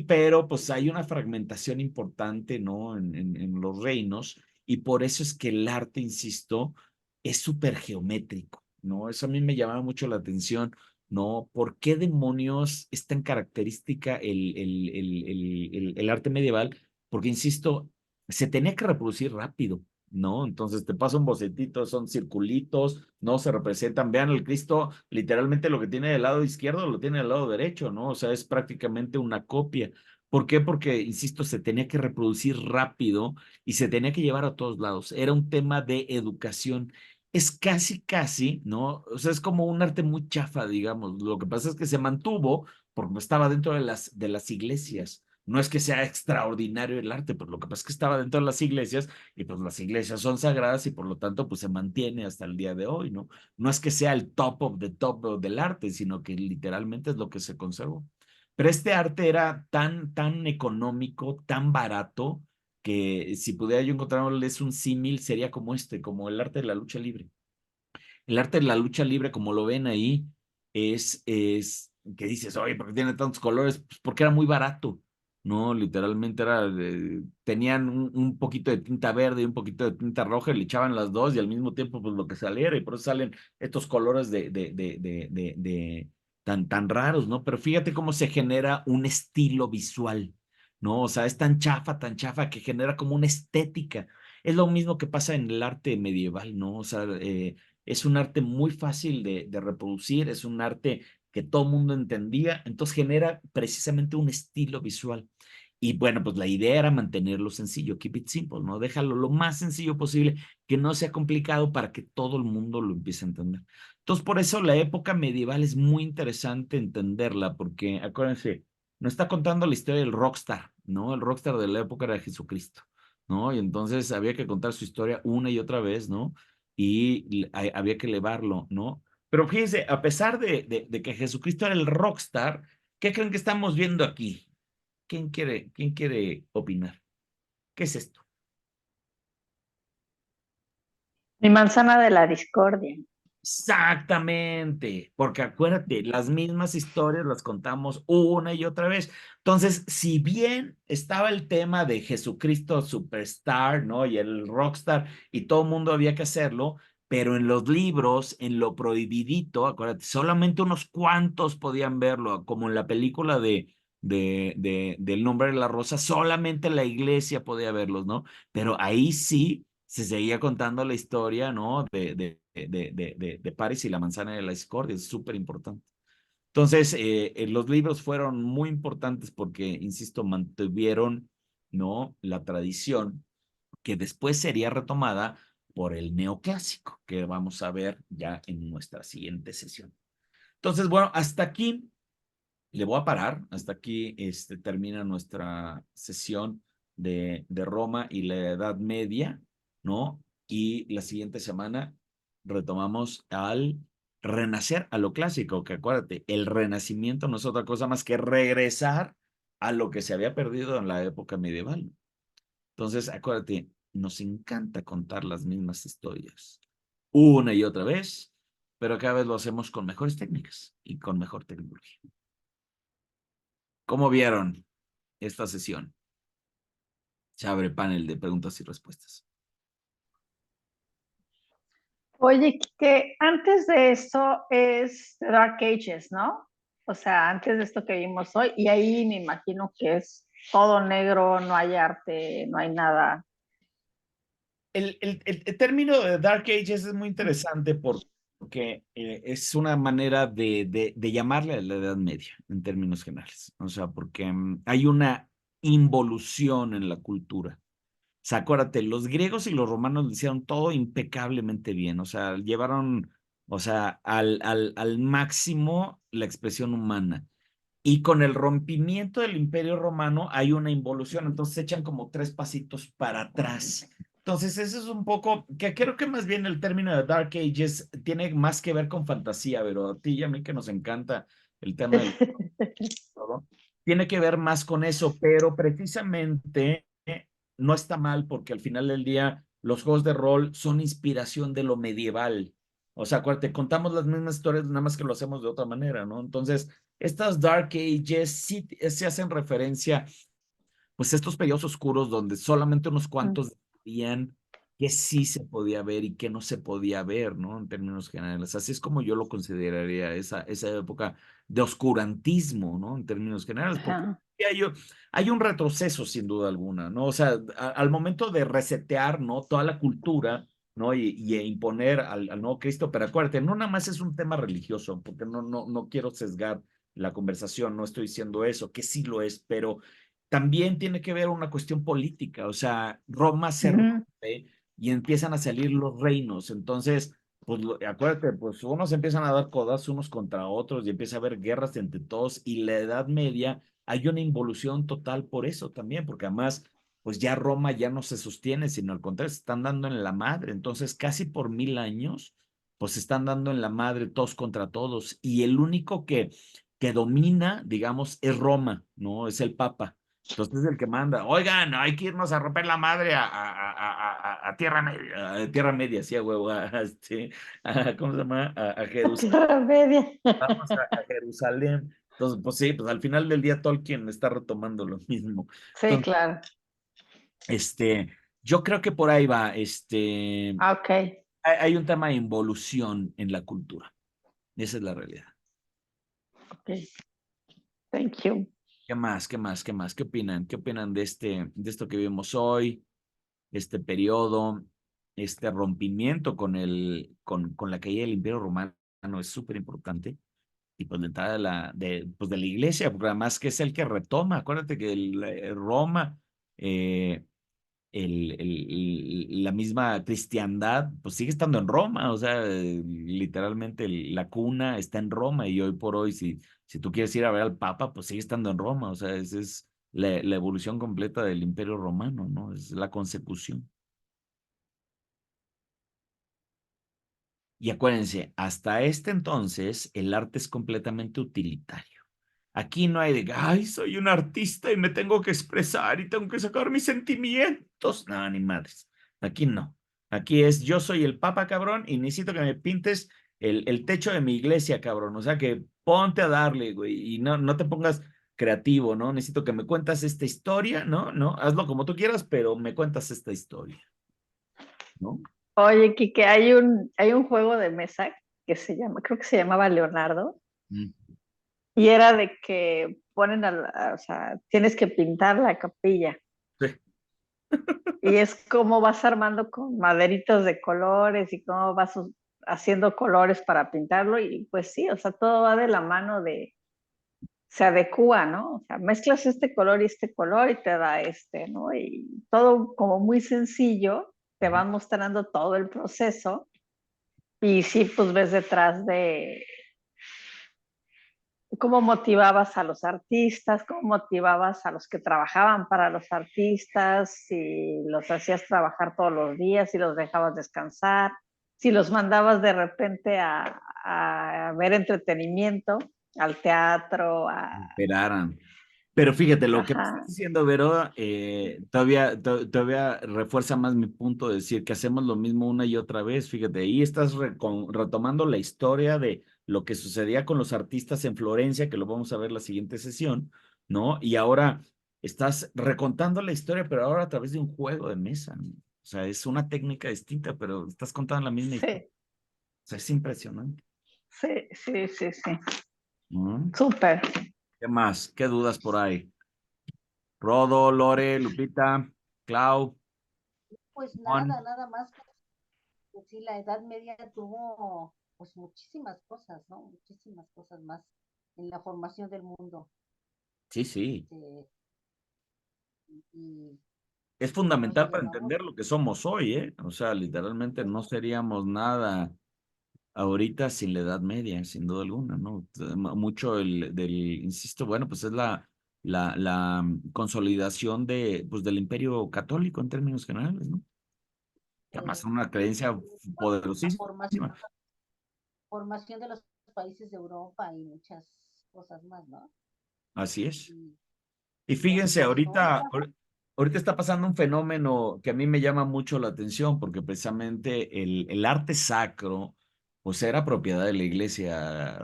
Pero pues hay una fragmentación importante, ¿no? En los reinos, y por eso es que el arte, insisto, es súper geométrico, ¿no? Eso a mí me llamaba mucho la atención, ¿no? ¿Por qué demonios es tan característica el arte medieval? Porque, insisto, se tenía que reproducir rápido, ¿no? Entonces te pasa un bocetito, son circulitos, no se representan. Vean, el Cristo, literalmente lo que tiene del lado izquierdo lo tiene del lado derecho, ¿no? O sea, es prácticamente una copia. ¿Por qué? Porque, insisto, se tenía que reproducir rápido y se tenía que llevar a todos lados. Era un tema de educación. Es casi, ¿no? O sea, es como un arte muy chafa, digamos. Lo que pasa es que se mantuvo porque estaba dentro de las iglesias. No es que sea extraordinario el arte, pero lo que pasa es que estaba dentro de las iglesias y pues las iglesias son sagradas y por lo tanto pues se mantiene hasta el día de hoy, ¿no? No es que sea el top of the top del arte, sino que literalmente es lo que se conservó. Pero este arte era tan económico, tan barato, que si pudiera yo encontrarles un símil, sería como este, como el arte de la lucha libre. El arte de la lucha libre, como lo ven ahí, es que dices, oye, ¿por qué tiene tantos colores? Pues porque era muy barato, ¿no? Literalmente tenían un poquito de tinta verde y un poquito de tinta roja, y le echaban las dos y al mismo tiempo, pues lo que saliera, y por eso salen estos colores tan raros, ¿no? Pero fíjate cómo se genera un estilo visual, ¿no? O sea, es tan chafa que genera como una estética. Es lo mismo que pasa en el arte medieval, ¿no? O sea, es un arte muy fácil de reproducir, es un arte que todo el mundo entendía, entonces genera precisamente un estilo visual. Y bueno, pues la idea era mantenerlo sencillo, keep it simple, ¿no? Déjalo lo más sencillo posible, que no sea complicado para que todo el mundo lo empiece a entender. Entonces, por eso la época medieval es muy interesante entenderla, porque acuérdense, nos está contando la historia del rockstar, ¿no? El rockstar de la época era Jesucristo, ¿no? Y entonces había que contar su historia una y otra vez, ¿no? Y había que elevarlo, ¿no? Pero fíjense, a pesar de que Jesucristo era el rockstar, ¿qué creen que estamos viendo aquí? Quién quiere opinar? ¿Qué es esto? Mi manzana de la discordia. Exactamente, porque acuérdate, las mismas historias las contamos una y otra vez. Entonces, si bien estaba el tema de Jesucristo Superstar, ¿no? Y el Rockstar, y todo el mundo había que hacerlo, pero en los libros, en lo prohibidito, acuérdate, solamente unos cuantos podían verlo, como en la película del Nombre de la Rosa, solamente la iglesia podía verlos, ¿no? Pero ahí sí se seguía contando la historia, ¿no? De Paris y la manzana de la discordia, es súper importante. Entonces, los libros fueron muy importantes porque, insisto, mantuvieron, ¿no? La tradición que después sería retomada por el neoclásico, que vamos a ver ya en nuestra siguiente sesión. Entonces, bueno, hasta aquí le voy a parar. Hasta aquí termina nuestra sesión de Roma y la Edad Media, ¿no? Y la siguiente semana retomamos al renacer, a lo clásico, que acuérdate, el renacimiento no es otra cosa más que regresar a lo que se había perdido en la época medieval. Entonces, acuérdate, nos encanta contar las mismas historias una y otra vez, pero cada vez lo hacemos con mejores técnicas y con mejor tecnología. ¿Cómo vieron esta sesión? Se abre panel de preguntas y respuestas. Oye, que antes de esto es Dark Ages, ¿no? O sea, antes de esto que vimos hoy, y ahí me imagino que es todo negro, no hay arte, no hay nada. El término de Dark Ages es muy interesante porque es una manera de llamarle a la Edad Media en términos generales. O sea, porque hay una involución en la cultura. O sea, acuérdate, los griegos y los romanos lo hicieron todo impecablemente bien. O sea, llevaron, o sea, al máximo la expresión humana. Y con el rompimiento del Imperio Romano hay una involución, entonces se echan como 3 pasitos para atrás. Entonces, eso es un poco, que creo que más bien el término de Dark Ages tiene más que ver con fantasía, pero a ti y a mí que nos encanta el tema del todo, tiene que ver más con eso, pero precisamente no está mal porque al final del día los juegos de rol son inspiración de lo medieval. O sea, acuérdate, contamos las mismas historias, nada más que lo hacemos de otra manera, ¿no? Entonces, estas Dark Ages sí se hacen referencia, pues, a estos periodos oscuros donde solamente unos cuantos sabían que sí se podía ver y que no se podía ver, ¿no? En términos generales. Así es como yo lo consideraría esa época de oscurantismo, ¿no? En términos generales, porque Ajá. hay un retroceso sin duda alguna, ¿no? O sea, al momento de resetear, ¿no? Toda la cultura, ¿no? Y imponer al nuevo Cristo, pero acuérdate, no nada más es un tema religioso, porque no quiero sesgar la conversación, no estoy diciendo eso, que sí lo es, pero también tiene que ver una cuestión política, o sea, Roma se rompe y empiezan a salir los reinos, entonces, pues acuérdate, pues unos empiezan a dar codazos unos contra otros y empieza a haber guerras entre todos y la Edad Media hay una involución total por eso también, porque además, pues ya Roma ya no se sostiene, sino al contrario, se están dando en la madre, entonces casi por 1000 años, pues se están dando en la madre todos contra todos y el único que domina, digamos, es Roma, ¿no? Es el Papa. Entonces es el que manda, oigan, hay que irnos a romper la madre a Tierra Media, Tierra Media, sí, a huevo, ¿cómo se llama? A Jerusalén. Tierra Media. Vamos a Jerusalén. Entonces, pues sí, pues al final del día Tolkien está retomando lo mismo. Sí, Entonces, claro. yo creo que por ahí va, Ok. hay un tema de involución en la cultura. Esa es la realidad. Ok. Thank you. ¿Qué más? ¿Qué más? ¿Qué más? ¿Qué opinan? ¿Qué opinan de esto que vimos hoy? Este periodo, este rompimiento con la caída del Imperio Romano es súper importante. Y pues la entrada pues de la iglesia, porque además que es el que retoma, acuérdate que Roma la misma cristiandad, pues sigue estando en Roma, o sea, literalmente la cuna está en Roma y hoy por hoy, si tú quieres ir a ver al Papa, pues sigue estando en Roma, o sea, esa es la evolución completa del Imperio Romano, ¿no? Es la consecución. Y acuérdense, hasta este entonces el arte es completamente utilitario. Aquí no hay de, ay, soy un artista y me tengo que expresar y tengo que sacar mis sentimientos. No, ni madres. Aquí no. Aquí es, yo soy el papa, cabrón, y necesito que me pintes el techo de mi iglesia, cabrón. O sea que ponte a darle, güey, y no te pongas creativo, ¿no? Necesito que me cuentas esta historia, ¿no? No, hazlo como tú quieras, pero me cuentas esta historia, ¿no? Oye, Kike, hay un juego de mesa que se llama, creo que se llamaba Leonardo, Mm. y era de que ponen o sea, tienes que pintar la capilla. Sí. Y es como vas armando con maderitos de colores y cómo vas haciendo colores para pintarlo. Y pues sí, o sea, todo va de la mano se adecúa, ¿no? O sea, mezclas este color y este color y te da este, ¿no? Y todo como muy sencillo, te van mostrando todo el proceso. Y sí, pues ves detrás de cómo motivabas a los artistas, cómo motivabas a los que trabajaban para los artistas, si los hacías trabajar todos los días, si los dejabas descansar, si los mandabas de repente a ver entretenimiento, al teatro, Esperaran. Pero fíjate, lo que me estás ajá, diciendo, Vero, todavía refuerza más mi punto de decir que hacemos lo mismo una y otra vez. Fíjate, ahí estás retomando la historia de lo que sucedía con los artistas en Florencia, que lo vamos a ver la siguiente sesión, ¿no? Y ahora estás recontando la historia, pero ahora a través de un juego de mesa, ¿no? O sea, es una técnica distinta, pero estás contando la misma historia. sí, O sea, es impresionante. sí, sí, sí, sí, ¿No? súper. ¿Qué más? ¿Qué dudas por ahí? Rodo, Lore, Lupita, Clau, Pues Juan. nada más que sí, la Edad Media tuvo pues muchísimas cosas, ¿no? Muchísimas cosas más en la formación del mundo. Sí, sí. Y Es bueno, ya fundamental para llevamos, entender lo que somos hoy, ¿eh? O sea, literalmente pues, no seríamos nada ahorita sin la Edad Media, sin duda alguna, ¿no? Mucho insisto, bueno, pues es la consolidación pues, del Imperio Católico en términos generales, ¿no? Que además es una sí, creencia bueno, la poderosísima. formación de los países de Europa y muchas cosas más, ¿no? Así es. Y, Y y así fíjense, pasó. ahorita está pasando un fenómeno que a mí me llama mucho la atención, porque precisamente el arte sacro, pues era propiedad de la iglesia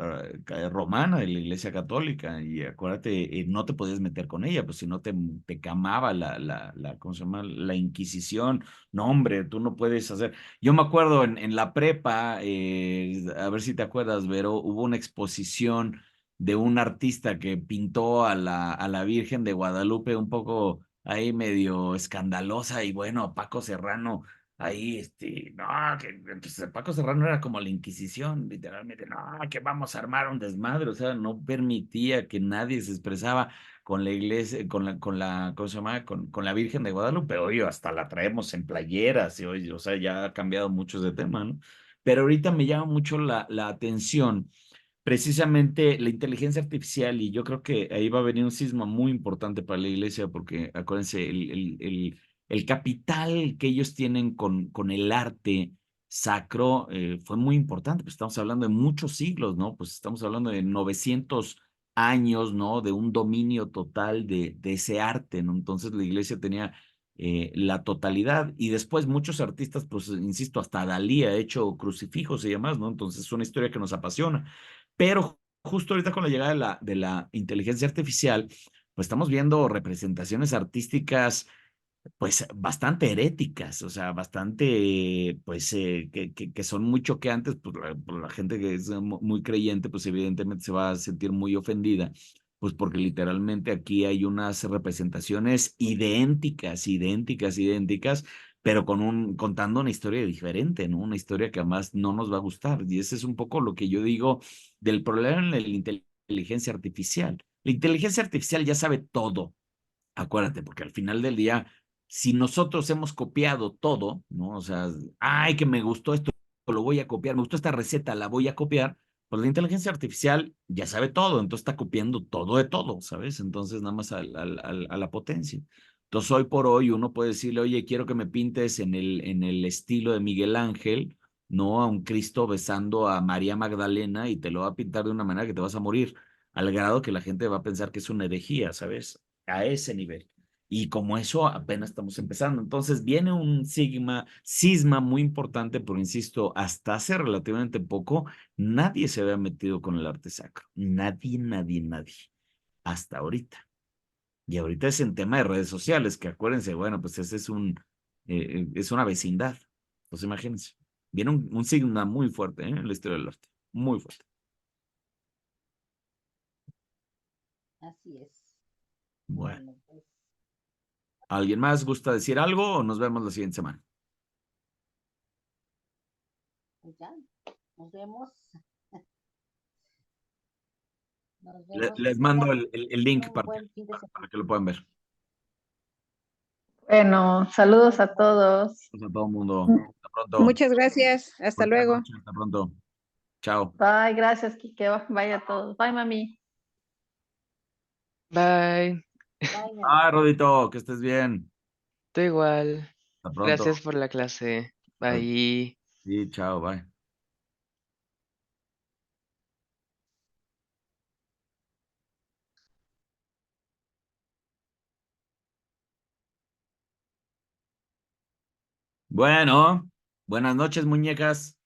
romana, de la iglesia católica, y acuérdate, no te podías meter con ella, pues si no te camaba ¿cómo se llama? La Inquisición. No, hombre, tú no puedes hacer. Yo me acuerdo en la prepa, a ver si te acuerdas, Vero, hubo una exposición de un artista que pintó a la Virgen de Guadalupe un poco ahí medio escandalosa y bueno, Paco Serrano ahí, no, que entonces Paco Serrano era como la Inquisición, literalmente, no, que vamos a armar un desmadre, o sea, no permitía que nadie se expresaba con la iglesia, ¿cómo se llama? Con la Virgen de Guadalupe, oye, hasta la traemos en playeras, y oye, o sea, ya ha cambiado mucho de tema, ¿no? Pero ahorita me llama mucho la atención precisamente la inteligencia artificial, y yo creo que ahí va a venir un sismo muy importante para la iglesia, porque acuérdense, el capital que ellos tienen con el arte sacro fue muy importante, pues estamos hablando de muchos siglos, ¿no? Pues estamos hablando de 900 años, ¿no? De un dominio total de ese arte, ¿no? Entonces la iglesia tenía la totalidad, y después muchos artistas, pues insisto, hasta Dalí ha hecho crucifijos y demás, ¿no? Entonces es una historia que nos apasiona. Pero justo ahorita con la llegada de la inteligencia artificial, pues estamos viendo representaciones artísticas, pues bastante heréticas, o sea, bastante, pues, que son muy choqueantes, pues la gente que es muy creyente, pues evidentemente se va a sentir muy ofendida, pues porque literalmente aquí hay unas representaciones idénticas, idénticas, idénticas, pero contando una historia diferente, ¿no? Una historia que además no nos va a gustar. Y ese es un poco lo que yo digo del problema en la inteligencia artificial. La inteligencia artificial ya sabe todo, acuérdate, porque al final del día si nosotros hemos copiado todo, ¿no? O sea, ay, que me gustó esto, lo voy a copiar, me gustó esta receta, la voy a copiar, pues la inteligencia artificial ya sabe todo, entonces está copiando todo de todo, ¿sabes? Entonces nada más a la potencia. Entonces hoy por hoy uno puede decirle, oye, quiero que me pintes en el estilo de Miguel Ángel, ¿no? A un Cristo besando a María Magdalena y te lo va a pintar de una manera que te vas a morir, al grado que la gente va a pensar que es una herejía, ¿sabes? A ese nivel. Y como eso apenas estamos empezando. Entonces viene un cisma muy importante, pero insisto, hasta hace relativamente poco, nadie se había metido con el arte sacro. Nadie, nadie, nadie. Hasta ahorita. Y ahorita es en tema de redes sociales, que acuérdense, bueno, pues ese es una vecindad. Entonces imagínense. Viene un sigma muy fuerte, en la historia del arte. Muy fuerte. Así es. Bueno. Bueno, pues, ¿Alguien más gusta decir algo o nos vemos la siguiente semana? pues ya, nos vemos. Nos vemos. Les Que mando tengan el link un buen fin de para semana. que lo puedan ver. Bueno, saludos a todos. Pues a todo el mundo. Hasta pronto. Muchas gracias. Hasta Buenas luego. noches. Hasta pronto. Chao. Bye, gracias, Kike. Vaya a todos. Bye, mami. Bye. Bye, mi amor. Ah, Rodito, que estés bien. Tú igual. Hasta pronto. Gracias por la clase. Bye. Sí, chao, bye. Bueno, buenas noches, muñecas.